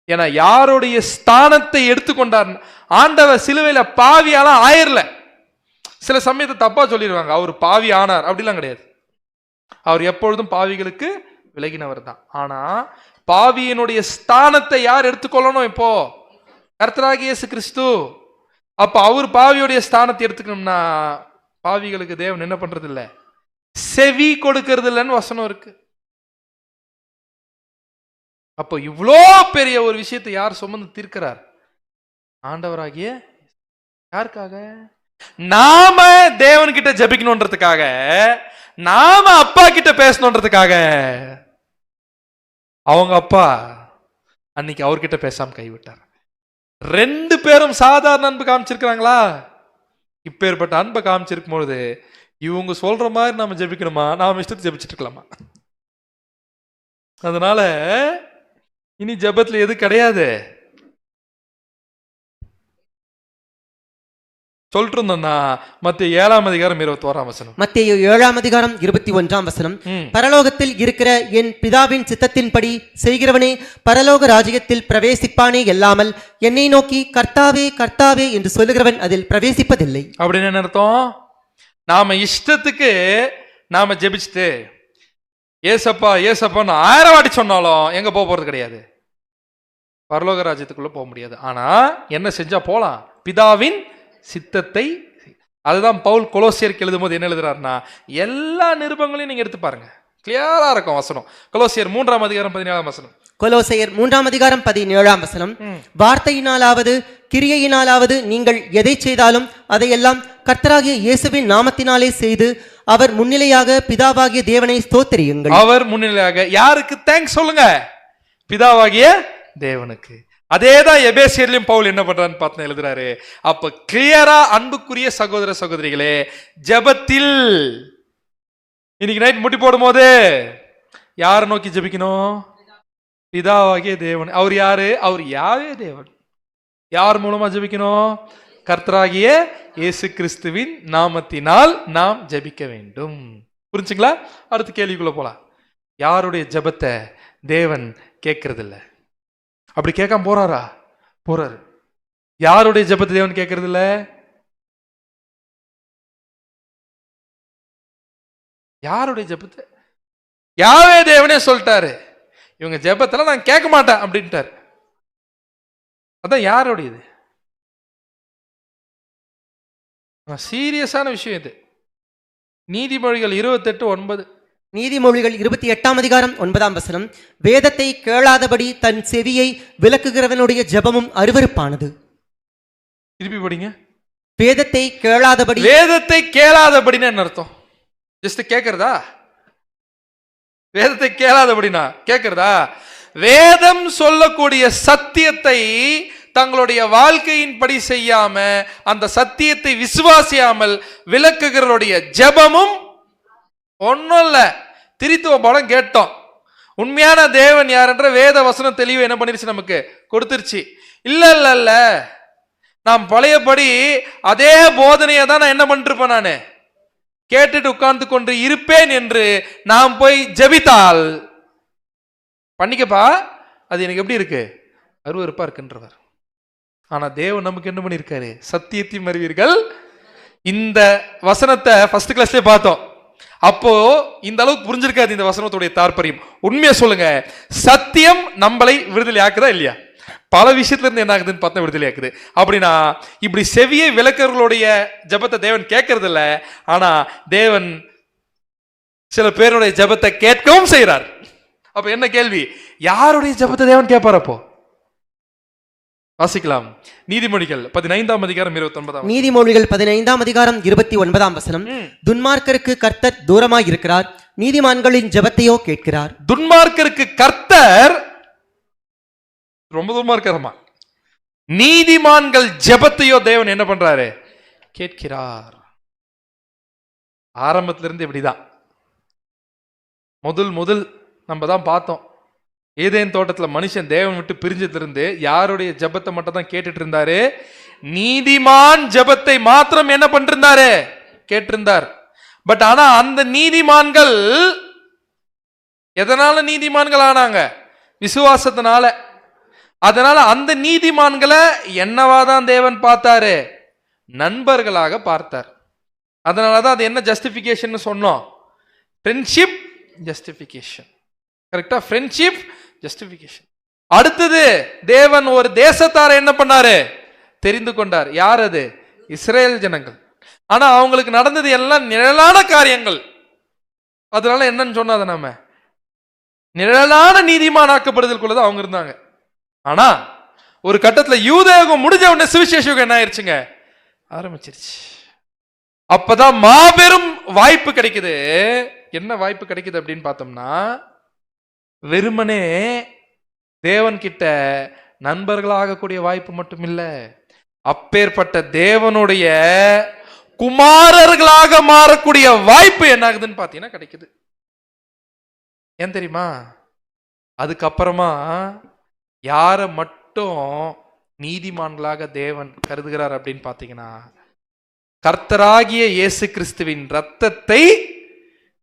ஏன்னா யாருடைய ஸ்தானத்தை எடுத்துக்கொண்டார் ஆண்டவர். சிலுவையில பாவியால ஆயிரல. சில சமயத்தை தப்பா சொல்லிடுவாங்க, அவர் பாவி ஆனார், அப்படிலாம் கிடையாது. அவர் எப்பொழுதும் பாவிகளுக்கு விலகினவர் தான். ஆனா பாவியினுடைய ஸ்தானத்தை யார் எடுத்துக்கொள்ளணும்? இப்போ கர்த்தராகிய இயேசு கிறிஸ்து. அப்ப அவர் பாவியுடைய ஸ்தானத்தை எடுத்துக்கணும்னா பாவிகளுக்கு தேவன் என்ன பண்றது இல்ல, செவி கொடுக்கிறது இல்லைன்னு வசனம் இருக்கு. அப்போ இவ்வளோ பெரிய ஒரு விஷயத்தை யார் சுமந்து தீர்க்கிறார்? ஆண்டவராகிய. யாருக்காக? நாம தேவன்கிட்ட ஜெபிக்கணும்ன்றதுக்காக, நாம அப்பா கிட்ட பேசணும்ன்றதுக்காக. அவங்க அப்பா அன்னைக்கு அவர்கிட்ட பேசாம கைவிட்டார். ரெண்டு பேரும் சாதாரண அன்பு காமிச்சிருக்கிறாங்களா? இப்பேற்பட்ட அன்பை காமிச்சிருக்கும் பொழுது இவங்க சொல்ற மாதிரி நாம ஜெபிக்கணுமா? நாம இஷ்டத்துக்கு ஜெபிச்சுட்டு இருக்கலாமா? அதனால இனி ஜெபத்துல எது கிடையாது. சொல்லிட்டு இருந்தோம்னா மத்திய 7ஆம் அதிகாரம் 21ஆம் வசனம். மத்தேயு 7ஆம் அதிகாரம் 21ஆம் வசனம். பரலோகத்தில் இருக்கிற என் பிதாவின் சித்தத்தின்படி செய்கிறவனே பரலோக ராஜ்யத்தில் பிரவேசிப்பானே அல்லாமல் என்னை நோக்கி கர்த்தாவே கர்த்தாவே என்று சொல்லுகிறவன் அதில் பிரவேசிப்பதில்லை. அப்படின்னு என்ன அர்த்தம்? நாம இஷ்டத்துக்கு நாம ஜெபிச்சுட்டு ஏசப்பா ஏசப்பான்னு 1000 வாட்டி சொன்னாலும் எங்க போறது கிடையாது, பரலோக ராஜ்யத்துக்குள்ள போக முடியாது. ஆனா என்ன செஞ்சா போலாம்? பிதாவின் சித்தத்தை. அதுதான் பவுல் கொலோசியருக்கு எழுதும் போது என்ன எழுதுறாருன்னா, எல்லா நிருபங்களையும் நீங்க எடுத்து பாருங்க, கிளியரா இருக்கும் வசனம். கொலோசியர் 3ஆம் அதிகாரம் 17ஆம் வசனம். கொலோசையர் 3ஆம் அதிகாரம் 17ஆம் வசனம். வார்த்தையினாலாவது கிரியையினாலாவது நீங்கள் எதை செய்தாலும் அதையெல்லாம் கர்த்தராகிய இயேசுவின் நாமத்தினாலே செய்து அவர் முன்னிலையாக பிதாவாகிய தேவனை ஸ்தோத்திரியுங்கள். அவர் முன்னிலையாக யாருக்கு தேங்க்ஸ் சொல்லுங்க? பிதாவாகிய தேவனுக்கு. அதேதான் எபேசியர்லயும் பவுல் என்ன பண்றான்னு பார்த்து எழுதுறாரு. அப்ப கிளியரா அன்புக்குரிய சகோதர சகோதரிகளே, ஜெபத்தில் இன்னைக்கு நைட் முட்டி போடும் போது யாரை நோக்கி ஜெபிக்கணும்? பிதாவாகிய தேவன். அவர் யாரு? அவர் யாவே தேவன். யார் மூலமா ஜெபிக்கணும்? கர்த்தராகிய இயேசு கிறிஸ்துவின் நாமத்தினால் நாம் ஜெபிக்க வேண்டும். புரிஞ்சுங்களா? அடுத்த கேள்விக்குள்ள போலாம். யாருடைய ஜெபத்தை தேவன் கேட்கறது இல்ல? அப்படி கேட்காம போறாரா? போறாரு. யாருடைய ஜெபத்தை தேவன் கேட்கறது இல்ல? யாருடைய ஜெபத்தை? யாவே தேவனே சொல்லிட்டாரு, இவங்க ஜெபத்துல நான் கேட்க மாட்டேன் அப்படின்ட்டாரு. அதான் யாருடையது? சீரியஸான விஷயம் இது. நீதிமொழிகள் 28:9. நீதிமொழிகள் 28:9 வேதத்தை கேளாதபடி தன் செவியை விலக்குகிறவனுடைய ஜெபமும் அருவருப்பானது. திருப்பி படிங்க. வேதத்தை கேளாதபடி. வேதத்தை கேளாதபடின்னு என்ன அர்த்தம்? ஜஸ்ட் கேட்கறதா? வேதத்தை கேளாதபடினா கேட்கறதா? வேதம் சொல்லக்கூடிய சத்தியத்தை தங்களுடைய வாழ்க்கையின் படி செய்யாம, அந்த சத்தியத்தை விசுவாசியாமல் விளக்குகிறவருடைய ஜெபமும் ஒன்னும் இல்ல. திரித்துவ படம் கேட்டோம். உண்மையான தேவன் யார் என்ற வேத வசனம் தெளிவு என்ன பண்ணிருச்சு? நமக்கு கொடுத்துருச்சு. இல்ல இல்ல இல்ல, நான் பழையபடி அதே போதனையை தான் நான் என்ன பண்ணிருப்பேன், நானு கேட்டுட்டு உட்கார்ந்து கொண்டு இருப்பேன் என்று நாம் போய் ஜெபித்தால் பண்ணிக்கப்பா, அது எனக்கு எப்படி இருக்கு? அருவருப்பா இருக்குன்றவர். ஆனா தேவன் நமக்கு என்ன பண்ணிருக்காரு? சத்தியத்தையும் அறிவீர்கள். இந்த வசனத்தை ஃபர்ஸ்ட் கிளாஸ்லயே பார்த்தோம். அப்போ இந்த அளவுக்கு புரிஞ்சிருக்காது இந்த வசனத்துடைய தாற்பயம். உண்மையை சொல்லுங்க, சத்தியம் நம்மளை விடுதலை ஆக்குதா இல்லையா? பல விஷயத்துல இருந்து என்ன ஆகுதுன்னு பார்த்தா விடுதலை ஆக்குது. அப்படின்னா இப்படி செவியை விளக்கர்களுடைய ஜெபத்தை தேவன் கேட்கறது இல்ல, ஆனா தேவன் சில பேருடைய ஜெபத்தை கேட்கவும் செய்யறார். அப்ப என்ன கேள்வி? யாருடைய ஜெபத்தை தேவன் கேட்பார்? அப்போ வாசிக்கலாம். நீதிமொழிகள் 15:29. நீதிமொழிகள் 15:29 துன்மார்க்கருக்கு கர்த்தர் தூரமாய் இருக்கிறார், நீதிமான்களின் ஜெபத்தையோ கேட்கிறார். துன்மார்க்கருக்கு கர்த்தர் ரொம்ப தூரமா இருக்காரமா, நீதிமான்கள் ஜெபத்தையோ தேவன் என்ன பண்றாரு? கேட்கிறார். ஆரம்பத்திலிருந்து இப்படிதான். முதல் நம்ம தான் பார்த்தோம். ஏதேன் தோட்டத்துல மனுஷன் தேவன் விட்டு பிரிஞ்சதிலிருந்து யாருடைய ஜெபத்தை மட்டும் தான் கேட்டுட்டு இருந்தாரு? நீதிமான் ஜெபத்தை மாத்திரம் என்ன பண்ணிருந்தாரு? கேட்டிருந்தார். பட் ஆனா அந்த நீதிமான்கள் எதனால நீதிமான்கள் ஆனாங்க? விசுவாசத்தினால. அதனால அந்த நீதிமான்களை என்னவாதான் தேவன் பார்த்தாரு? நண்பர்களாக பார்த்தார். அதனாலதான் அது என்ன ஜஸ்டிபிகேஷன் சொன்னோம்? Friendship justification. கரெக்டா? Friendship justification. அடுத்தது தேவன் ஒரு தேசத்தாரை என்ன பண்ணாரு? தெரிந்து கொண்டார். யார் அது? இஸ்ரேல் ஜனங்கள். ஆனா அவங்களுக்கு நடந்தது எல்லாம் நிழலான காரியங்கள். அதனால என்னன்னு சொன்னாத நாம நிழலான நீதிமான் ஆக்கப்படுதலுக்குள்ளதான் அவங்க இருந்தாங்க. ஆனா ஒரு கட்டத்துல யூதேகம் முடிஞ்ச உடனே சுவிசேஷம் என்ன ஆயிடுச்சுங்க? ஆரம்பிச்சிருச்சு. அப்பதான் மாபெரும் வாய்ப்பு கிடைக்குது. என்ன வாய்ப்பு கிடைக்குது அப்படின்னு பார்த்தோம்னா, வெறுமனே தேவன் கிட்ட நண்பர்களாக கூடிய வாய்ப்பு மட்டும் இல்ல, அப்பேற்பட்ட தேவனுடைய குமாரர்களாக மாறக்கூடிய வாய்ப்பு என்ன ஆகுதுன்னு பாத்தீங்கன்னா கிடைக்குது. ஏன் தெரியுமா? அதுக்கப்புறமா யார மட்டும் நீதிமான்களாக தேவன் கருதுகிறார் அப்படின்னு பாத்தீங்கன்னா, கர்த்தராகிய இயேசு கிறிஸ்துவின் ரத்தத்தை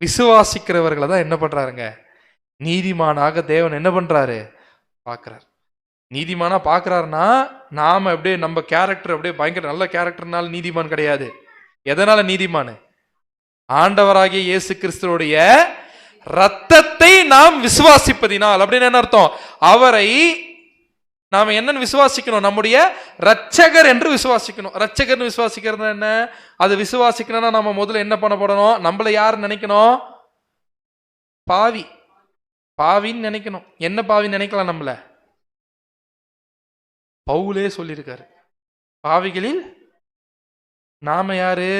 விசுவாசிக்கிறவர்களை தான் என்ன பண்றாருங்க? நீதிமானாக தேவன் என்ன பண்றாரு? பார்க்கிறார். நீதிமானா பார்க்கிறாருன்னா நாம அப்படியே நம்ம கேரக்டர் அப்படியே பயங்கர நல்ல கேரக்டர்னால நீதிமான் கிடையாது. எதனால நீதிமான்? ஆண்டவராகிய இயேசு கிறிஸ்துவோடைய ரத்தத்தை நாம் விசுவாசிப்பதினால். அப்படின்னு என்ன அர்த்தம்? அவரை நாம என்னன்னு விசுவாசிக்கணும்? நம்முடைய ரட்சகர் என்று விசுவாசிக்கணும். ரட்சகர் விசுவாசிக்கிறது என்ன? அது விசுவாசிக்கணும்னா நம்ம முதல்ல என்ன பண்ணப்படணும்? நம்மள யார் நினைக்கணும்? பாவி. பாவின்னு நினைக்கணும். என்ன பாவின்னு நினைக்கலாம்? நம்மள பவுலே சொல்லியிருக்காரு, பாவிகளில் நாம யாரு?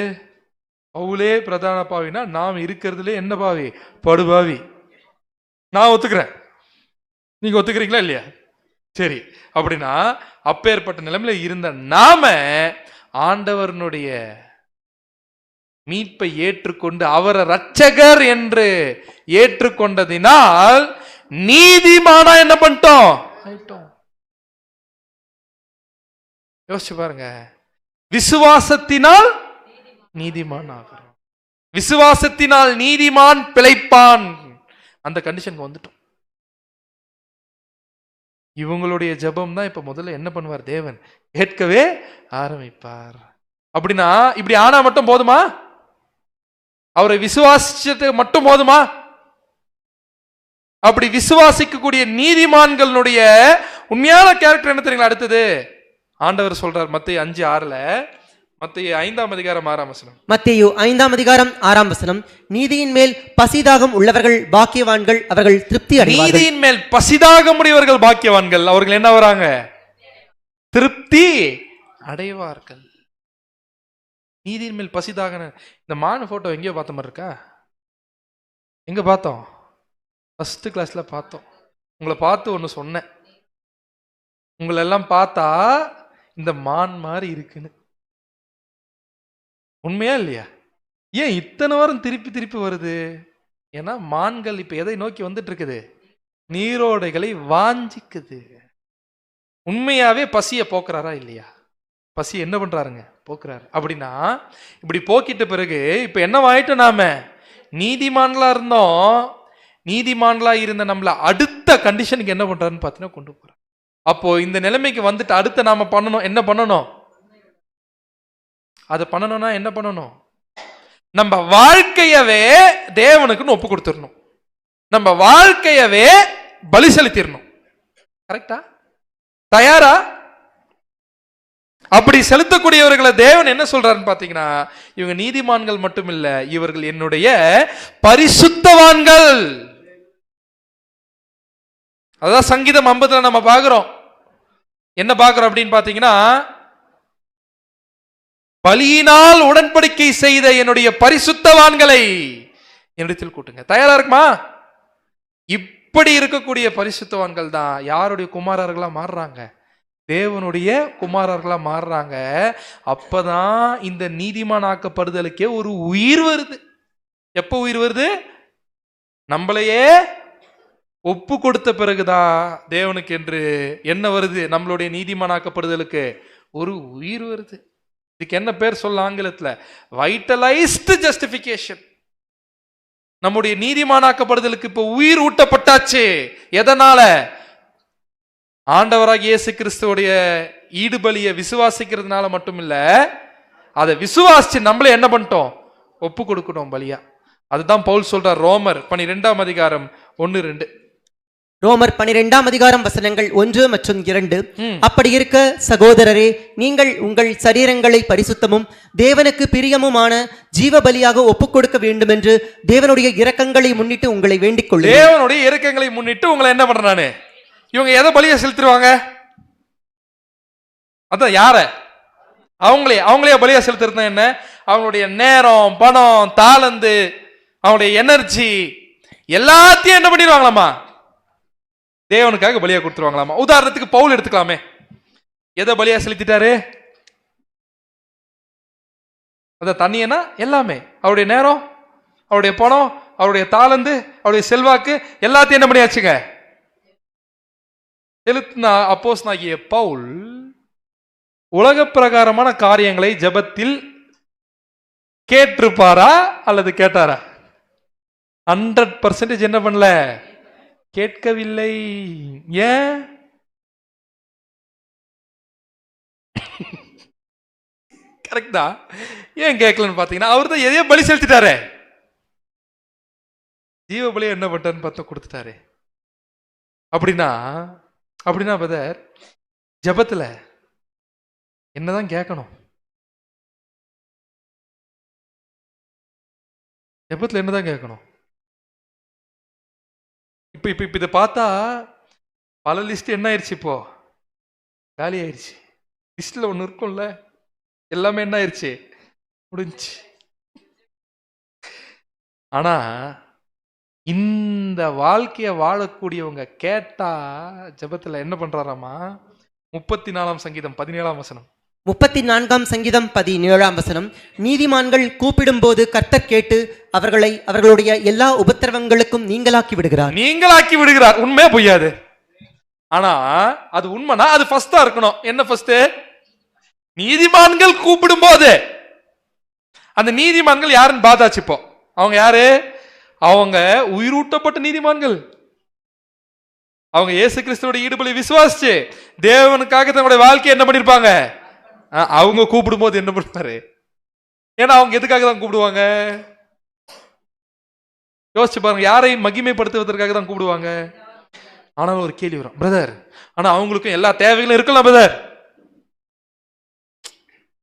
பவுலே பிரதான பாவினா நாம் இருக்கிறதுலே என்ன பாவி? படுபாவி. நான் ஒத்துக்கிறேன். நீங்க ஒத்துக்கிறீங்களா இல்லையா? சரி, அப்படின்னா அப்பேற்பட்ட நிலைமையில இருந்த நாம ஆண்டவருடைய மீட்பை ஏற்றுக்கொண்டு அவரை ரட்சகர் என்று ஏற்றுக்கொண்டதினால் நீதிமானா என்ன பண்ணிட்டோம்? யோசிச்சு பாருங்க. விசுவாசத்தினால் நீதிமான் ஆகிறோம். விசுவாசத்தினால் நீதிமான் பிழைப்பான். அந்த கண்டிஷனுக்கு வந்துட்டோம். இவங்களுடைய ஜெபம் தான் இப்ப முதல்ல என்ன பண்ணுவார்? தேவன் கேட்கவே ஆரம்பிப்பார். அப்படின்னா இப்படி ஆனா மட்டும் போதுமா? அவரை விசுவாசிச்சது மட்டும் போதுமா? அப்படி விசுவாசிக்கக்கூடிய நீதிமான்களுடைய உண்மையான கேரக்டர் என்ன தெரியுங்களா? அடுத்தது ஆண்டவர் சொல்றார் மத்தேயு 5:6, மத்தேயு 5:6. மத்தேயு 5:6 நீதியின் மேல் பசிதாகம் உள்ளவர்கள் பாக்கியவான்கள், அவர்கள் திருப்தி அடைவார்கள். நீதியின் மேல் பசிதாகம் உடையவர்கள் பாக்கியவான்கள், அவர்கள் என்ன வராங்க? திருப்தி அடைவார்கள். நீதியின் மேல் பசிதாக. இந்த மான் போட்டோ எங்கேயோ பார்த்த மாதிரி இருக்கா? எங்க பார்த்தோம்? ஃபர்ஸ்ட் கிளாஸ்ல பார்த்தோம். உங்களை பார்த்து ஒன்று சொன்னேன், உங்களை எல்லாம் பார்த்தா இந்த மான் மாதிரி இருக்குன்னு. உண்மையா இல்லையா? ஏன் இத்தனை வாரம் திருப்பி திருப்பி வருது? ஏன்னா மான்கள் இப்ப எதை நோக்கி வந்துட்டு இருக்குது? நீரோடைகளை வாஞ்சிக்குது. உண்மையாவே பசிய போக்குறாரா இல்லையா? பசி என்ன பண்றாருங்க? போக்குறாரு. அப்படின்னா இப்படி போக்கிட்ட பிறகு இப்ப என்னவாயிட்டோம்? நாம நீதிமான்களா இருந்தோம். நீதிமான்களா இருந்த நம்மள அடுத்த கண்டிஷனுக்கு என்ன பண்றாருன்னு பார்த்தீங்கன்னா கொண்டு போறாரு. அப்போ இந்த நிலைமைக்கு வந்துட்டு அடுத்து நாம பண்ணணும், என்ன பண்ணணும்? அதை பண்ணணும்னா என்ன பண்ணணும்? நம்ம வாழ்க்கையவே தேவனுக்குன்னு ஒப்பு கொடுத்துடணும். நம்ம வாழ்க்கையவே பலி செலுத்திடணும். கரெக்டா? தயாரா? அப்படி செலுத்தக்கூடியவர்களை தேவன் என்ன சொல்றாருன்னு பாத்தீங்கன்னா, இவங்க நீதிமான்கள் மட்டும் இல்ல, இவர்கள் என்னுடைய பரிசுத்தவான்கள். அதான் சங்கீதம் 50 நம்ம பாக்குறோம். என்ன பாக்குறோம் அப்படின்னு பாத்தீங்கன்னா, பலியினால் உடன்படிக்கை செய்த என்னுடைய பரிசுத்தவான்களை என்னிடத்தில் கூட்டுங்க. தயாரா இருக்குமா? இப்படி இருக்கக்கூடிய பரிசுத்தவான்கள் தான் யாருடைய குமாரர்களா மாறுறாங்க? தேவனுடைய குமாரர்களா மாறுறாங்க. அப்பதான் இந்த நீதிமான் ஆக்கப்படுதலுக்கே ஒரு உயிர் வருது. எப்ப உயிர் வருது? நம்மளையே ஒப்பு கொடுத்த பிறகுதான் தேவனுக்கு என்று என்ன வருது? நம்மளுடைய நீதிமானாக்கப்படுதலுக்கு ஒரு உயிர் வருது. இதுக்கு என்ன பேர் சொல்ல ஆங்கிலத்தில்? வைட்டலைஸ்டு ஜஸ்டிபிகேஷன். நம்முடைய நீதிமானாக்கப்படுதலுக்கு இப்ப உயிர் ஊட்டப்பட்டாச்சு. எதனால? ஆண்டவராக இயேசு கிறிஸ்துவோடைய ஈடுபலியை விசுவாசிக்கிறதுனால மட்டும் இல்ல, அதை விசுவாசிச்சு நம்மளே என்ன பண்ணிட்டோம்? ஒப்பு கொடுக்கணும் பலியா. அதுதான் பவுல் சொல்றார் ரோமர் 12:1-2. ரோமர் 12:1 மற்றும் 2. அப்படி இருக்க சகோதரரே, நீங்கள் உங்கள் சரீரங்களை பரிசுத்தமும் தேவனுக்கு பிரியமுமான ஜீவ பலியாக ஒப்புக் கொடுக்க வேண்டும் என்று தேவனுடைய இரக்கங்களை முன்னிட்டு உங்களை வேண்டிக் கொள்ளுங்கள். தேவனுடைய இரக்கங்களை முன்னிட்டு உங்களை என்ன பண்றானே? இவங்க எதை பலியை செலுத்திடுவாங்க? அதான் யார? அவங்களே பலியா செலுத்துறது என்ன? அவங்களுடைய நேரம், பணம், தாளந்து, அவங்களுடைய எனர்ஜி எல்லாத்தையும் என்ன பண்ணிடுவாங்களாமா? தேவனுக்காக பலியா கொடுத்துருவாங்களாமா. உதாரணத்துக்கு பவுல் எடுத்துக்கலாமே. எதை பலியா செலுத்திட்டாரு? அதான் தண்ணியனா எல்லாமே. அவருடைய நேரம், அவருடைய பணம், அவருடைய தாளந்து, அவருடைய செல்வாக்கு எல்லாத்தையும் என்ன பண்ணியாச்சுங்க? செலுத்தினா அப்போஸ்தலனாகிய பவுல் உலக பிரகாரமான காரியங்களை ஜெபத்தில் கேட்டிருப்பாரா அல்லது கேட்டாரா? 100% என்ன பண்ணல? கேட்கவில்லை. ஏன்? கரெக்டா? ஏன் கேட்கலன்னு பாத்தீங்கன்னா, அவர் தான் எதையோ பலி செலுத்திட்டாரு. ஜீவ பலியை என்ன பண்றாருன்னு பார்த்தா கொடுத்துட்டாரு. அப்படின்னா பிரதர், ஜெபத்துல என்னதான் கேட்கணும்? ஜெபத்துல என்னதான் கேட்கணும்? இப்ப இதை பார்த்தா பல லிஸ்ட் என்ன ஆயிடுச்சு? இப்போ காலி ஆயிடுச்சு. லிஸ்ட்ல ஒண்ணு இருக்கும்ல, எல்லாமே என்ன ஆயிடுச்சு? முடிஞ்சு. ஆனா இந்த வாழ்க்கைய வாழக்கூடியவங்க கேட்டா ஜெபத்துல என்ன பண்றாராமா? 34ஆம் சங்கீதம் 17ஆம் வசனம். 34ஆம் சங்கீதம் 17ஆம் வசனம், நீதிமான்கள் கூப்பிடும்போது கர்த்தர் கேட்டு அவர்களை அவர்களுடைய எல்லா உபத்திரவங்களுக்கும் நீங்களாக்கி விடுகிறார். நீங்களாக்கி விடுகிறார். உண்மையா பொய்யாது? ஆனா அது உண்மைனா அது ஃபர்ஸ்டா இருக்கணும். என்ன ஃபர்ஸ்ட்? நீதிமான்கள் கூப்பிடும் போது. அந்த நீதிமான்கள் யாருன்னு பார்த்தாச்சு. இப்போ அவங்க யாரு? அவங்க உயிரூட்டப்பட்ட நீதிமான்கள். அவங்க இயேசு கிறிஸ்துவோட ஈடுபலி விசுவாசிச்சு தேவனுக்காக தன்னுடைய வாழ்க்கையை என்ன பண்ணிருப்பாங்க? அவங்க கூப்பிடும் போது என்ன பண்ணுவாரு? ஏன்னா அவங்க எதுக்காக தான் கூப்பிடுவாங்க? யோசிச்சு பாருங்க. யாரையும் மகிமைப்படுத்துவதற்காக தான் கூப்பிடுவாங்க. ஆனாலும் ஒரு கேள்வி வரும், பிரதர், ஆனா அவங்களுக்கும் எல்லா தேவைகளும் இருக்கலாம் பிரதர்.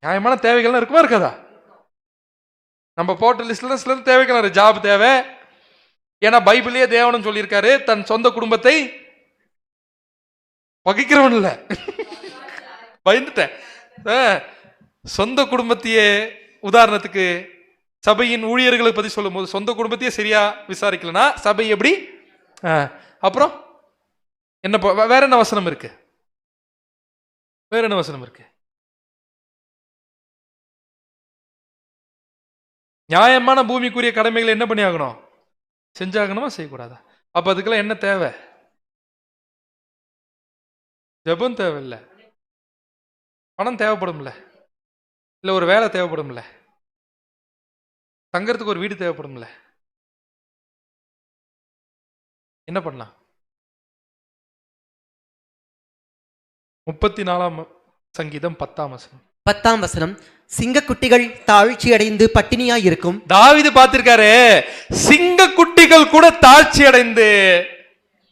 நியாயமான தேவைகள்லாம் இருக்குமா இருக்காதா? நம்ம போட்ட லிஸ்ட்ல சில தேவைகள், ஜாப் தேவை. ஏன்னா பைபிளே தேவனும் சொல்லியிருக்காரு, தன் சொந்த குடும்பத்தை பகைக்கிறவன் இல்ல. பயந்துட்டேன். சொந்த குடும்பத்தையே, உதாரணத்துக்கு சபையின் ஊழியர்களை பத்தி சொல்லும் போது சொந்த குடும்பத்தையே சரியா விசாரிக்கலனா சபை எப்படி? அப்புறம் என்ன? வேற என்ன வசனம் இருக்கு? வேற என்ன வசனம் இருக்கு? நியாயமான பூமிக்குரிய கடமைகளை என்ன பண்ணி ஆகணும்? செஞ்சாகணுமா செய்யக்கூடாதா? அப்ப அதுக்கெல்லாம் என்ன தேவை? ஜெபம் தேவையில்லை. பணம் தேவைப்படும்ல, இல்ல ஒரு வேலை தேவைப்படும்ல, தங்கறதுக்கு ஒரு வீடு தேவைப்படும்ல. என்ன பண்ணலாம்? 34ஆம் சங்கீதம் 10ஆம் வசனம். 10ஆம் வசனம், சிங்கக்குட்டிகள் தாழ்ச்சி அடைந்து பட்டினியாய் இருக்கும். தாவீது பார்த்திருக்காரு, சிங்கக்குட்டிகள் கூட தாழ்ச்சி அடைந்து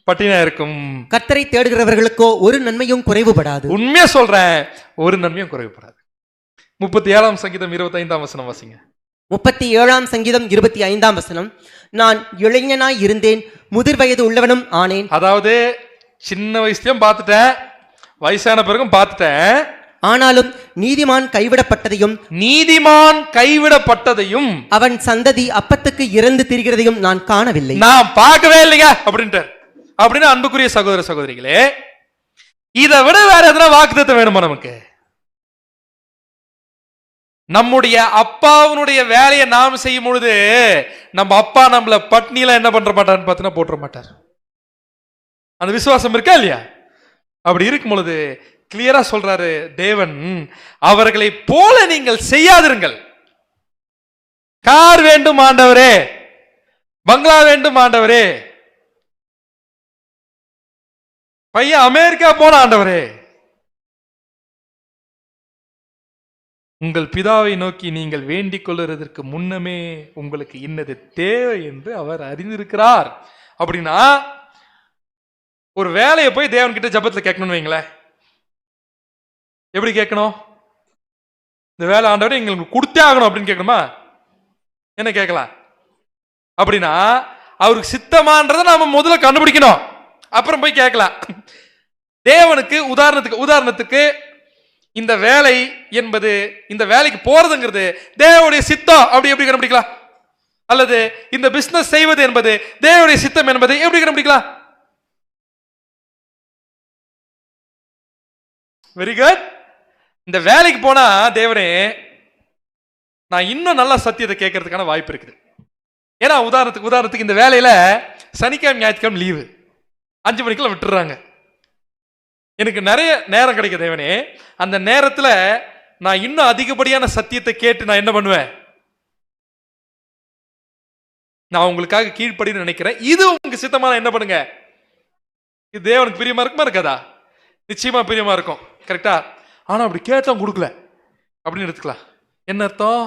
பட்டினியா இருக்கும். கர்த்தரை தேடுகிறவர்களுக்கோ ஒரு நன்மையும் குறைவுபடாது. உண்மையா சொல்றேன், ஒரு நன்மையும் குறைவுபடாது. 37ஆம் சங்கீதம் 25ஆம் வசனம் வாசிங்க. 37ஆம் சங்கீதம் 25ஆம் வசனம், நான் இளைஞனாய் இருந்தேன், முதிர் வயது உள்ளவனும் ஆனேன். அதாவது சின்ன வயசுலயும் பார்த்துட்டேன், வயசான பிறகும் பார்த்துட்டேன். ஆனாலும் நீதிமான் கைவிடப்பட்டதையும் அவன் சந்ததி அப்பத்துக்கு இறந்து திரிகிறதையும் நான் காணவில்லை. நான் பார்க்கவே இல்லைங்க அப்படின்ட்டு. அப்படின்னு அன்புக்குரிய சகோதர சகோதரிகளே, இதை விட வேற எதனா வாக்குத்தத்தம் வேணுமா நமக்கு? நம்முடைய அப்பாவுடைய வேலையை நாம் செய்யும் பொழுது நம்ம அப்பா நம்மள பட்னியில என்ன பண்ற மாட்டார்னு பார்த்தீங்கன்னா போட்டுற மாட்டார். அந்த விசுவாசம் இருக்கா இல்லையா? அப்படி இருக்கும் பொழுது கிளியரா சொல்றாரு தேவன், அவர்களை போல நீங்கள் செய்யாதிருங்கள். கார் வேண்டும் ஆண்டவரே, பங்களா வேண்டும் ஆண்டவரே, பையன் அமெரிக்கா போன ஆண்டவரே, உங்கள் பிதாவை நோக்கி நீங்கள் வேண்டிக் கொள்ளுறதற்கு முன்னமே உங்களுக்கு இன்னது தேவை என்று அவர் அறிந்திருக்கிறார். அப்படின்னா ஒரு வேலையை போய் தேவன் கிட்ட ஜபத்துல கேட்கணும்னு வைங்களேன். எப்படி கேட்கணும்? இந்த வேலை ஆண்டவரே எங்களுக்கு கொடுத்தே ஆகணும் அப்படின்னு கேட்கணுமா? என்ன கேட்கலாம்? அப்படின்னா அவருக்கு சித்தமான்றதை நாம முதல்ல கண்டுபிடிக்கணும், அப்புறம் போய் கேட்கலாம். தேவனுக்கு உதாரணத்துக்கு இந்த வேலை என்பது, இந்த வேலைக்கு போறதுங்கிறது தேவனுடைய சித்தம், அப்படி எப்படி கண்டுபிடிக்கலாம்? அல்லது இந்த பிசினஸ் செய்வது என்பது தேவனுடைய சித்தம் என்பதை எப்படி கண்டுபிடிக்கலாம்? Very good. இந்த வேலைக்கு போனா தேவனே நான் இன்னும் நல்ல சத்தியத்தை கேட்கறதுக்கான வாய்ப்பு இருக்குது. ஏன்னா உதாரணத்துக்கு இந்த வேலையில சனிக்கிழமை ஞாயிற்றுக்கிழமை லீவு, 5 மணிக்கெல்லாம் விட்டுறாங்க. எனக்கு நிறைய நேரம் கிடைக்கும் தேவனே, அந்த நேரத்துல நான் இன்னும் அதிகப்படியான சத்தியத்தை கேட்டு நான் என்ன பண்ணுவேன்? நான் உங்களுக்காக கீழ்ப்படின்னு நினைக்கிறேன், இது உங்களுக்கு சித்தமான என்ன பண்ணுங்க? இது தேவனுக்கு பிரியமா இருக்குமா இருக்காதா? நிச்சயமா பிரியமா இருக்கும். கரெக்டா? ஆனா அப்படி கேட்டோம் கொடுக்கல அப்படின்னு எடுத்துக்கலாம். என்ன அர்த்தம்?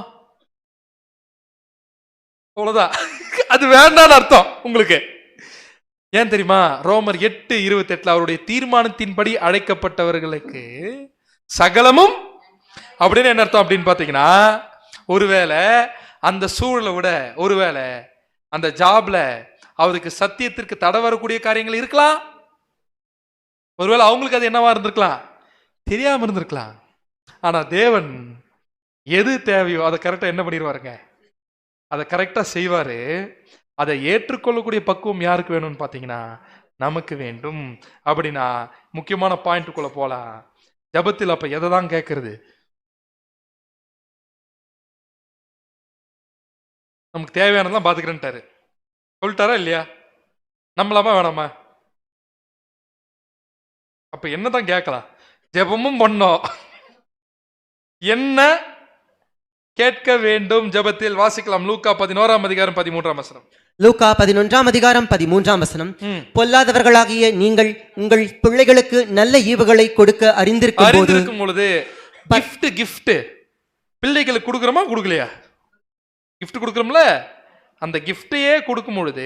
அவ்வளவுதான், அது வேண்டான்னு அர்த்தம் உங்களுக்கு. ஏன் தெரியுமா? ரோமர் 8:28 அவருடைய தீர்மானத்தின்படி அழைக்கப்பட்டவர்களுக்கு சகலமும் அப்படின்னு என்ன அர்த்தம் அப்படின்னு பாத்தீங்கன்னா, ஒருவேளை அந்த சூழலை விட, ஒருவேளை அந்த ஜாப்ல அவருக்கு சத்தியத்திற்கு தடை வரக்கூடிய காரியங்கள் இருக்கலாம். ஒருவேளை அவங்களுக்கு அது என்னவா இருந்திருக்கலாம், தெரியாம இருந்திருக்கலாம். ஆனா தேவன் எது தேவையோ அதை கரெக்டா என்ன பண்ணிடுவாருங்க? அதை கரெக்டா செய்வாரு. அதை ஏற்றுக்கொள்ளக்கூடிய பக்குவம் யாருக்கு வேணும்னு பாத்தீங்கன்னா நமக்கு வேண்டும். அப்படின்னா முக்கியமான பாயிண்ட்டுக்குள்ள போலாம். ஜபத்தில் அப்ப எதை தான் கேட்கறது? நமக்கு தேவையானதான் பாத்துக்கிறேன்ட்டாரு, சொல்லிட்டாரா இல்லையா? நம்மளாமா வேணாமா? அப்ப என்னதான் கேட்கலாம்? ஜெபமும் பண்ணோம், என்ன கேட்க வேண்டும் ஜெபத்தில்? வாசிக்கலாம். லூக்கா 11:13. லூக்கா 11:13 பொல்லாதவர்களாகிய நீங்கள் உங்கள் பிள்ளைகளுக்கு நல்ல ஈவுகளை கொடுக்க அறிந்திருக்கும் பொழுது கிஃப்ட் பிள்ளைகளுக்கு கொடுக்குறோமா கொடுக்கலையா? கிஃப்ட் கொடுக்குறோம்ல, அந்த கிஃப்டையே கொடுக்கும் பொழுது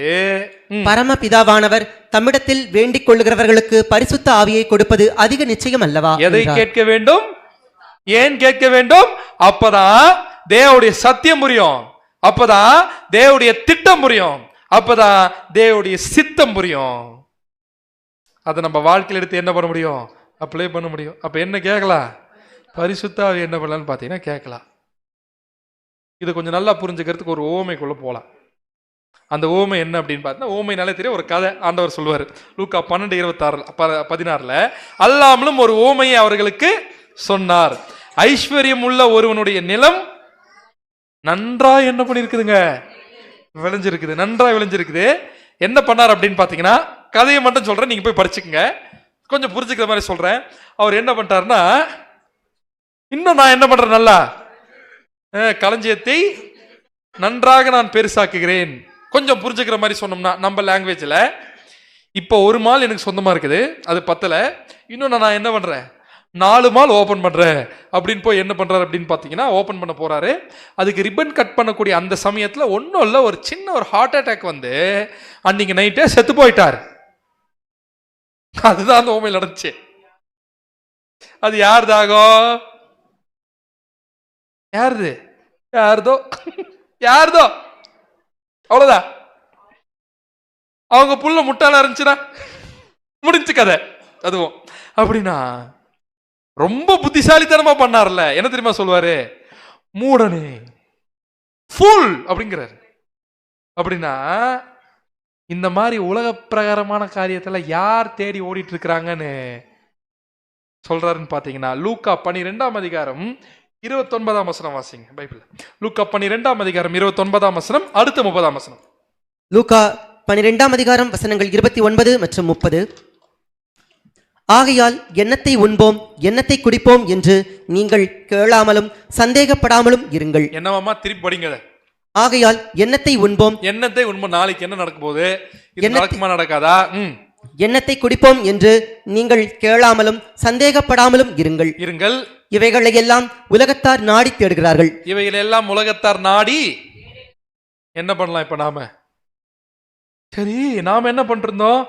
பரமபிதாவானவர் தம்மிடத்தில் வேண்டிக் கொள்ளுகிறவர்களுக்கு பரிசுத்த ஆவியை கொடுப்பது அதிக நிச்சயம் அல்லவா? எதை கேட்க வேண்டும்? ஏன் கேட்க வேண்டும்? அப்பதான் தேவனுடைய சத்தியம் புரியும், அப்பதான் தேவனுடைய திட்டம் புரியும், அப்பதான் தேவனுடைய சித்தம் புரியும். அதை நம்ம வாழ்க்கையில் எடுத்து என்ன பண்ண முடியும்? அப்ளை பண்ண முடியும். அப்ப என்ன கேட்கலாம்? பரிசுத்த ஆவி என்ன பண்ணலாம்னு பாத்தீங்கன்னா கேட்கலாம். இதை கொஞ்சம் நல்லா புரிஞ்சுக்கிறதுக்கு ஒரு ஓமைக்குள்ள போலாம். அந்த ஓமை என்ன அப்படின்னு பார்த்தா, ஓமைனாலே தெரியும், ஒரு கதை ஆண்டவர் சொல்வார். லூக்கா 12:16 அல்லாமலும் ஒரு ஓமையை அவர்களுக்கு சொன்னார். ஐஸ்வர்யம் உள்ள ஒருவனுடைய நிலம் நன்றா என்ன பண்ணிருக்குதுங்க? விளைஞ்சிருக்குது, நன்றா விளைஞ்சிருக்குது. என்ன பண்ணார் அப்படின்னு பாத்தீங்கன்னா, கதையை மட்டும் சொல்றேன், நீங்க போய் படிச்சுக்கங்க, கொஞ்சம் புரிஞ்சுக்கிற மாதிரி சொல்றேன். அவர் என்ன பண்ணிட்டாருன்னா, இன்னும் நான் என்ன பண்றேன், நல்லா களஞ்சியத்தை நன்றாக நான் பெருசாக்குகிறேன். கொஞ்சம் புரிஞ்சுக்கிற மாதிரி சொன்னோம்னா நம்ம லாங்குவேஜ்ல, இப்போ ஒரு மால் எனக்கு சொந்தமா இருக்குது, அது பத்தல, இன்னும் நான் என்ன பண்றேன், 4 மால் ஓபன் பண்றேன் அப்படின்னு போய் என்ன பண்றாரு அப்படின்னு பாத்தீங்கன்னா, ஓபன் பண்ண போறாரு. அதுக்கு ரிப்பன் கட் பண்ணக்கூடிய அந்த சமயத்துல ஒன்னும் இல்ல, ஒரு சின்ன ஒரு ஹார்ட் அட்டாக் வந்து அன்னைக்கு நைட்டே செத்து போயிட்டார். அதுதான் அந்த ஓமையில் நடந்துச்சு. அது யாருதாகோ? யாருதோ அவ்வளவுதான். அவங்க புள்ள முட்டாளா இருந்துச்சுன்னா முடிஞ்சு கதை. அதுவும் அப்படின்னா ரொம்ப புத்திசாலித்தனமா பண்ணார்ல, என்ன தெரியுமா சொல்வாரு? மூடனே, ஃபுல் அப்படிங்கிறாரு. அப்படின்னா இந்த மாதிரி உலக பிரகாரமான காரியத்துல யார் தேடி ஓடிட்டு இருக்கிறாங்கன்னு சொல்றாருன்னு பாத்தீங்கன்னா, லூக்கா 12:29 வாசிங்க பைபிள். லூக்கா 12:29 அடுத்த 30. லூக்கா 12 29 மற்றும் 30. ஆகையால் எண்ணத்தை உண்போம் எண்ணத்தை குடிப்போம் என்று நீங்கள் கேளாமலும் சந்தேகப்படாமலும் இருங்கள். என்னவாமா? திருப்பி படிங்க. ஆகையால் எண்ணத்தை உண்போம் நாளைக்கு என்ன நடக்க போகுது, நடக்குமா நடக்காதா? எண்ணத்தை குடிப்போம் என்று நீங்கள் கேளாமலும் சந்தேகப்படாமலும் இருங்கள். இவைகளை எல்லாம் உலகத்தார் நாடி தேடுகிறார்கள். இவைகளெல்லாம் உலகத்தார் நாடி என்ன பண்ணலாம்? இப்ப நாம என்ன பண்றோம்?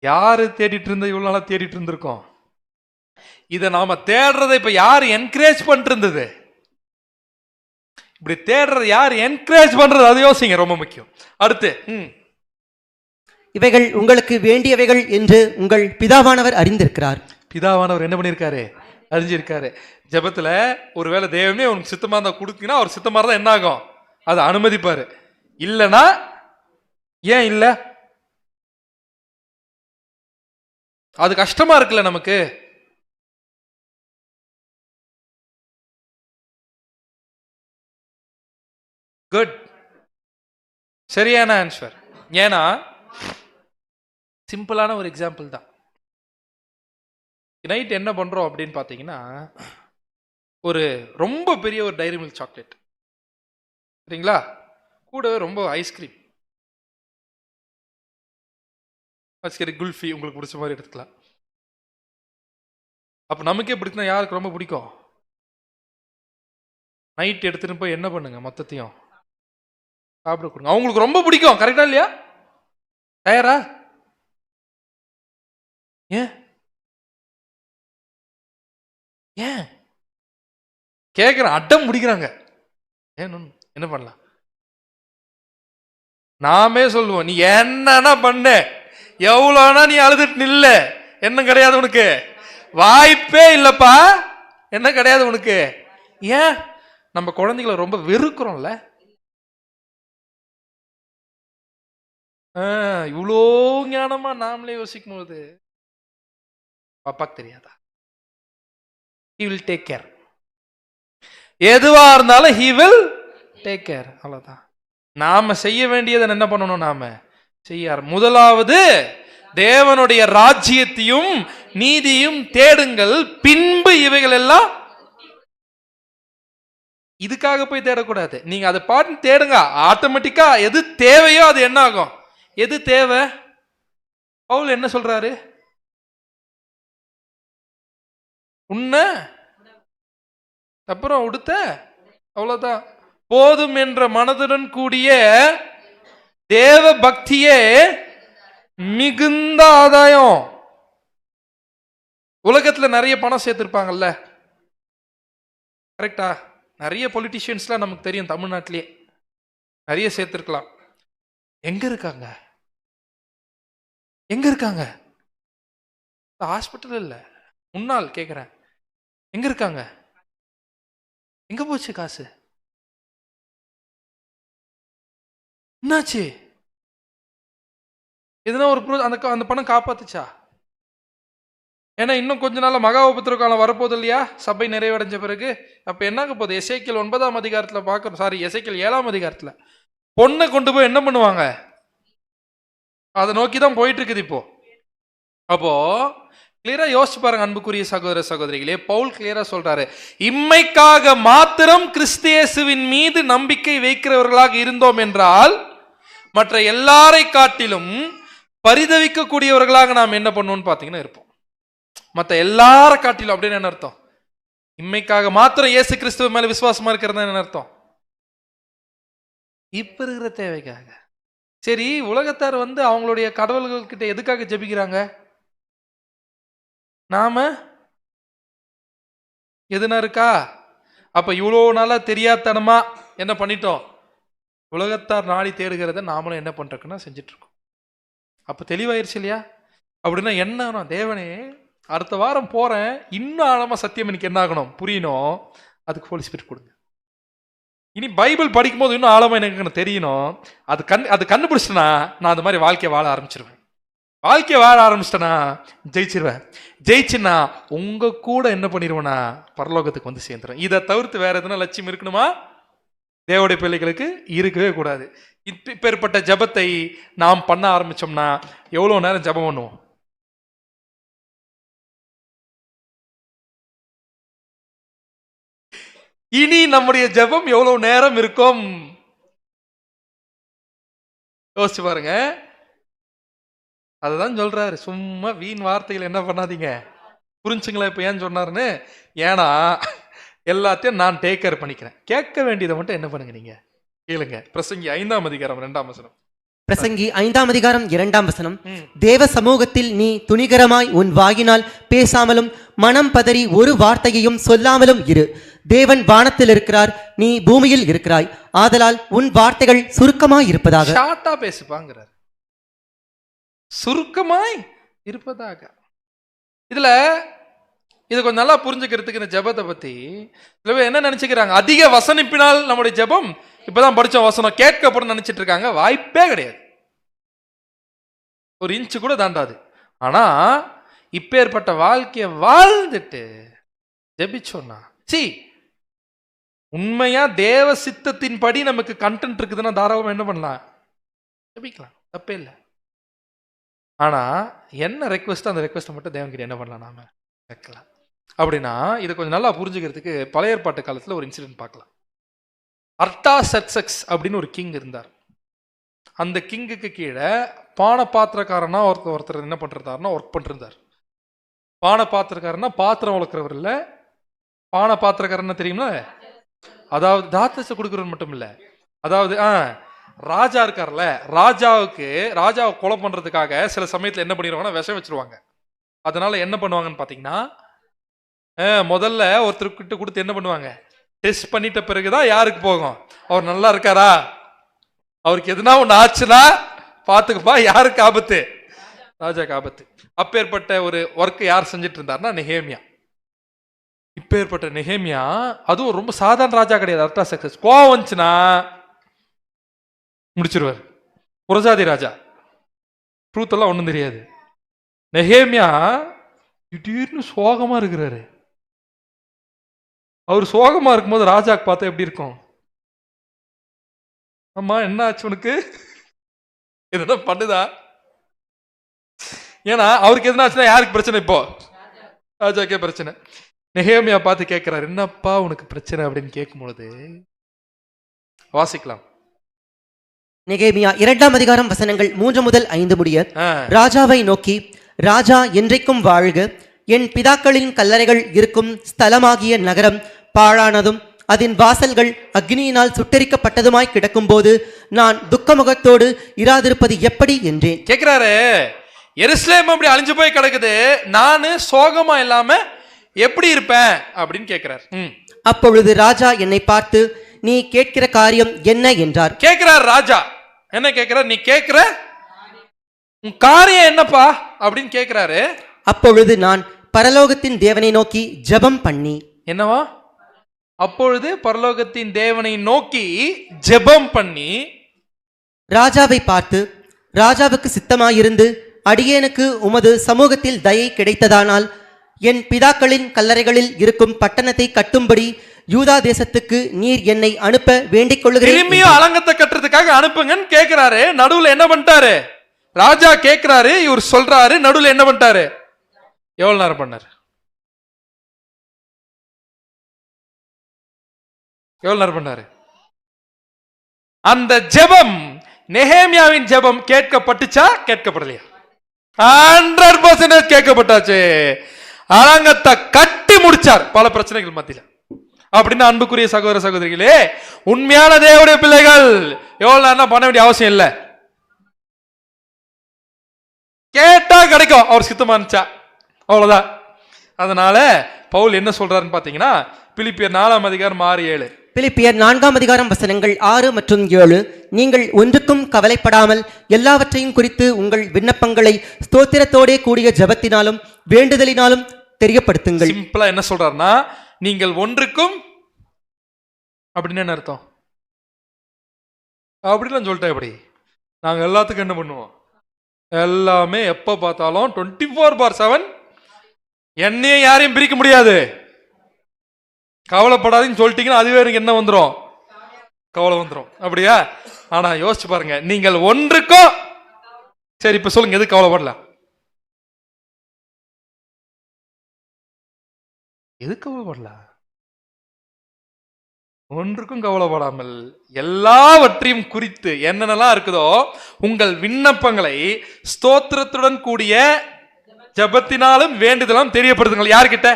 யாரு தேடிட்டு இருந்த? இவ்வளவு நாளா தேடிட்டு இருந்திருக்கோம். இதை நாம தேடுறதை இப்ப யாரு என்கரேஜ் பண்ணிட்டு இருந்தது? இப்படி தேடுறது யாரு என்கரேஜ் பண்றது? அது யோசிங்க, ரொம்ப முக்கியம். அடுத்து, இவைகள் உங்களுக்கு வேண்டியவைகள் என்று உங்கள் பிதாவானவர் அறிந்திருக்கிறார். பிதாவானவர் என்ன பண்ணிருக்காரு? அறிஞ்சிருக்காரு. ஜெபத்துல ஒருவேளை தேவனே உனக்கு சித்தமா இருந்தா கொடுத்தீங்கன்னா, அவர் சித்தமா இருந்தா என்ன ஆகும்? அதை அனுமதிப்பாரு. இல்லனா ஏன் இல்ல? அது கஷ்டமா இருக்குல்ல நமக்கு. குட், சரியான ஆன்சர். ஏன்னா சிம்பிளான ஒரு எக்ஸாம்பிள் தான். நைட் என்ன பண்றோம் அப்படின்னு பாத்தீங்கன்னா, ஒரு ரொம்ப பெரிய ஒரு டைரி மில்க் சாக்லேட், சரிங்களா, கூடவே ரொம்ப ஐஸ்கிரீம், குல்ஃபி, உங்களுக்கு பிடிச்ச மாதிரி எடுத்துக்கலாம். அப்ப நமக்கே பிடிக்குன்னா யாருக்கு ரொம்ப பிடிக்கும்? நைட் எடுத்துட்டு போய் என்ன பண்ணுங்க, மொத்தத்தையும் சாப்பிட கொடுங்க. அவங்களுக்கு ரொம்ப பிடிக்கும். கரெக்டா இல்லையா? தயாரா? ஏன் கேக்குறேன், அட்டம் முடிக்கிறாங்க. என்ன பண்ணலாம்? நாமே சொல்லுவோம், நீ என்னன்னா பண்ணு, எவ்வளவுனா நீ அழுதுட்டு நில்ல, என்ன கிடையாது உனக்கு, வாய்ப்பே இல்லப்பா, என்ன கிடையாது உனக்கு. ஏன் நம்ம குழந்தைகளை ரொம்ப வெறுக்கிறோம்ல? இவ்வளோ ஞானமா நாமளே யோசிக்கும் போது பாப்பாக்கு தெரியாதா? he will take care. எதுவா இருந்தாலும் he will take care. அவ்வளவுதான். நாம செய்ய வேண்டியதை என்ன பண்ணணும்? நாம செய்யார். முதலாவது தேவனுடைய ராஜ்யத்தையும் நீதியும் தேடுங்கள், பின்பு இவைகள் எல்லாம். இதுக்காக போய் தேடக்கூடாது. நீங்க அதை பாட்டு தேடுங்க, ஆட்டோமேட்டிக்கா எது தேவையோ அது என்ன ஆகும். எது தேவை? பவுல் என்ன சொல்றாரு? உன்ன அப்புறம் உடுத்த, அவ்வளவுதான். போதும் என்ற மனதுடன் கூடிய தேவ பக்தியே மிகுந்த ஆதாயம். உலகத்துல நிறைய பணம் சேர்த்திருப்பாங்கல்ல, கரெக்டா? நிறைய பொலிட்டிஷியன்ஸ்லாம் நமக்கு தெரியும், தமிழ்நாட்டிலேயே நிறைய சேர்த்திருக்கலாம். எங்க இருக்காங்க? எங்க இருக்காங்க? ஹாஸ்பிட்டல் இல்ல, முன்னாள் கேக்குறேன், எங்க இருக்காங்க? எங்க போச்சு காசு? என்னாச்சு? எதுனா ஒரு அந்த பணம் காப்பாத்துச்சா? ஏன்னா இன்னும் கொஞ்ச நாள் மகா உபத்திர காலம் வரப்போகுது இல்லையா, சபை நிறைவடைஞ்ச பிறகு. அப்ப என்னங்க போகுது? எசேக்கியேல் 9ஆம் அதிகாரத்துல பார்க்கணும், சாரி எசேக்கியேல் 7ஆம் அதிகாரத்துல பொண்ணை கொண்டு போய் என்ன பண்ணுவாங்க? அதை நோக்கிதான் போயிட்டு இருக்குது இப்போ. அப்போ கிளியரா யோசிச்சு பாருங்க அன்புக்குரிய சகோதர சகோதரிகளே, பவுல் கிளியரா சொல்றாரு, இம்மைக்காக மாத்திரம் கிறிஸ்து இயேசுவின் மீது நம்பிக்கை வைக்கிறவர்களாக இருந்தோம் என்றால் மற்ற எல்லாரை காட்டிலும் பரிதவிக்க கூடியவர்களாக நாம் என்ன பண்ணுவோம்னு பாத்தீங்கன்னா இருப்போம். மற்ற எல்லார காட்டிலும் அப்படின்னு என்ன அர்த்தம்? இம்மைக்காக மாத்திரம் இயேசு கிறிஸ்துவ மேல விசுவாசமா இருக்கிறது என்ன அர்த்தம்? இப்ப இருக்கிற தேவைக்காக. சரி, உலகத்தார் அவங்களுடைய கடவுள்கள் கிட்ட எதுக்காக ஜெபிக்கிறாங்க? நாம எதுனா இருக்கா? அப்ப இவ்வளோ நாளா தெரியாதனமா என்ன பண்ணிட்டோம்? உலகத்தார் நாடி தேடுகிறத நாமளும் என்ன பண்றோம்னா செஞ்சுட்டு இருக்கோம். அப்ப தெளிவாயிருச்சு இல்லையா? அப்படின்னா என்ன, தேவனே அடுத்த வாரம் போறேன், இன்னும் ஆழமா சத்தியம் எனக்கு என்ன ஆகணும், புரியணும். அதுக்கு ஹோலி ஸ்பிரிட் கொடுங்க. இனி பைபிள் படிக்கும் போது இன்னும் ஆழமா எனக்கு தெரியணும். அது கண்டுபிடிச்சிட்டேன்னா நான் அந்த மாதிரி வாழ்க்கையை வாழ ஆரம்பிச்சிருவேன். வாழ்க்கையை வாழ ஆரம்பிச்சிட்டேன்னா ஜெயிச்சிருவேன். ஜெயிச்சுன்னா உங்க கூட என்ன பண்ணிடுவேன்னா பரலோகத்துக்கு சேர்ந்துருவேன். இதை தவிர்த்து வேற எதுனா லட்சியம் இருக்கணுமா? தேவடைய பிள்ளைகளுக்கு இருக்கவே கூடாது. இப்பேற்பட்ட ஜபத்தை நாம் பண்ண ஆரம்பிச்சோம்னா எவ்வளவு நேரம் ஜபம் பண்ணுவோம்? இனி நம்முடைய ஜபம் எவ்வளவு நேரம் இருக்கும் யோசிச்சு பாருங்க. அதுதான் சொல்றாரு, சும்மா வீண் வார்த்தைகள் என்ன பண்ணாதீங்க. புரிஞ்சுங்களா இப்ப ஏன் சொன்னாருன்னு? ஏன்னா எல்லாத்தையும் நான் டேக் கேர் பண்ணிக்கிறேன். கேட்க வேண்டியதை மட்டும் என்ன பண்ணுங்க, நீங்க கேளுங்க. பிரசங்கி 5ஆம் அதிகாரம் 2ஆம் வசனம். பிரசங்கி 5ஆம் அதிகாரம் 2ஆம் வசனம். தேவ சமூகத்தில் நீ துணிகரமாய் உன் வாயினால் பேசாமலும் மனம் பதறி ஒரு வார்த்தையையும் சொல்லாமலும் இரு. தேவன் வானத்தில் இருக்கிறார், நீ பூமியில் இருக்கிறாய். ஆதலால் உன் வார்த்தைகள் சுருக்கமாய் இருப்பதாக. ஷார்ட்டா பேசுப்பாங்கிறார். சுருக்கமாய் இருப்பதாக. இது கொஞ்சம் நல்லா புரிஞ்சுக்கிறதுக்கு இந்த ஜபத்தை பத்தி சில பேர் என்ன நினைச்சுக்கிறாங்க, அதிக வசனிப்பினால் நம்முடைய ஜபம், இப்பதான் படிச்ச வசனம் கேட்கப்படும் நினைச்சிட்டு இருக்காங்க. வாய்ப்பே கிடையாது, ஒரு இன்ச்சு கூட தாண்டாது. ஆனா இப்பேற்பட்ட வாழ்க்கையை வாழ்ந்துட்டு ஜெபிச்சோன்னா, உண்மையா தேவ சித்தத்தின் படி நமக்கு கண்டென்ட் இருக்குதுன்னா தாராளமா என்ன பண்ணலாம், ஜெபிக்கலாம், தப்பே இல்லை. ஆனா என்ன ரெக்வஸ்ட், அந்த ரெக்வஸ்ட் மட்டும் தேவன்கிட்ட என்ன பண்ணலாம், நாம கேட்கலாம். அப்படின்னா இதை கொஞ்சம் நல்லா புரிஞ்சுக்கிறதுக்கு பழைய ஏற்பாட்டு காலத்துல ஒரு இன்சிடென்ட் பார்க்கலாம். அர்டாசர்சக்ஸ் அப்படின்னு ஒரு கிங் இருந்தார். அந்த கிங்குக்கு கீழே பானபாத்திரக்காரனா ஒருத்தர் என்ன பண்றாருன்னா ஒர்க் பண்ணிருந்தார். பானபாத்திரக்காரனா பாத்திரம் வளர்க்குறவர் இல்ல, பானபாத்திரக்காரன் தெரியுமா? அதாவது தாத்தஸை கொடுக்குறது மட்டும் இல்ல, அதாவது ராஜா இருக்கார்ல, ராஜாவை கொலை பண்றதுக்காக சில சமயத்துல என்ன பண்ணிடுவாங்கன்னா விஷம் வச்சிருவாங்க. அதனால என்ன பண்ணுவாங்கன்னு பாத்தீங்கன்னா, முதல்ல ஒருத்தர்கிட்ட கொடுத்து என்ன பண்ணுவாங்க, டெஸ்ட் பண்ணிட்ட பிறகுதான் யாருக்கு போகும், அவர் நல்லா இருக்காரா, அவருக்கு எதுனா ஒண்ணு ஆச்சுன்னா பாத்துக்கப்பா, யாருக்கு ஆபத்து, ராஜாக்கு ஆபத்து. அப்பேற்பட்ட ஒரு ஒர்க் யார் செஞ்சுட்டு இருந்தாருன்னா நெகேமியா. இப்பேற்பட்ட நெகேமியா அதுவும் ரொம்ப சாதாரண ராஜா கிடையாது. அர்டாசர்சக்ஸ் கோவம் வந்துச்சுன்னா முடிச்சிருவார். புறஜாதி ராஜா, ட்ரூத் எல்லாம் ஒண்ணும் தெரியாது. நெகேமியா திடீர்னு சோகமா இருக்கிறாரு. அவர் சோகமா இருக்கும்போது ராஜாக்கு பார்த்தா எப்படி இருக்கும்? அம்மா என்ன ஆச்சு உனக்கு, எதுனா பண்ணுதா? ஏன்னா அவருக்கு எதுனா ஆச்சுன்னா யாருக்கு பிரச்சனை? இப்போ ராஜாக்கே பிரச்சனை. நெகேமியா பார்த்து கேட்கிறாரு, என்னப்பா உனக்கு பிரச்சனை அப்படின்னு கேட்கும் பொழுது வாசிக்கலாம். நெகேமியா 2ஆம் அதிகாரம் வசனங்கள் 3 முதல் 5 முடிய. ராஜாவை நோக்கி, ராஜா என்றைக்கும் வாழ்க. என் பிதாக்களின் கல்லறைகள் இருக்கும் ஸ்தலமாகிய நகரம் பாழானதும் அதன் வாசல்கள் அக்னியினால் சுட்டரிக்கப்பட்டதுமாய் கிடக்கும் போது நான் துக்கமுகத்தோடு இராதிருப்பது எப்படி என்றேன். கேட்கிறாரு, எருசலேம் அப்படி அழிஞ்சு போய் கிடக்குது, நானு சோகமா இல்லாம எப்படி இருப்பேன் அப்படின்னு கேட்கிறார். அப்பொழுது ராஜா என்னை பார்த்து, நீ கேட்கிற காரியம் என்ன என்றார். கேட்கிறார் ராஜா, என்ன கேட்கிறார்? நீ கேட்கிற உன் காரியம் என்னப்பா அப்படின்னு கேட்கிறாரு. அப்பொழுது நான் பரலோகத்தின் தேவனை நோக்கி ஜெபம் பண்ணி. என்னவா? அப்பொழுது பரலோகத்தின் தேவனை நோக்கி ஜெபம் பண்ணி ராஜாவை பார்த்து, ராஜாவுக்கு சித்தமாயிருந்து அடியேனுக்கு உமது சமூகத்தில் தயை கிடைத்ததானால் என் பிதாக்களின் கல்லறைகளில் இருக்கும் பட்டணத்தை கட்டும்படி யூதா தேசத்துக்கு நீர் என்னை அனுப்ப வேண்டிக் கொள்ளுகிறேன். திரும்பியும் அலங்கத்தை கட்டுறதுக்காக அனுப்புங்கன்னு கேட்கிறாரு. நடுவுல என்ன பண்ணிட்டாரு? ராஜா கேட்கிறாரு, இவர் சொல்றாரு, நடுவுல என்ன பண்ணிட்டாரு? எவ்வளவு நேரம் பண்ணாரு? எவ்வளவு நேரம் பண்ணாரு? அந்த ஜெபம், நெகேமியாவின் ஜெபம் கேட்கப்பட்டுச்சா கேட்கப்படலையா? 100% கேட்கப்பட்டாச்சு. அலங்கத்தை கட்டி முடிச்சார் பல பிரச்சனைகள் மத்தியில. அப்படின்னு அன்புக்குரிய சகோதர சகோதரிகளே, உண்மையான தேவனுடைய பிள்ளைகள் எவ்வளவு நேரம் பண்ண வேண்டிய அவசியம் இல்லை. கேட்டா கிடைக்கும், அவர் சித்தமா இருந்துச்சா, அவ்வளவுதான். அதனால பவுல் என்ன சொல்றாருன்னு பாத்தீங்கன்னா, பிலிப்பியர் 4ஆம் அதிகாரம் 6-7. பிலிப்பியர் 4ஆம் அதிகாரம் வசனங்கள் 6 மற்றும் 7. நீங்கள் ஒன்றுக்கும் கவலைப்படாமல் எல்லாவற்றையும் குறித்து உங்கள் விண்ணப்பங்களை ஸ்தோத்திரத்தோடே கூடிய ஜெபத்தினாலும் வேண்டுதலினாலும் தெரியப்படுத்துங்கள். சிம்பிளா என்ன சொல்றாருன்னா, நீங்கள் ஒன்றுக்கும் அப்படின்னு என்ன அர்த்தம்? அப்படிலாம் சொல்லிட்டேன். எப்படி நாங்க எல்லாத்துக்கும் என்ன பண்ணுவோம்? எல்லாமே எப்ப பார்த்தாலும் 24/7 என்னையும் யாரையும் பிரிக்க முடியாது, கவலைப்படாதீங்கன்னு சொல்லிட்டீங்கன்னா அதுவே எனக்கு என்ன வந்துடும்? கவலை வந்துடும். அப்படியா? ஆனா யோசிச்சு பாருங்க, நீங்கள் ஒன்றுக்கும், சரி இப்ப சொல்லுங்க, எது கவலைப்படலாம்? எது கவலைப்படலாம்? ஒன்றுக்கும் கவலைப்படாமல் எல்லாவற்றையும் குறித்து என்னென்னலாம் இருக்குதோ உங்கள் விண்ணப்பங்களை ஸ்தோத்திரத்துடன் கூடிய ஜெபத்தினாலும் வேண்டுதலும் தெரியப்படுத்துங்கள். யார்கிட்ட?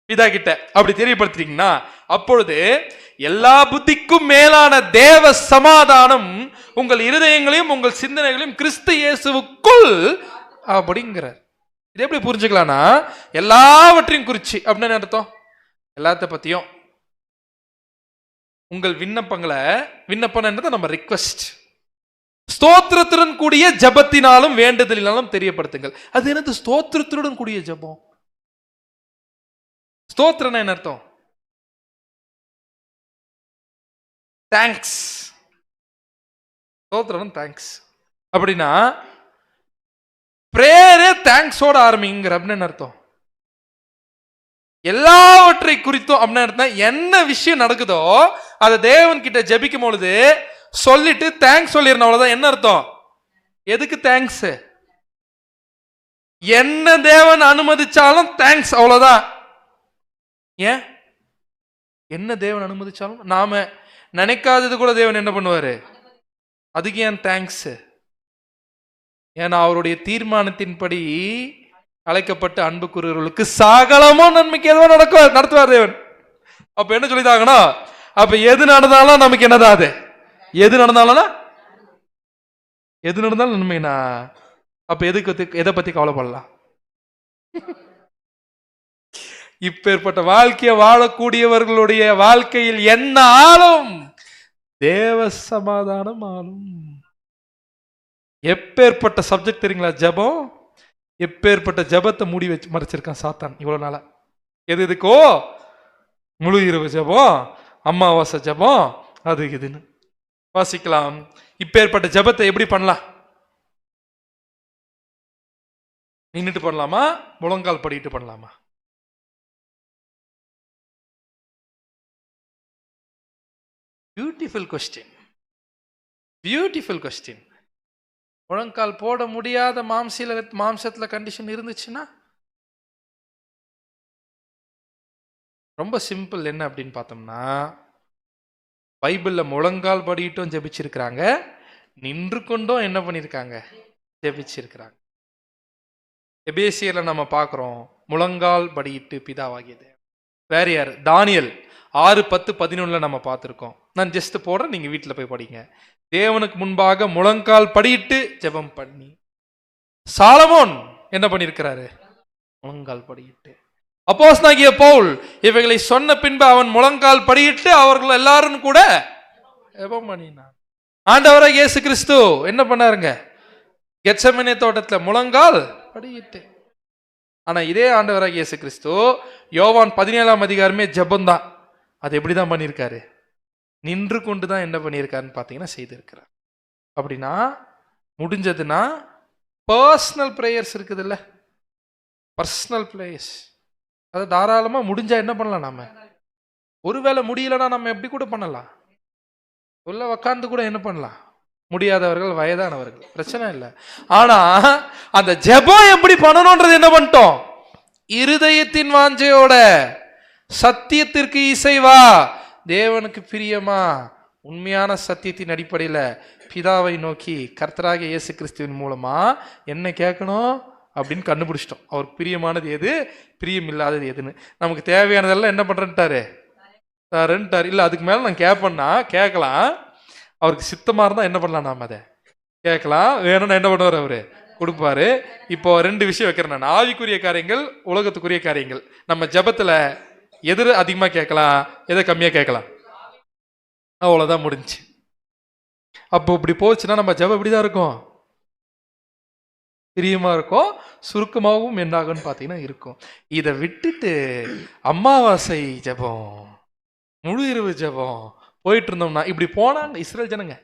பிதா கிட்ட. அப்படி தெரியப்படுத்துறீங்கன்னா அப்பொழுது எல்லா புத்திக்கும் மேலான தேவ சமாதானம் உங்கள் இருதயங்களையும் உங்கள் சிந்தனைகளையும் கிறிஸ்து இயேசுவுக்குள் அப்படிங்கிறார். இது எப்படி புரிஞ்சுக்கலாம்னா, எல்லாவற்றையும் குறிச்சு அப்படின்னு அர்த்தம், எல்லாத்த பத்தியும் உங்கள் விண்ணப்பங்களை, விண்ணப்பம் நம்ம ரிக்வெஸ்ட், ஸ்தோத்திரத்துடன் கூடிய ஜெபத்தினாலும் வேண்டுதலினாலும் தெரியப்படுத்துங்கள். அது என்னது ஸ்தோத்திரத்துடன் கூடிய ஜெபம்? ஸ்தோத்திரம் என்ன அர்த்தம்? தேங்க்ஸ். ஸ்தோத்திரம் தேங்க்ஸ். அப்படின்னா பிரேயரே தேங்க்ஸோட ஆரம்பிங்கிற அப்படின்னு அர்த்தம். எல்லாவற்றை குறித்தும் அப்படின்னு அர்த்தம், என்ன விஷயம் நடக்குதோ அதை தேவன் கிட்ட ஜெபிக்கும் பொழுது சொல்லிட்டு தேங்க்ஸ் சொல்லிடணும், அவ்வளவுதான். என்ன அர்த்தம்? எதுக்கு தேங்க்ஸ்? என்ன தேவன் அனுமதிச்சாலும் தேங்க்ஸ், அவ்வளவுதான். ஏன்? என்ன தேவன் அனுமதிச்சாலும், நாம நினைக்காதது கூட தேவன் என்ன பண்ணுவாரு? அதுக்கு ஏன் தேங்க்ஸ்? ஏன்னா அவருடைய தீர்மானத்தின்படி அழைக்கப்பட்ட அன்புக்குரியவர்களுக்கு சகலமும் நன்மைக்கு எதுவும் நடத்துவார் தேவன். அப்ப என்ன சொல்லிதாங்கன்னா, அப்ப எது நடந்தாலும் நமக்கு என்னதான்? அது எது நடந்தாலும் நன்மைனா அப்ப எதை பத்தி கவலைப்படலாம்? இப்பேற்பட்ட வாழ்க்கையை வாழக்கூடியவர்களுடைய வாழ்க்கையில் என்ன ஆளும்? தேவ சமாதானம் ஆளும். எப்பேற்பட்ட சப்ஜெக்ட் தெரியுங்களா? ஜெபம். எப்பேற்பட்ட ஜெபத்தை மூடி வச்சு மறைச்சிருக்கான் சாத்தான் இவ்வளவு நாளா. எதுக்கோ முழு இரவு ஜெபம், அமாவாசை ஜெபம், அது இதுன்னு வாசிக்கலாம். இப்பேற்பட்ட ஜெபத்தை எப்படி பண்ணலாம்? நின்னுட்டு பண்ணலாமா, முழங்கால் படிட்டு பண்ணலாமா? Beautiful question, beautiful question. முழங்கால் போட முடியாத மாம்சத்துல கண்டிஷன் இருந்துச்சுன்னா ரொம்ப சிம்பிள். என்ன அப்படின்னு பார்த்தோம்னா, பைபிள்ல முழங்கால் படிட்டும் ஜெபிச்சிருக்கிறாங்க, நின்று கொண்டும் என்ன பண்ணிருக்காங்க, ஜெபிச்சிருக்கிறாங்க. எபேசியர்ல நம்ம பார்க்கிறோம் முழங்கால் படியிட்டு பிதாவாகியது. வேற யாரு? தானியல் 6:10-11 நம்ம பார்த்திருக்கோம். நான் ஜஸ்ட் போடுறேன், நீங்க வீட்டில் போய் படிங்க. தேவனுக்கு முன்பாக முழங்கால் படியிட்டு ஜெபம் பண்ணி. சாலமோன் என்ன பண்ணிருக்கிறாரு? முழங்கால் படியிட்டு. அப்போஸ்தலனாகிய பவுல் இவைகளை சொன்ன பின்பு அவன் முழங்கால் படியிட்டு அவர்கள் எல்லாரும் கூட ஜெபம் பண்ணினான். ஆண்டவராகிய இயேசு கிறிஸ்து என்ன பண்ணாருங்க? கெத்செமனே தோட்டத்துல முழங்கால் படியிட்டு. ஆனா இதே ஆண்டவராகிய இயேசு கிறிஸ்து யோவான் 17ஆம் அதிகாரமே ஜெபம் தான். அது எப்படிதான் பண்ணியிருக்காரு? நின்று கொண்டு தான் என்ன பண்ணியிருக்காருன்னு பார்த்தீங்கன்னா செய்திருக்கிறார். அப்படின்னா முடிஞ்சதுன்னா பர்சனல் ப்ரேயர்ஸ் இருக்குது இல்ல, பர்சனல் ப்ரேயர்ஸ், அதை தாராளமா முடிஞ்சா என்ன பண்ணலாம்? நாம ஒருவேளை முடியலன்னா நம்ம எப்படி கூட பண்ணலாம், உள்ள உக்காந்து கூட என்ன பண்ணலாம். முடியாதவர்கள், வயதானவர்கள், பிரச்சனை இல்லை. ஆனா அந்த ஜெபம் எப்படி பண்ணணும்ன்றது என்ன பண்ணிட்டோம்? இருதயத்தின் வாஞ்சையோட, சத்தியத்திற்கு இசைவா, தேவனுக்கு பிரியமா, உண்மையான சத்தியத்தின் அடிப்படையில் பிதாவை நோக்கி கர்த்தராகிய இயேசு கிறிஸ்துவின் மூலமா என்ன கேட்கணும் அப்படின்னு கண்டுபிடிச்சிட்டோம். அவருக்கு பிரியமானது எது, பிரியம் இல்லாதது எதுன்னு. நமக்கு தேவையானதெல்லாம் என்ன பண்றேன்ட்டாரு, தரேன்ட்டாரு. இல்லை அதுக்கு மேல நான் கேட்பேன்னா கேட்கலாம், அவருக்கு சித்தமா இருந்தா என்ன பண்ணலாம், நாம அதை கேட்கலாம். வேணும்னா என்ன பண்ணுவார், அவரு கொடுப்பாரு. இப்போ 2 விஷயம் வைக்கிறேன் நான். ஆவிக்குரிய காரியங்கள், உலகத்துக்குரிய காரியங்கள். நம்ம ஜெபத்துல எது அதிகமா கேட்கலாம், எதை கம்மியா கேட்கலாம், அவ்வளவுதான் முடிஞ்சு. அப்போ இப்படி போச்சுன்னா நம்ம ஜெபம் இப்படிதான் இருக்கும், பிரியமா இருக்கும், சுருக்கமாகவும் என்னாகும்னு பார்த்தீங்கன்னா இருக்கும். இதை விட்டுட்டு அமாவாசை ஜெபம், முழு இரவு ஜெபம் போயிட்டு இருந்தோம்னா, இப்படி போனாங்க இஸ்ரேல் ஜனங்க.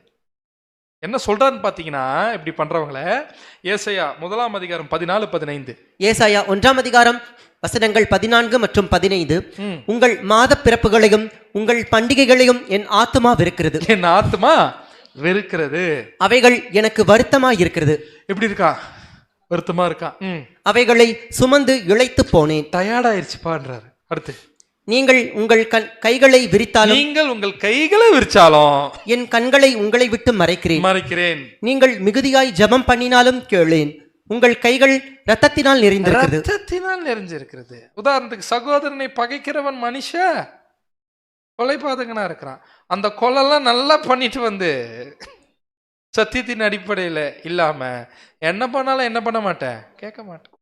என்ன சொல்றான்னு பாத்தீங்கன்னா, இப்படி பண்றவங்கள ஏசாயா 1ஆம் அதிகாரம் 14-15. ஏசாயா 1ஆம் அதிகாரம் வசனங்கள் 14 மற்றும் 15. உங்கள் மாத பிறப்புகளையும் உங்கள் பண்டிகைகளையும் என் ஆத்துமா வெறுக்கிறது, என் ஆத்துமா வெறுக்கிறது. அவைகள் எனக்கு வருத்தமா இருக்கிறது. எப்படி இருக்கா? வருத்தமா இருக்கா. அவைகளை சுமந்து இளைத்து போனேன், டயர்டாயிருச்சுப்பான்றாரு. அடுத்து, நீங்கள் உங்கள் கைகளை விரித்தாலும், நீங்கள் உங்கள் கைகளை விரிச்சாலும் என் கண்களை உங்களை விட்டு மறைக்கிறேன். நீங்கள் மிகுதியாய் ஜெபம் பண்ணினாலும் கேளேன், உங்கள் கைகள் இரத்தத்தினால் நிறைஞ்சிருக்கிறது. உதாரணத்துக்கு, சகோதரனை பகைக்கிறவன் மனுஷ கொலைபாதகனா இருக்கிறான். அந்த கொலைலாம் நல்லா பண்ணிட்டு வந்து சத்தியத்தின் அடிப்படையில இல்லாம என்ன பண்ணாலும் என்ன பண்ண மாட்டேன், கேட்க மாட்டேன்.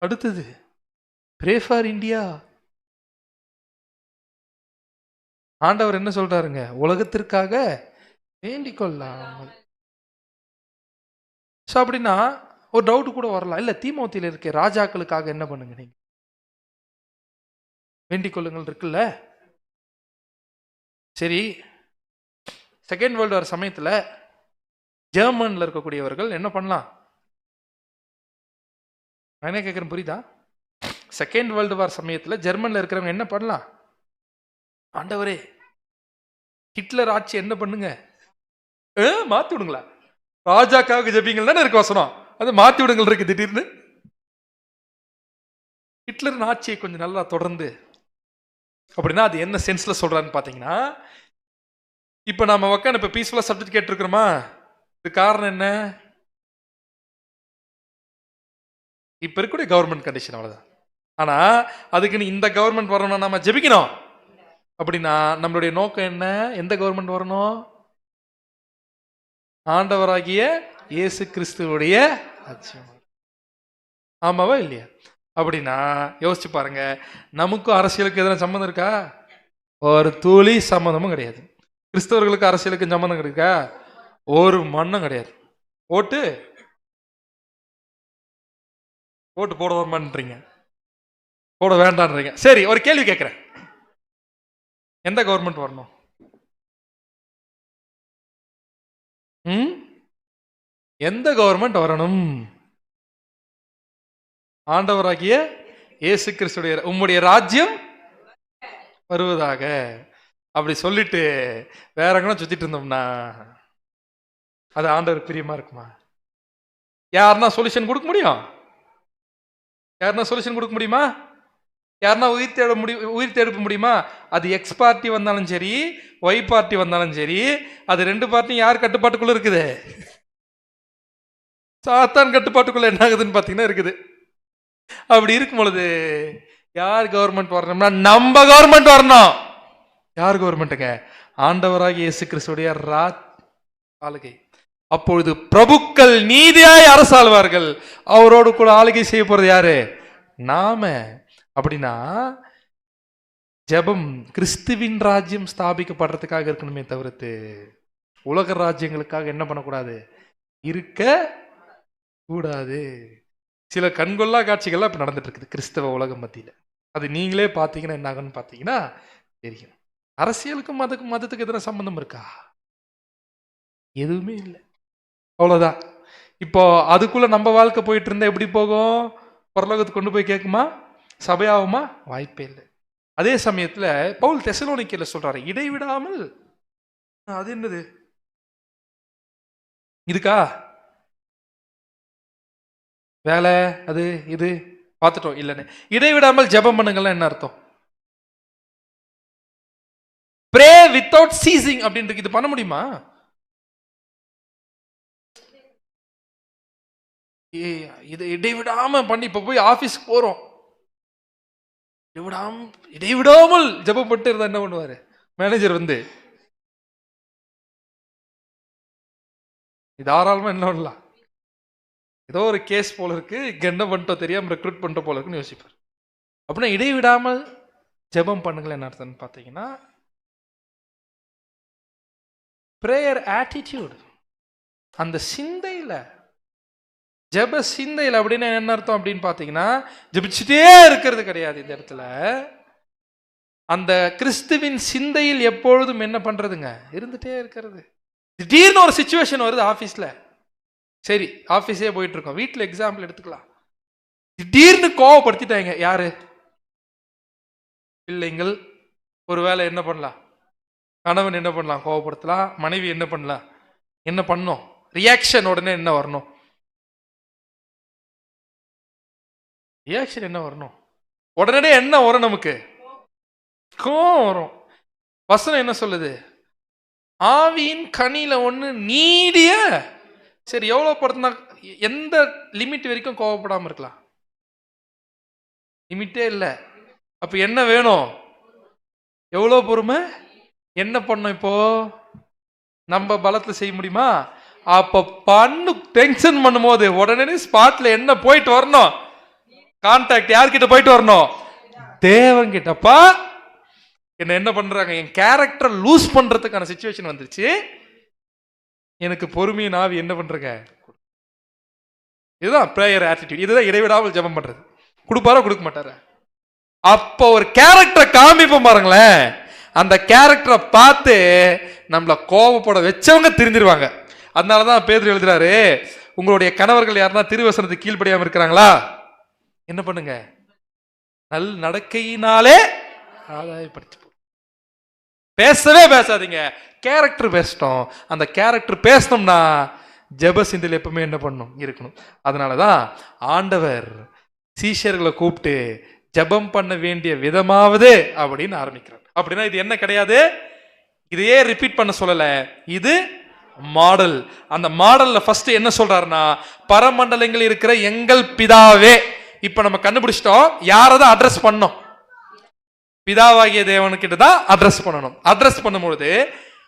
அடுத்தது, Pray for India. ஆண்டவர் என்ன சொல்றாருங்க? உலகத்திற்காக வேண்டிக் கொள்ளலாம். அப்படின்னா ஒரு டவுட் கூட வரலாம், இல்ல தீமோத்தியில இருக்க ராஜாக்களுக்காக என்ன பண்ணுங்க, நீங்க வேண்டிக் கொள்ளுங்கள் இருக்குல்ல. சரி, செகண்ட் வேர்ல்டு வார் சமயத்துல ஜெர்மன்ல இருக்கக்கூடியவர்கள் என்ன பண்ணலாம்? நான் என்ன கேட்கிறேன், புரியுதா? செகண்ட் வேர்ல்டு வார் சமயத்துல ஜெர்மன்ல இருக்கிறவங்க என்ன பண்ணலாம்? ஆண்டவரே, ஹிட்லர் ஆட்சி என்ன பண்ணுங்க, மாத்தி விடுங்களா, ராஜாக்காக ஜெபிங்கள் தானே இருக்கு வசனம், அது மாத்தி விடுங்கள் இருக்கு. திடீர்னு ஹிட்லர் ஆட்சியை கொஞ்சம் நல்லா தொடர்ந்து, அப்படின்னா அது என்ன சென்ஸ்ல சொல்றான்னு பாத்தீங்கன்னா, இப்ப நாம உட்காந்து இப்ப பீஸ்ஃபுல்லா சப்ஜெக்ட் கேட்டிருக்கிறோமா, இது காரணம் என்ன? இப்ப இருக்கக்கூடிய கவர்மெண்ட் கண்டிஷன், அவ்வளவுதான். ஆனா அதுக்குன்னு இந்த கவர்மெண்ட் வரணும், நாம ஜெபிக்கணும். அப்படின்னா நம்மளுடைய நோக்கம் என்ன? எந்த கவர்மெண்ட் வரணும்? ஆண்டவராகிய இயேசு கிறிஸ்துவுடைய ஆட்சியம். ஆமாவா இல்லையா? அப்படின்னா யோசிச்சு பாருங்க, நமக்கும் அரசியலுக்கு எதனா சம்மந்தம் இருக்கா? ஒரு துளி சம்மந்தமும் கிடையாது. கிறிஸ்தவர்களுக்கு அரசியலுக்கு சம்மந்தம் இருக்கா? ஒரு மண்ணும் கிடையாது. ஓட்டு போட வரமாட்டீங்க, போட வேண்டான்றீங்க. சரி, ஒரு கேள்வி கேட்கிறேன், எந்த கவர்மெண்ட் வரணும்? எந்த கவர்மெண்ட் வரணும்? ஆண்டவராகிய இயேசு கிறிஸ்துடைய உம்முடைய ராஜ்யம் வருவதாக. அப்படி சொல்லிட்டு வேற எங்கன்னா சுத்திட்டு இருந்தோம்னா அது ஆண்டவர் பிரியமா இருக்குமா? யாருன்னா சொல்யூஷன் கொடுக்க முடியும்? யாருன்னா சொல்யூஷன் கொடுக்க முடியுமா? யாருன்னா உயிர் தேட முடியுமா? அது எக்ஸ் பார்ட்டி வந்தாலும் சரி, ஒய் பார்ட்டி வந்தாலும் சரி, அது ரெண்டு பார்ட்டியும் யார் கட்டுப்பாட்டுக்குள்ள இருக்குது? சாத்தான் கட்டுப்பாட்டுக்குள்ள என்ன ஆகுதுன்னு பாத்தீங்கன்னா இருக்குது. அப்படி இருக்கும் பொழுது யார் கவர்மெண்ட் வரணும்னா நம்ம கவர்மெண்ட் வரணும். யார் கவர்மெண்ட்டுங்க? ஆண்டவராகிய இயேசு கிறிஸ்துடைய ஆளுகை. அப்பொழுது பிரபுக்கள் நீதியாய் அரசாழ்வார்கள். அவரோடு கூட ஆளுகை செய்ய போறது யாரு? நாம. அப்படின்னா ஜெபம் கிறிஸ்துவின் ராஜ்யம் ஸ்தாபிக்கப்படுறதுக்காக இருக்கணுமே தவிர்த்து உலக ராஜ்யங்களுக்காக என்ன பண்ணக்கூடாது? இருக்க கூடாது. சில கண்கொள்ளா காட்சிகள்லாம் இப்ப நடந்துட்டு இருக்குது கிறிஸ்தவ உலகம் மத்தியில. அது நீங்களே பாத்தீங்கன்னா என்ன ஆகுன்னு பாத்தீங்கன்னா தெரியும். அரசியலுக்கும் மதத்துக்கு எதிராக சம்பந்தம் இருக்கா? எதுவுமே இல்லை. அவ்வளவுதான். இப்போ அதுக்குள்ள நம்ம வாழ்க்கை போயிட்டு இருந்தா எப்படி போகும்? பரலோகத்துக்கு கொண்டு போய் கேட்குமா? சபையாகுமா? வாய்ப்பே இல்லை. அதே சமயத்துல பவுல் தெசலோனிக்கேல சொல்றாரு, இடைவிடாமல். அது என்னது? இதுக்கா வேலை? அது இது பார்த்துட்டோம் இல்லைன்னு. இடைவிடாமல் ஜெபம் பண்ணுங்கள்லாம் என்ன அர்த்தம்? Pray without ceasing அப்படின்னு இது பண்ண முடியுமா? இது இடைவிடாம பண்ணி இப்ப போய் ஆபீஸ்க்கு போறோம், இடைவிடாமல் ஜெபம் பண்ணிட்டு இருந்தா என்ன பண்ணுவாரு மேனேஜர் வந்து? தாராளமா என்ன பண்ணலாம்? ஏதோ ஒரு கேஸ் போல இருக்கு, இங்க என்ன பண்ணிட்டோம் தெரியாம ரெக்ரூட் பண்ணிட்டோம் போல இருக்குன்னு யோசிப்பார். அப்படின்னா இடைவிடாமல் ஜெபம் பண்ணுங்களேன் என்ன அர்த்தம்னு பார்த்தீங்கன்னா பிரேயர் ஆட்டிடியூட், அந்த சிந்தையில, ஜெப சிந்தையில். அப்படின்னு என்ன அர்த்தம் அப்படின்னு பார்த்தீங்கன்னா ஜெபிச்சுட்டே இருக்கிறது கிடையாது. இந்த இடத்துல அந்த கிறிஸ்துவின் சிந்தையில் எப்பொழுதும் என்ன பண்றதுங்க? இருந்துட்டே இருக்கிறது. திடீர்னு ஒரு சிச்சுவேஷன் வருது ஆஃபீஸில், சரி ஆஃபீஸே போயிட்டு இருக்கோம், வீட்டில் எக்ஸாம்பிள் எடுத்துக்கலாம். திடீர்னு கோவப்படுத்திட்டாங்க. யாரு? பிள்ளைங்கள். ஒருவேளை என்ன பண்ணலாம்? கணவன் என்ன பண்ணலாம்? கோவப்படுத்தலாம். மனைவி என்ன பண்ணலாம்? என்ன பண்ணும்? ரியாக்ஷன் உடனே என்ன வரணும்? ரியாக்ஷன் என்ன வரணும்? உடனடியே என்ன வரும்? நமக்கு கோவம் வரும். வசனம் என்ன சொல்லுது? ஆவியின் கனியில ஒண்ணு நீடிய. சரி, எவ்வளவு படுத்தினா எந்த லிமிட் வரைக்கும் கோவப்படாம இருக்கலாம்? லிமிட்டே இல்லை. அப்ப என்ன வேணும்? எவ்வளவு பொறுமை? என்ன பண்ணும்? இப்போ நம்ம பலத்தை செய்ய முடியுமா? அப்ப பண்ணு டென்ஷன் பண்ணும் போது உடனே ஸ்பாட்ல என்ன போயிட்டு வரணும்? கான்டாக்ட் யார்கிட்ட போயிட்டு வரணும்? தேவன் கிட்டப்பா. என்ன பண்றாங்க? என் கேரக்டர் லூஸ் பண்றதுக்கான சிச்சுவேஷன் வந்துருச்சு, எனக்கு பொறுமையின் ஆவி என்ன பண்றங்க? இதுதான் பிரேயர் ஆட்டிடியூட். இதுதான் இடைவிடாமல் ஜெபம் பண்றது. கொடுப்பாரா கொடுக்க மாட்டாரா? அப்போ ஒரு கேரக்டரை காமிப்போம் பாருங்களேன். அந்த கேரக்டரை பார்த்து நம்மள கோபப்பட வச்சவங்க தெரிஞ்சிருவாங்க. அதனாலதான் பேதுரு எழுதுறாரு, உங்களுடைய கணவர்கள் யாருன்னா திருவசனத்துக்கு கீழ்ப்படியாம இருக்கிறாங்களா? என்ன பண்ணுங்க? நல் நடக்கையினாலே ஆதாயப்படுத்தி. பேசவே பேசாதீங்க, கேரக்டர் பேசட்டும். அந்த கேரக்டர் பேசணும்னா ஜெப சிந்தையில் எப்பவுமே என்ன பண்ணணும்? இருக்கணும். அதனாலதான் ஆண்டவர் சீஷர்களை கூப்பிட்டு ஜெபம் பண்ண வேண்டிய விதமாவது அப்படின்னு ஆரம்பிக்கிறார். அப்படின்னா இது என்ன கிடையாது, இதையே ரிப்பீட் பண்ண சொல்லல, இது மாடல். அந்த மாடல்ல ஃபர்ஸ்ட் என்ன சொல்றாருன்னா, பரமண்டலங்கள் இருக்கிற எங்கள் பிதாவே. இப்ப நம்ம கண்டுபிடிச்சிட்டோம் யாரதான் அட்ரஸ் பண்ணோம்? பிதாவாகிய தேவனுக்கிட்ட தான் அட்ரஸ் பண்ணணும். அட்ரஸ் பண்ணும்போது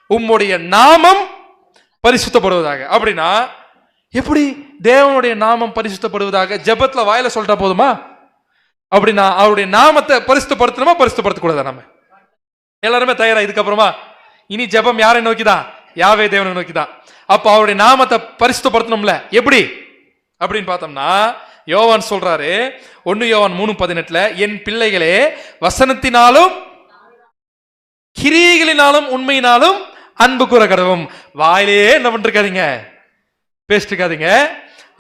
உம்முடைய நாமம் பரிசுத்தப்படுவதாக. அப்படின்னா எப்படி தேவனுடைய நாமம் பரிசுத்தப்படுவதாக? ஜெபத்துல வாயில சொல்லிட்டா போதுமா? அப்படின்னா அவருடைய நாமத்தை பரிசுத்தப்படுத்தணுமா பரிசுத்தப்படுத்தக்கூடாதா? நம்ம எல்லாருமே தயாரா? இதுக்கப்புறமா இனி ஜெபம் யாரை நோக்கிதான்? யாவே தேவனை நோக்கிதான். அப்ப அவருடைய நாமத்தை பரிசுத்தப்படுத்தணும்ல. எப்படி அப்படின்னு பார்த்தோம்னா யோவான் சொல்றாரு, 1 யோவான் 3:18, என் பிள்ளைகளே வசனத்தினாலும் கிரியைகளினாலும் உண்மையினாலும் அன்பு கூற கடவும். வாயிலேயே என்ன பண்ணிருக்காதீங்க, பேசிட்டு இருக்காதீங்க.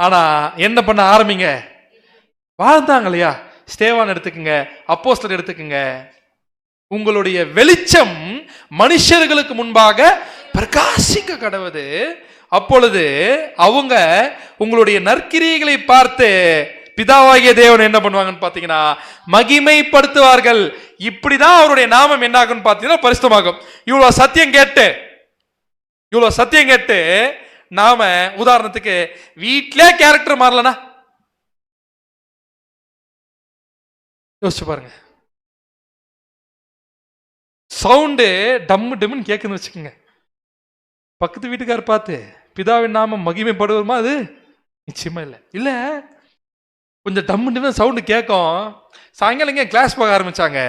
ஆனா என்ன பண்ண ஆரம்பிங்க? வாழ்ந்தாங்க இல்லையா? ஸ்தேவான் எடுத்துக்கங்க, அப்போஸ்தலர் எடுத்துக்கங்க. உங்களுடைய வெளிச்சம் மனுஷர்களுக்கு முன்பாக பிரகாசிக்க கடவுது. அப்பொழுது அவங்க உங்களுடைய நற்கிரியைகளை பார்த்து பிதாவாகிய தேவன் என்ன பண்ணுவாங்கன்னு பாத்தீங்கன்னா மகிமைப்படுத்துவார்கள். இப்படிதான் அவருடைய நாமம் என்ன ஆகும்னு பாத்தீங்கன்னா பரிசுத்தமாகும். இவ்வளவு சத்தியம் கேட்டு நாம உதாரணத்துக்கு வீட்டிலே கேரக்டர் மாறலனா யோசிச்சு பாருங்க. சவுண்டு டம்மு டம்முன்னு கேட்குன்னு வச்சுக்கோங்க. பக்கத்து வீட்டுக்காரர் பார்த்து பிதாவின் நாமம் மகிமைப்படுவோமா? அது நிச்சயமா இல்லை. இல்ல கொஞ்சம் டம்மு டம்னு சவுண்டு கேட்கும். சாயங்காலம் இங்கே கிளாஸ் போக ஆரம்பிச்சாங்க,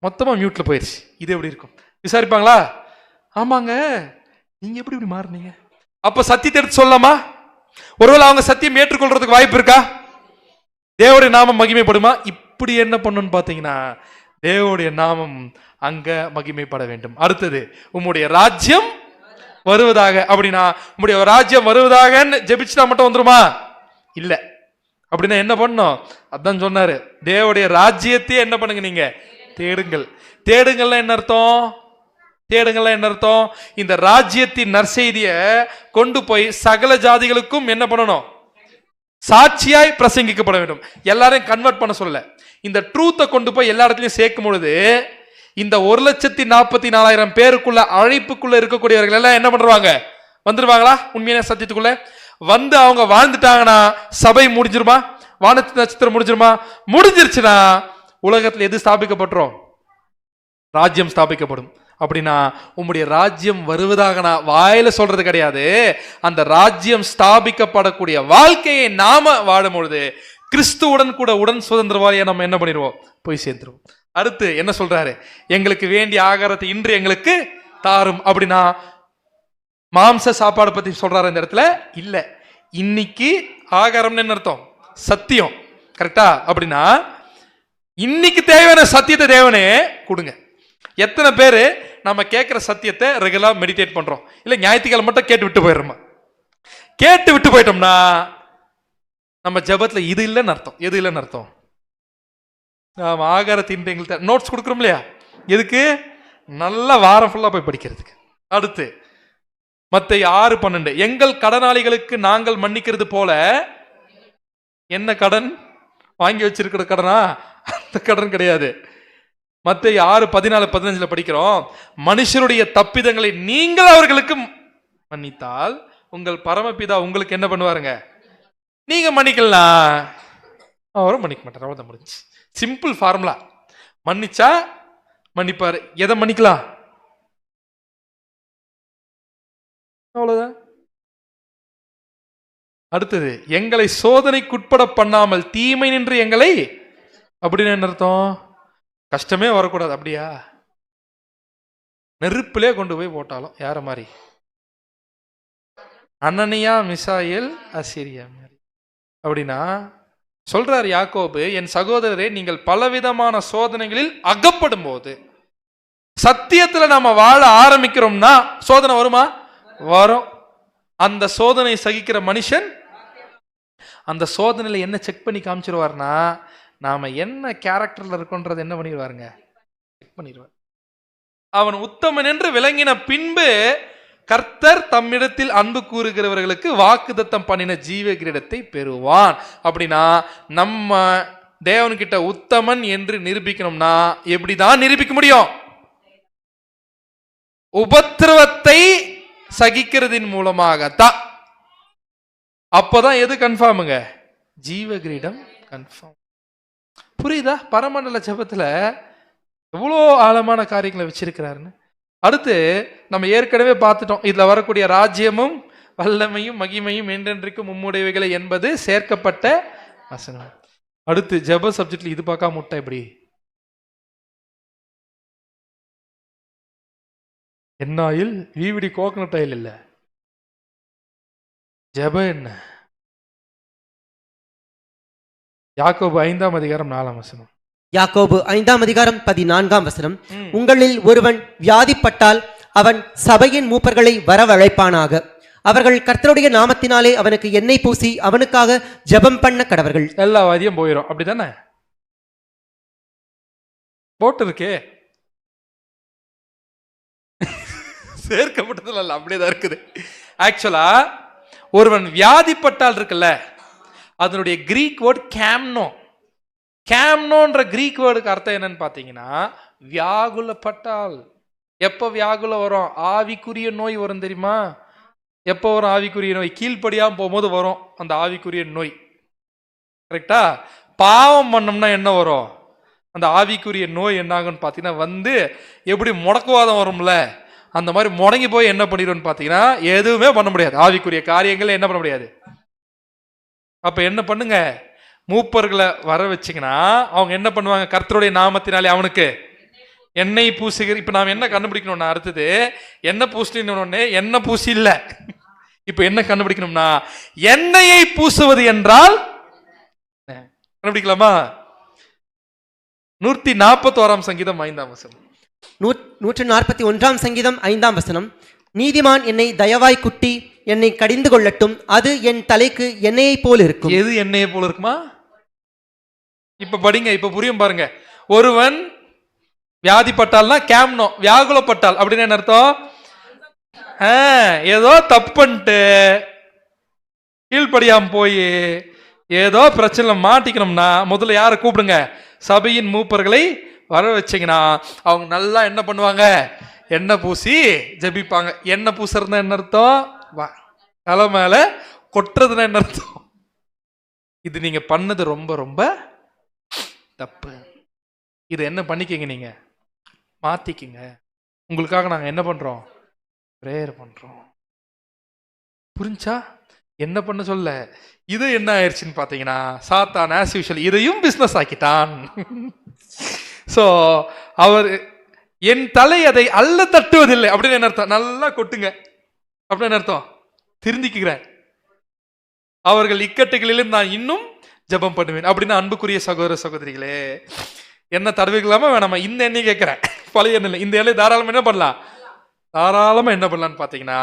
மொத்தமா மியூட்ல போயிடுச்சு. இது எப்படி இருக்கும்? விசாரிப்பாங்களா? ஆமாங்க, நீங்க எப்படி இப்படி மாறுனீங்க? அப்ப சத்தியத்தை எடுத்து சொல்லலாமா? ஒருவேளை அவங்க சத்தியம் ஏற்றுக்கொள்றதுக்கு வாய்ப்பு இருக்கா? தேவனுடைய நாமம் மகிமைப்படுமா? இப்படி என்ன பண்ணணும்னு பாத்தீங்கன்னா தேவனுடைய நாமம் அங்க மகிமைப்பட வேண்டும். அடுத்தது, உம்முடைய ராஜ்யம் வருவதாக. அப்படின்னா உம்முடைய ராஜ்யம் வருவதாகன்னு ஜெபிச்சுட்டா மட்டும் வந்துருமா? இல்ல. அப்படின்னா என்ன பண்ணும்? அதான் சொன்னாரு, தேவனுடைய ராஜ்யத்தையே என்ன பண்ணுங்க, நீங்க தேடுங்கள். தேடுங்கள்லாம் என்ன அர்த்தம்? இந்த ராஜ்யத்தின் நற்செய்திய கொண்டு போய் சகல ஜாதிகளுக்கும் என்ன பண்ணணும்? சாட்சியாய் பிரசங்கிக்கப்பட வேண்டும். எல்லாரையும் கன்வெர்ட் பண்ண சொல்லல. இந்த ட்ரூத்தை கொண்டு போய் எல்லா இடத்துலயும் சேர்க்கும் பொழுது இந்த 1,44,000 பேருக்குள்ள அழைப்புக்குள்ள இருக்கக்கூடியவர்கள் எல்லாம் என்ன பண்றாங்க? வந்துருவாங்களா? உண்மையான சத்தியத்துக்குள்ள வந்து அவங்க வாழ்ந்துட்டாங்கன்னா சபை முடிஞ்சிருமா? வானத்து நட்சத்திரம் முடிஞ்சிருமா? முடிஞ்சிருச்சுன்னா உலகத்துல எது ஸ்தாபிக்கப்பட்டுரும்? ராஜ்யம் ஸ்தாபிக்கப்படும். அப்படின்னா உம்முடைய ராஜ்யம் வருவதாக வாயில சொல்றது கிடையாது. அந்த ராஜ்யம் ஸ்தாபிக்கப்படக்கூடிய வாழ்க்கையை நாம வாழும் பொழுது கிறிஸ்துவுடன் கூட உடன் சுதந்திரவாளியா நம்ம என்ன பண்ணிடுவோம்? போய் சேர்ந்துருவோம். அடுத்து என்ன சொல்றாரு? எங்களுக்கு வேண்டிய ஆகாரத்தை இன்று எங்களுக்கு தாரும். அப்படின்னா மாம்ச சாப்பாடு பத்தி சொல்றாரு இந்த இடத்துல இல்ல. இன்னைக்கு ஆகாரம்னு என்ன அர்த்தம்? சத்தியம். கரெக்டா? அப்படின்னா இன்னைக்கு தேவையான சத்தியத்தை தேவனே கொடுங்க. எத்தனை பேரு நம்ம கேட்கிற சத்தியத்தை ரெகுலரா மெடிடேட் பண்றோம்? இல்ல ஞாயிற்றுக்கிழமை மட்டும் கேட்டு விட்டு போயிடுறோமா? கேட்டு விட்டு போயிட்டோம்னா நம்ம ஜபத்துல இது இல்லைன்னு அர்த்தம். எது இல்லைன்னு அர்த்தம்? ஆகாரத்தின் எங்களுக்கு நோட்ஸ் கொடுக்குறோம் இல்லையா? எதுக்கு? நல்ல வாரம் ஃபுல்லா போய் படிக்கிறதுக்கு. அடுத்து மத்தேயு 6:12 எங்கள் கடனாளிகளுக்கு நாங்கள் மன்னிக்கிறது போல. என்ன கடன்? வாங்கி வச்சிருக்கிற கடனா? அந்த கடன் கிடையாது. மத்தேயு 6:14-15 படிக்கிறோம், மனுஷருடைய தப்பிதங்களை நீங்கள் அவர்களுக்கு மன்னித்தால் உங்கள் பரமபிதா உங்களுக்கு என்ன பண்ணுவாருங்க? நீங்க மன்னிக்கலாம், அவரும் மன்னிக்க மாட்டார். அவ்வளவுதான், முடிஞ்சு. Simple formula. மன்னிச்சா மன்னிப்பாரு. எதை மன்னிக்கலாம்? அவ்வளவுதான். அடுத்தது, எங்களை சோதனைக்குட்பட பண்ணாமல் தீமை நின்று எங்களை. அப்படின்னு என்ன அர்த்தம்? கஷ்டமே வரக்கூடாது. அப்படியா? நெருப்பிலே கொண்டு போய் போட்டாலும் யார மாதிரி? அனனியா, மிசாயேல், அசீரியா மாதிரி. அப்படின்னா சொல்றார் யாக்கோபு, என் சகோதரரே, நீங்கள் பலவிதமான சோதனைகளில் அகப்படும் போது சத்தியத்துல நாம வாழ ஆரம்பிக்கிறோம்னா சோதனை வருமா? வரும். அந்த சோதனை சகிக்கிற மனுஷன் அந்த சோதனையில என்ன செக் பண்ணி காமிச்சிருவார்னா நாம என்ன கேரக்டர்ல இருக்கோன்றது என்ன பண்ணிடுவாருங்க? செக் பண்ணிடுவார். அவன் உத்தமன் என்று விளங்கின பின்பு கர்த்தர் தம்மிடத்தில் அன்பு கூறுகிறவர்களுக்கு வாக்குத்தத்தம் பண்ணின ஜீவ கிரீடத்தை பெறுவான். அப்படின்னா நம்ம தேவன்கிட்ட உத்தமன் என்று நிரூபிக்கணும்னா எப்படிதான் நிரூபிக்க முடியும்? உபத்திரவத்தை சகிக்கிறதின் மூலமாகத்தான். அப்பதான் எது கன்ஃபார்முங்க? ஜீவ கிரீடம் கன்ஃபார்ம். புரியுதா? பரமண்டல ஜபத்துல எவ்வளோ ஆழமான காரியங்களை வச்சிருக்கிறாருன்னு. அடுத்து நம்ம ஏற்கனவே பார்த்துட்டோம், இதுல வரக்கூடிய ராஜ்யமும் வல்லமையும் மகிமையும் என்றென்றைக்கும் உம்முடையவைகளை என்பது சேர்க்கப்பட்ட வசனம். அடுத்து ஜப சப்ஜெக்ட்ல இது பார்க்காம முட்டை எப்படி? என்ன ஆயில்? விவிடி கோகனட் ஆயில் இல்ல. ஜப என்ன? யாக்கோபு 5:4 யாக்கோபு 5:14 உங்களில் ஒருவன் வியாதிப்பட்டால் அவன் சபையின் மூப்பர்களை வரவழைப்பானாக, அவர்கள் கர்த்தருடைய நாமத்தினாலே அவனுக்கு எண்ணெய் பூசி அவனுக்காக ஜெபம் பண்ண கடவர்கள். எல்லா வாதியும் போயிடும். அப்படிதானே போட்டு இருக்கே, சேர்க்கப்பட்டதுல இல்ல, அப்படியேதான் இருக்குது. ஆக்சுவலா ஒருவன் வியாதிப்பட்டால் இருக்குல்ல, அதனுடைய கிரீக் வேர்டு கேம்னோ. கேம்னோன்ற கிரீக் வேர்டுக்கு அர்த்தம் என்னன்னு பாத்தீங்கன்னா வியாகுலப்பட்டால். எப்ப வியாகுலம் வரும்? ஆவிக்குரிய நோய் வரும் தெரியுமா? எப்போ வரும் ஆவிக்குரிய நோய்? கீழ்ப்படியாம போகும்போது வரும் அந்த ஆவிக்குரிய நோய். கரெக்டா? பாவம் பண்ணோம்னா என்ன வரும்? அந்த ஆவிக்குரிய நோய் என்ன ஆகும்னு பார்த்தீங்கன்னா வந்து எப்படி முடக்குவாதம் வரும்ல, அந்த மாதிரி முடங்கி போய் என்ன பண்ணிடும்னு பார்த்தீங்கன்னா எதுவுமே பண்ண முடியாது. ஆவிக்குரிய காரியங்கள் என்ன பண்ண முடியாது. அப்ப என்ன பண்ணுங்க, மூப்பர்களை வர வச்சிங்கன்னா அவங்க என்ன பண்ணுவாங்க? கர்த்தருடைய நாமத்தினாலே அவனுக்கு எண்ணெய் பூசுகிற. இப்ப நாம் என்ன கண்டுபிடிக்கணும்னா, அடுத்தது என்ன பூசினோடனே எண்ணெய் பூசி இல்ல, இப்ப என்ன கண்டுபிடிக்கணும்னா எண்ணெயை பூசுவது என்றால் கண்டுபிடிக்கலாமா? 141 சங்கீதம் 5ஆம் வசனம். 141 சங்கீதம் 5ஆம் வசனம். நீதிமான் என்னை தயவாய் குட்டி என்னை கடிந்து கொள்ளட்டும், அது என் தலைக்கு எண்ணெயை போல் இருக்கும். எது எண்ணெயை போல இருக்குமா? இப்ப படிங்க, இப்ப புரியும் பாருங்க. ஒருவன் வியாதிப்பட்டால்னா கேம்னோ, வியாகுலப்பட்டால் அப்படின்னு என்ன அர்த்தம்? ஏதோ தப்புன்ட்டு கீழ்படியாம போய் ஏதோ பிரச்சனை மாட்டிக்கணும்னா முதல்ல யாரை கூப்பிடுங்க? சபையின் மூப்பர்களை வர வச்சிங்கன்னா அவங்க நல்லா என்ன பண்ணுவாங்க? எண்ணெய் பூசி ஜெபிப்பாங்க. எண்ணெய் பூசுறதுனா என்ன அர்த்தம்? தலை மேல கொட்டுறதுனா என்ன அர்த்தம்? இது நீங்க பண்ணது ரொம்ப ரொம்ப தப்பு. இது என்ன பண்ணிக்கங்க, நீங்க மாத்திக்கங்க. உங்களுக்காக நாங்க என்ன பண்றோம்? பிரேயர் பண்றோம். புரிஞ்சா? என்ன பண்ண சொல்ல இது என்ன ஆயிடுச்சுன்னு பாத்தீங்கன்னா, சாத்தான் ஆஸ் யூஷுவல் இதையும் பிசினஸ் ஆக்கிட்டான். சோ அவர் என் தலை அதை அல்ல தட்டுவதில்லை அப்படின்னு என்ன அர்த்தம்? நல்லா கொட்டுங்க அப்படின்னு அர்த்தம். திருந்திக்கிறேன், அவர்கள் இக்கட்டுகளிலும் நான் இன்னும் ஜெபம் பண்ணுவேன் அப்படின்னு. அன்புக்குரிய சகோதர சகோதரிகளே, என்ன தடவைகளாம வேணாமா? இந்த எண்ணெய் கேட்கிறேன், பழைய எண்ணெய். இந்த எண்ணெய் தாராளமா என்ன பண்ணலாம்? தாராளமா என்ன பண்ணலான்னு பாத்தீங்கன்னா,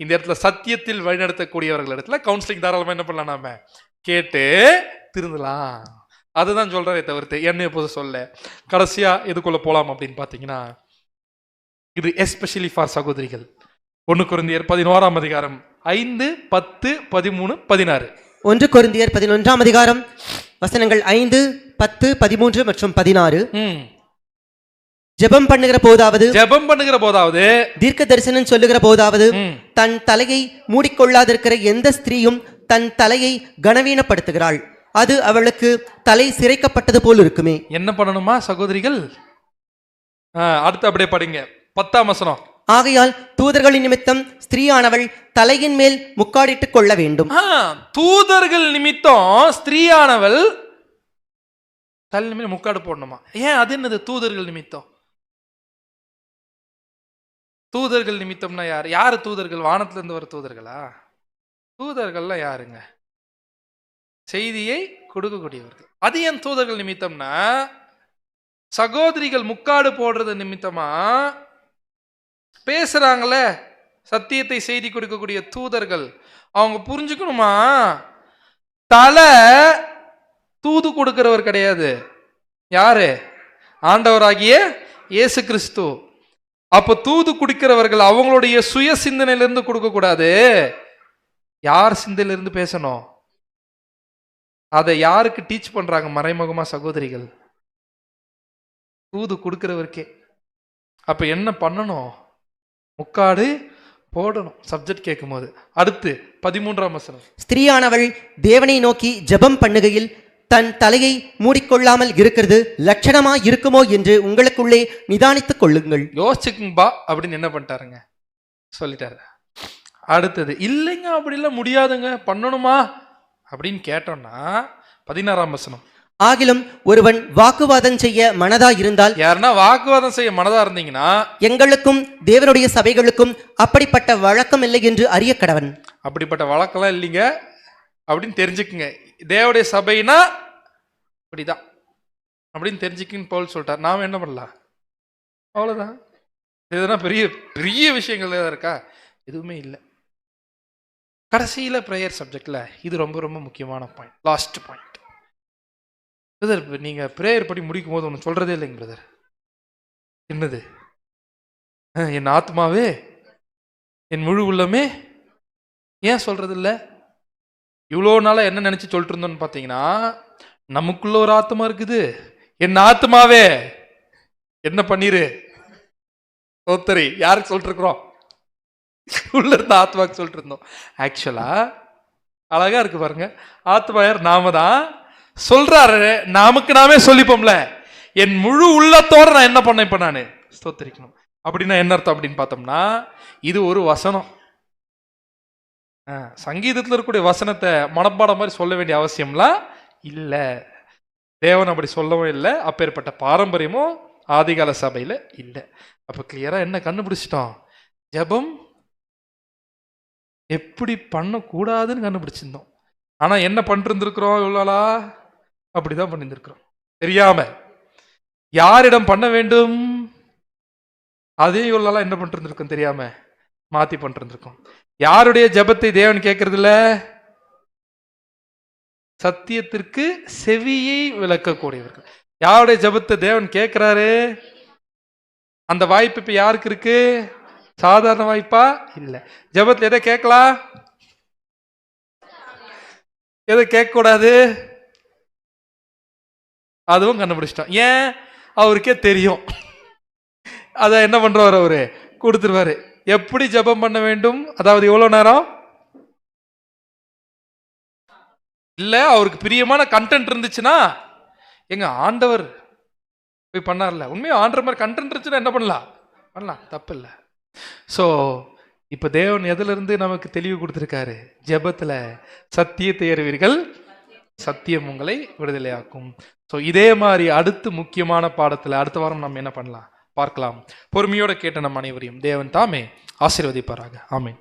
இந்த இடத்துல சத்தியத்தில் வழிநடத்தக்கூடியவர்கள் இடத்துல கவுன்சிலிங் தாராளமா என்ன பண்ணலாம்? நாம கேட்டு திருந்தலாம். அதுதான் சொல்றதே தவிர்த்து எண்ணெயை போது சொல்ல. கடைசியா எதுக்குள்ள போலாம் அப்படின்னு பாத்தீங்கன்னா, இது எஸ்பெஷலி ஃபார் சகோதரிகள். 1 கொரிந்தியர் 11ஆம் அதிகாரம் 5, 10, 13, 16. 1 கொரிந்தியர் 11ஆம் அதிகாரம் வசனங்கள் 5, 10, 13 மற்றும் 16. ஜெபம் பண்ணுகிற போதாவது தீர்க்க தரிசனம் சொல்லுகிற போதாவது தன் தலையை மூடிக்கொள்ளாதிருக்கிற எந்த ஸ்திரீயும் தன் தலையை கனவீனப்படுத்துகிறாள், அது அவளுக்கு தலை சிரைக்கப்பட்டது போல் இருக்குமே. என்ன பண்ணணுமா சகோதரிகள்? அடுத்து அப்படியே படிங்க 10ஆம் வசனம். ஆகையால் தூதர்களின் நிமித்தம் ஸ்திரீயானவள் தலையின் மேல் முக்காடிட்டுக் கொள்ள வேண்டும். தூதர்கள் நிமித்தம் ஸ்திரீயானவள் தலையின் மேல் முக்காடு போடணுமா? ஏன்? அது என்னது தூதர்கள் நிமித்தம்? தூதர்கள் நிமித்தம்னா யாரு? யாரு தூதர்கள்? வானத்துல இருந்து வர தூதர்களா? தூதர்கள்லாம் யாருங்க? செய்தியை கொடுக்கக்கூடியவர்கள். அது ஏன் தூதர்கள் நிமித்தம்னா, சகோதரிகள் முக்காடு போடுறது நிமித்தமா பேசுறாங்களே, சத்தியத்தை செய்தி கொடுக்கக்கூடிய தூதர்கள், அவங்க புரிஞ்சுக்கணுமா, தலை தூது கொடுக்கிறவர் கிடையாது. யாரு? ஆண்டவராகிய இயேசு கிறிஸ்து. அப்ப தூது குடிக்கிறவர்கள் அவங்களுடைய சுய சிந்தனையிலிருந்து கொடுக்க கூடாது. யார் சிந்தையிலிருந்து பேசணும்? அதை யாருக்கு டீச் பண்றாங்க? மறைமுகமா சகோதரிகள், தூது கொடுக்கிறவருக்கே. அப்ப என்ன பண்ணணும்? முக்காடு போடணும் சப்ஜெக்ட் கேட்கும் போது. அடுத்து 13ஆம் வசனம். ஸ்திரீயானவள் தேவனை நோக்கி ஜெபம் பண்ணுகையில் தன் தலையை மூடிக்கொள்ளாமல் இருக்கிறது லட்சணமா இருக்குமோ என்று உங்களுக்குள்ளே நிதானித்துக் கொள்ளுங்கள். யோசிச்சுக்கும்பா அப்படின்னு என்ன பண்ணிட்டாருங்க? சொல்லிட்டாரு. அடுத்தது இல்லைங்க அப்படிலாம் முடியாதுங்க பண்ணணுமா அப்படின்னு கேட்டோம்னா 16ஆம் வசனம். ஆகிலும் ஒருவன் வாக்குவாதம் செய்ய மனதா இருந்தால், யாருன்னா வாக்குவாதம் செய்ய மனதா இருந்தீங்கன்னா, எங்களுக்கும் தேவனுடைய சபைகளுக்கும் அப்படிப்பட்ட வழக்கம் இல்லை என்று அறிய கடவன். அப்படிப்பட்ட வழக்கெல்லாம் இல்லைங்க அப்படின்னு தெரிஞ்சுக்குங்க. தேவனுடைய சபைனா அப்படிதான் அப்படின்னு தெரிஞ்சுக்குன்னு பவுல் சொல்லிட்டார். நாம என்ன பண்ணலாம்? அவ்வளவுதான். இதெல்லாம் பெரிய பெரிய விஷயங்கள் இருக்கா? எதுவுமே இல்லை. கடைசியில ப்ரேயர் சப்ஜெக்ட்ல இது ரொம்ப ரொம்ப முக்கியமான பாயிண்ட், லாஸ்ட் பாயிண்ட். பிரதர், நீங்க ப்ரேயர் படி முடிக்கும் போது ஒன்று சொல்றதே இல்லைங்க பிரதர். என்னது? என் ஆத்மாவே என் முழு உள்ளமே, ஏன் சொல்றது இல்லை? இவ்வளோ நாளா என்ன நினைச்சு சொல்லிட்டு இருந்தோம்னு பார்த்தீங்கன்னா, நமக்குள்ள ஒரு ஆத்மா இருக்குது, என் ஆத்மாவே என்ன பண்ணிரு சோத்தரி. யாருக்கு சொல்லிட்டு இருக்கிறோம்? உள்ள இருந்த ஆத்மாக்கு சொல்லிட்டு இருந்தோம். ஆக்சுவலா அழகா இருக்கு பாருங்க, ஆத்மா யார்? நாம தான். சொல்றாரு, நமக்கு நாமே சொல்லிப்போம்ல, என் முழு உள்ளத்தோட நான் என்ன பண்ண, இப்ப நானு ஸ்தோத்திரிக்கணும். அப்படின்னா என்ன அர்த்தம் அப்படின்னு பார்த்தோம்னா, இது ஒரு வசனம். சங்கீதத்தில் இருக்கக்கூடிய வசனத்தை மனப்பாடம் மாதிரி சொல்ல வேண்டிய அவசியம்லாம் இல்லை. தேவன் அப்படி சொல்லவும் இல்லை, அப்பேற்பட்ட பாரம்பரியமும் ஆதிகால சபையில இல்லை. அப்ப கிளியரா என்ன கண்டுபிடிச்சிட்டோம்? ஜெபம் எப்படி பண்ணக்கூடாதுன்னு கண்டுபிடிச்சிருந்தோம். ஆனா என்ன பண்ணிருந்திருக்கிறோம் இவ்வளோலா? அப்படிதான் பண்ணிருந்திருக்கிறோம். தெரியாம யாரிடம் பண்ண வேண்டும் அதே இவ்வளோ என்ன பண்ணிருந்திருக்கோம், தெரியாம மாத்தி பண்ணிருந்திருக்கோம். யாருடைய ஜெபத்தை தேவன் கேட்கறது இல்ல? சத்தியத்திற்கு செவியை விளக்கக்கூடியவர்கள். யாருடைய ஜெபத்தை தேவன் கேட்கிறாரு? அந்த வாய்ப்பு இப்ப யாருக்கு இருக்கு? சாதாரண வாய்ப்பா இல்ல. ஜெபத்துல எதை கேட்கலாம், எதை கேட்க கூடாது, அதுவும் கண்டுபிடிச்சிட்டோம். ஏன்? அவருக்கே தெரியும். அத என்ன பண்றவர்? அவரு கொடுத்துருவாரு. எப்படி ஜெபம் பண்ண வேண்டும், அதாவது எவ்வளவு நேரம் இல்ல, அவருக்கு பிரியமான கண்டென்ட் இருந்துச்சுன்னா, எங்க ஆண்டவர் போய் பண்ணார்ல, உண்மையா ஆண்டவர் மாதிரி கண்டென்ட் இருந்துச்சுன்னா என்ன பண்ணலாம், தப்பு இல்லை. ஸோ இப்ப தேவன் எதுல இருந்து நமக்கு தெளிவு கொடுத்திருக்காரு? ஜெபத்துல சத்தியத்தை அறிவீர்கள், சத்தியம் உங்களை விடுதலையாக்கும். ஸோ இதே மாதிரி அடுத்து முக்கியமான பாடத்துல அடுத்த வாரம் நம்ம என்ன பண்ணலாம் பார்க்கலாம். பொறுமையோட கேட்ட நம் அனைவரையும் தேவன் தாமே ஆசீர்வதிப்பாராக. ஆமென்.